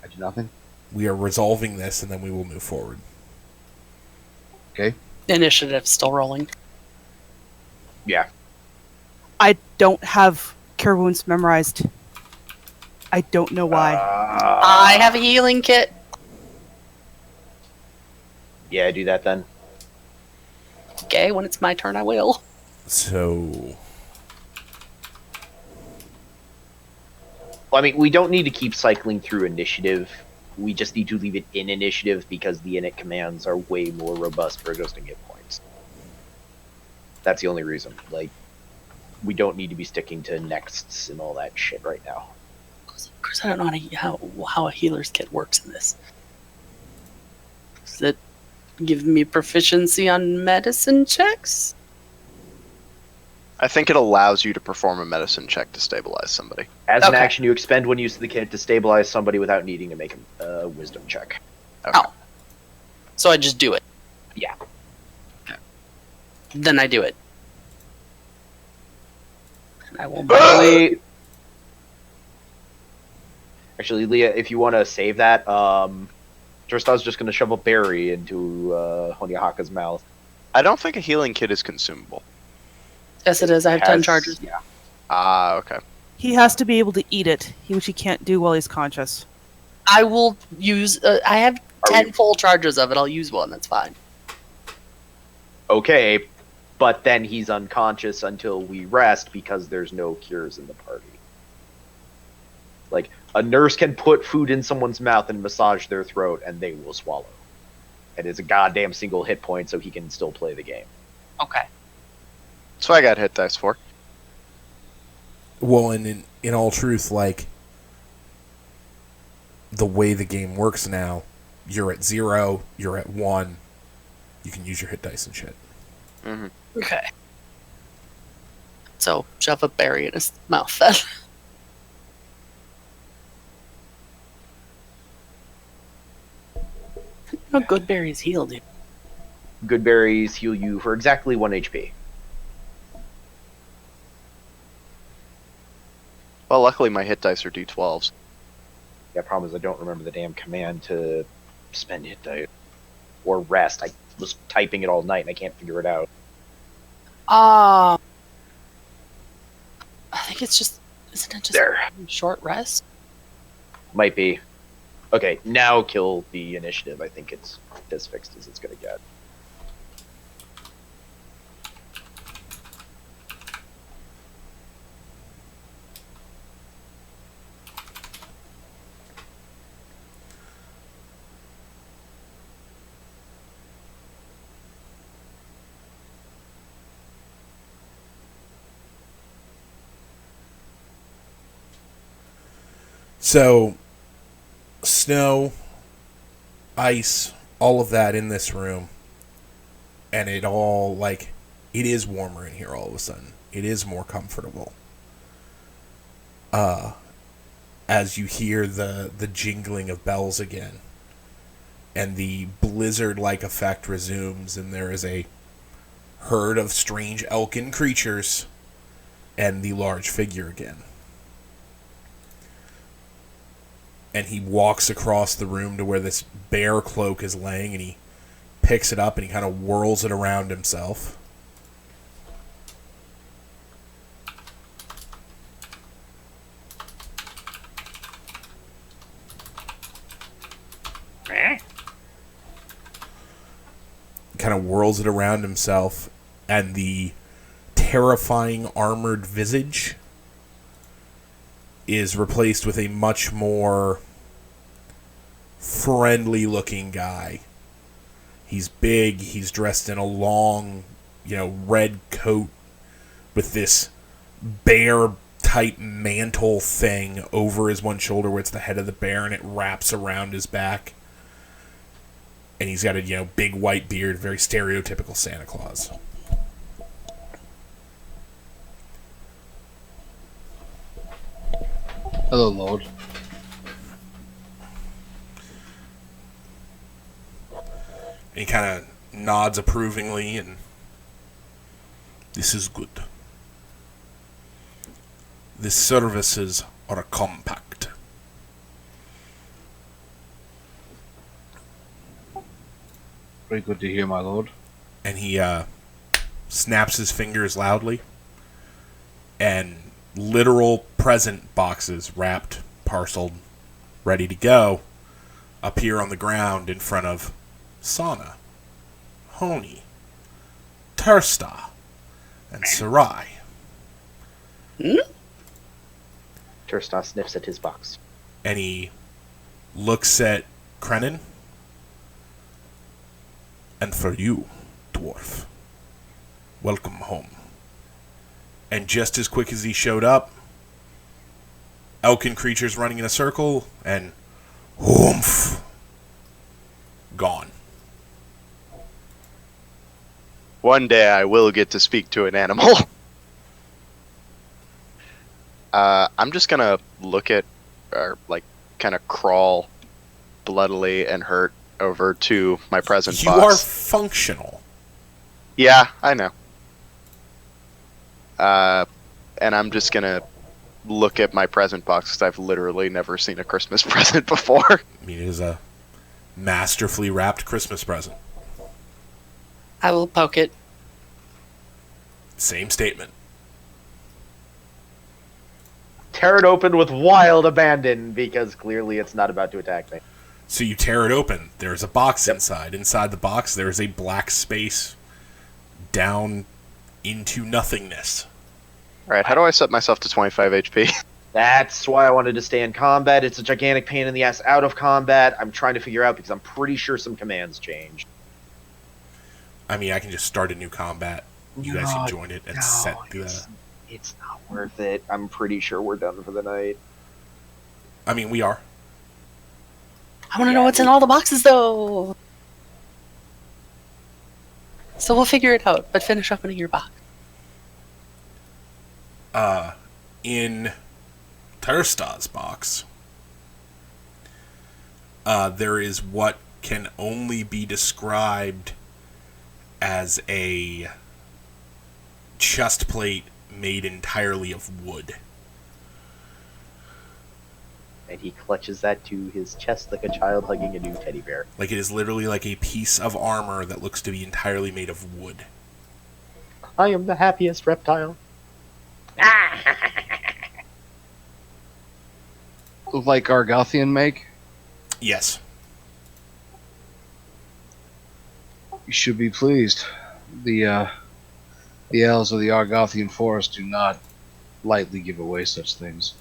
I do nothing. We are resolving this, and then we will move forward. Okay. Initiative still rolling. Yeah. I don't have Cure Wounds memorized. I don't know why. I have a healing kit. Yeah, do that then. Okay, when it's my turn, I will. So, Well, I mean, we don't need to keep cycling through initiative. We just need to leave it in initiative because the init commands are way more robust for adjusting hit points. That's the only reason. Like, we don't need to be sticking to nexts and all that shit right now. Chris, I don't know how a healer's kit works in this. Does it give me proficiency on medicine checks? I think it allows you to perform a medicine check to stabilize somebody. As an Okay. action, you expend one use of the kit to stabilize somebody without needing to make a wisdom check. Okay. Oh. So I just do it. Yeah. Then I do it. And I will. Actually, Leah, if you want to save that, Dristad's just going to shove a berry into Honyahaka's mouth. I don't think a healing kit is consumable. Yes, it is. I have 10 Has- charges. Yeah. Ah, okay. He has to be able to eat it, which he can't do while he's conscious. I will use. I have Are 10 we- full charges of it. I'll use one. That's fine. Okay, but then he's unconscious until we rest because there's no cures in the party. Like, a nurse can put food in someone's mouth and massage their throat, and they will swallow. And it's a goddamn single hit point, so he can still play the game. Okay. So I got hit dice for. Well, and in all truth, like, the way the game works now, you're at 0, you're at 1, you can use your hit dice and shit. Mm-hmm. Okay. So, shove a berry in his mouth then. No good berries heal, dude. Good berries heal you for exactly 1 HP. Well, luckily my hit dice are d12s. Yeah, problem is I don't remember the damn command to spend hit die or rest. I was typing it all night and I can't figure it out. I think it's just. Isn't it just There. a short rest? Might be. Okay, now kill the initiative. I think it's as fixed as it's gonna get. So, snow, ice, all of that in this room, and it all, like, it is warmer in here all of a sudden. It is more comfortable. As you hear the jingling of bells again, and the blizzard-like effect resumes, and there is a herd of strange elkin creatures, and the large figure again. And he walks across the room to where this bear cloak is laying, and he picks it up and he kind of whirls it around himself. Kind of whirls it around himself, and the terrifying armored visage is replaced with a much more friendly looking guy. He's big, he's dressed in a long red coat with this bear type mantle thing over his one shoulder where it's the head of the bear and it wraps around his back. And he's got a, big white beard, very stereotypical Santa Claus. Hello, Lord. And he kind of nods approvingly, and this is good. The services are compact. Very good to hear, my lord. And he snaps his fingers loudly, and literal present boxes, wrapped, parceled, ready to go, appear on the ground in front of Sana, Honi, Tursta, and Sarai. Turstar sniffs at his box. And he looks at Krenin. And for you, dwarf, welcome home. And just as quick as he showed up, elkin creatures running in a circle, and whoomph, gone. One day I will get to speak to an animal. I'm just gonna look at, or kind of crawl bloodily and hurt over to my present You are box. functional. Yeah, I know. And I'm just gonna look at my present box because I've literally never seen a Christmas present before. I mean, it is a masterfully wrapped Christmas present. I will poke it. Same statement. Tear it open with wild abandon because clearly it's not about to attack me. So you tear it open. There's a box inside. Inside the box, there is a black space down into nothingness. Alright, how do I set myself to 25 HP? That's why I wanted to stay in combat. It's a gigantic pain in the ass out of combat. I'm trying to figure out because I'm pretty sure some commands changed. I mean, I can just start a new combat. You guys can join it and set the... It's not worth it. I'm pretty sure we're done for the night. I mean, we are. I want to know what's in all the boxes, though. So we'll figure it out, but finish opening your box. In Tursta's box, there is what can only be described as a chest plate made entirely of wood. And he clutches that to his chest like a child hugging a new teddy bear. Like, it is literally like a piece of armor that looks to be entirely made of wood. I am the happiest reptile. Like Argothian make? Yes. You should be pleased. The elves of the Argothian forest do not lightly give away such things.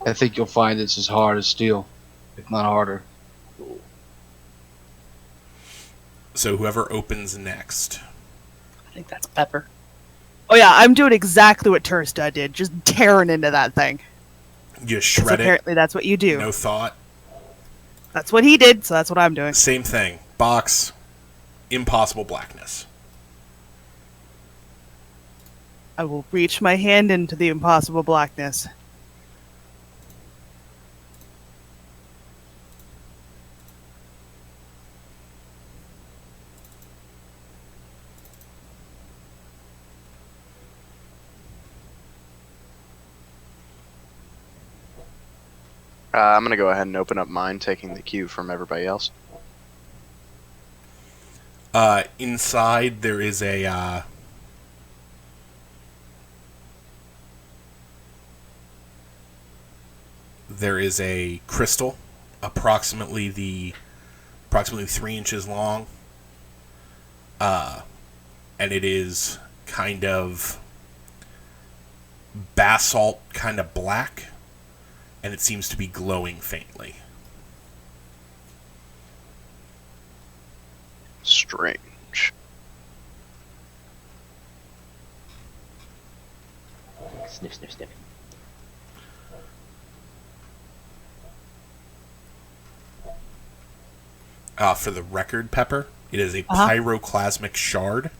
I think you'll find it's as hard as steel, if not harder. So whoever opens next. I think that's Pepper. Oh yeah, I'm doing exactly what Tursta did, just tearing into that thing. You 'Cause shred it. apparently that's what you do. No thought. That's what he did, so that's what I'm doing. Same thing. Box. Impossible blackness. I will reach my hand into the impossible blackness. I'm gonna go ahead and open up mine, taking the cue from everybody else. Inside there is a crystal, approximately 3 inches long, and it is kind of basalt, kind of black, and it seems to be glowing faintly. strange. Sniff, sniff, sniff. For the record, Pepper, it is a Uh-huh. pyroclasmic shard.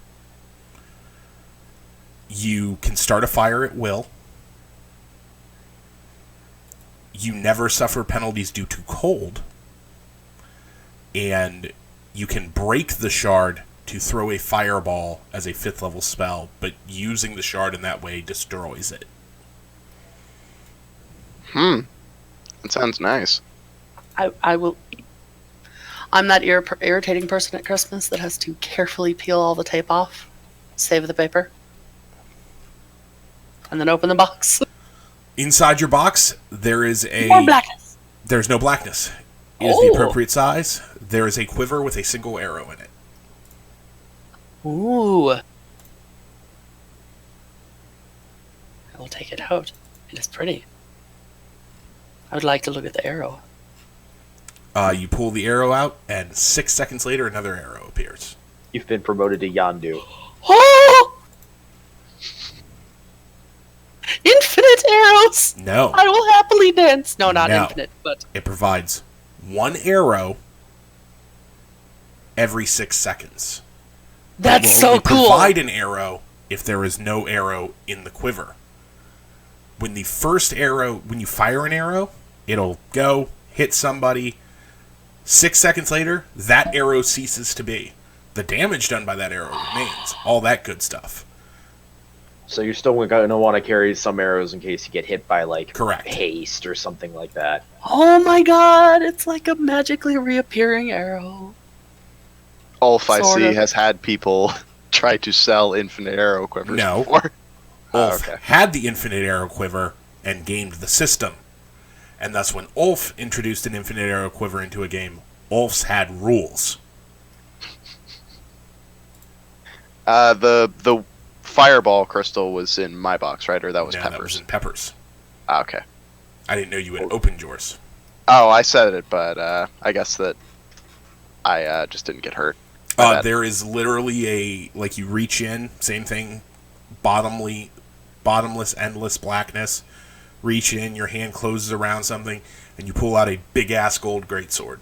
You can start a fire at will. You never suffer penalties due to cold. And you can break the shard to throw a fireball as a 5th level spell, but using the shard in that way destroys it. That sounds nice. I will. I'm that irritating person at Christmas that has to carefully peel all the tape off, save the paper, and then open the box. Inside your box, there is More blackness. There's no blackness. It is the appropriate size. There is a quiver with a single arrow in it. Ooh. I will take it out. It is pretty. I would like to look at the arrow. You pull the arrow out, and 6 seconds later, another arrow appears. You've been promoted to Yandu. Oh! Infinite arrows! No. I will happily dance. No, not No. infinite, but It provides 1 arrow every 6 seconds. that's It will so only cool. provide an arrow if there is no arrow in the quiver. When you fire an arrow, it'll go, hit somebody. 6 seconds later, that arrow ceases to be. The damage done by that arrow remains. All that good stuff. So you're still going to want to carry some arrows in case you get hit by, like, Correct. haste or something like that. Oh my god, it's like a magically reappearing arrow. Ulf, I Sort see, of. has had people try to sell infinite arrow quivers No. before. Ulf okay. had the infinite arrow quiver and gamed the system. And thus when Ulf introduced an infinite arrow quiver into a game, Ulf's had rules. The fireball crystal was in my box, right? Or that was No, Pepper's? that was in Pepper's. Okay. I didn't know you had opened yours. Oh, I said it, but I guess that I just didn't get hurt. by that. There is literally you reach in, same thing, bottomless, endless blackness. Reach in, your hand closes around something, and you pull out a big-ass gold greatsword.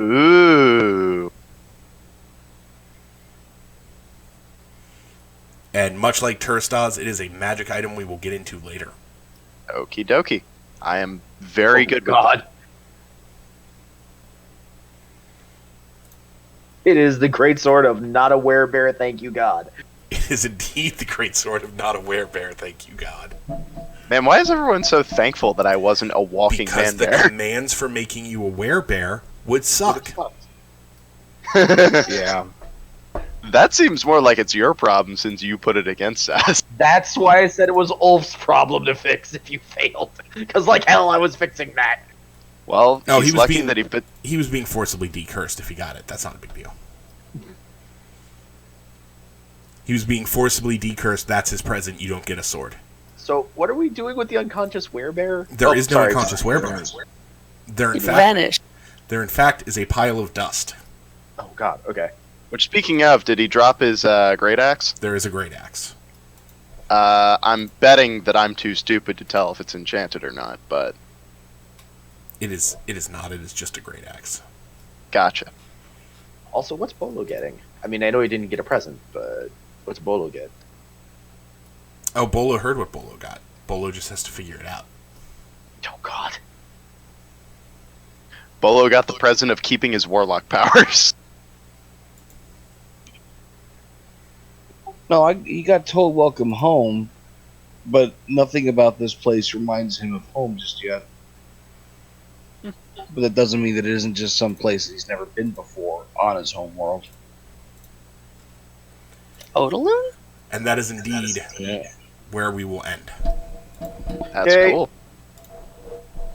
Ooh. And much like Turstaz, it is a magic item we will get into later. Okie dokie. I am very good with God. It is the great sword of not a werebear, thank you God. It is indeed the greatsword of not a werebear, thank you God. Man, why is everyone so thankful that I wasn't a walking Because man the there? commands for making you a werebear would suck. Yeah. That seems more like it's your problem since you put it against us. That's why I said it was Ulf's problem to fix if you failed. Because like hell I was fixing that. Well, No, he's he was lucky being- that he put... He was being forcibly decursed if he got it. That's not a big deal. He was being forcibly decursed. That's his present. You don't get a sword. So what are we doing with the unconscious werebear? There is no sorry. unconscious werebear. There, in It fact, vanished. there in fact is a pile of dust. Oh god, okay. Which, speaking of, did he drop his great axe? There is a great axe. I'm betting that I'm too stupid to tell if it's enchanted or not, but It is not. It is just a great axe. gotcha. Also, what's Bolo getting? I mean, I know he didn't get a present, but what's Bolo get? Oh, Bolo heard what Bolo got. Bolo just has to figure it out. Oh god. Bolo got the present of keeping his warlock powers. No, he got told welcome home, but nothing about this place reminds him of home just yet. But that doesn't mean that it isn't just some place that he's never been before on his home world. Odalune? And that is indeed Yeah. where we will end. That's Okay. cool.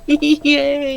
Yay!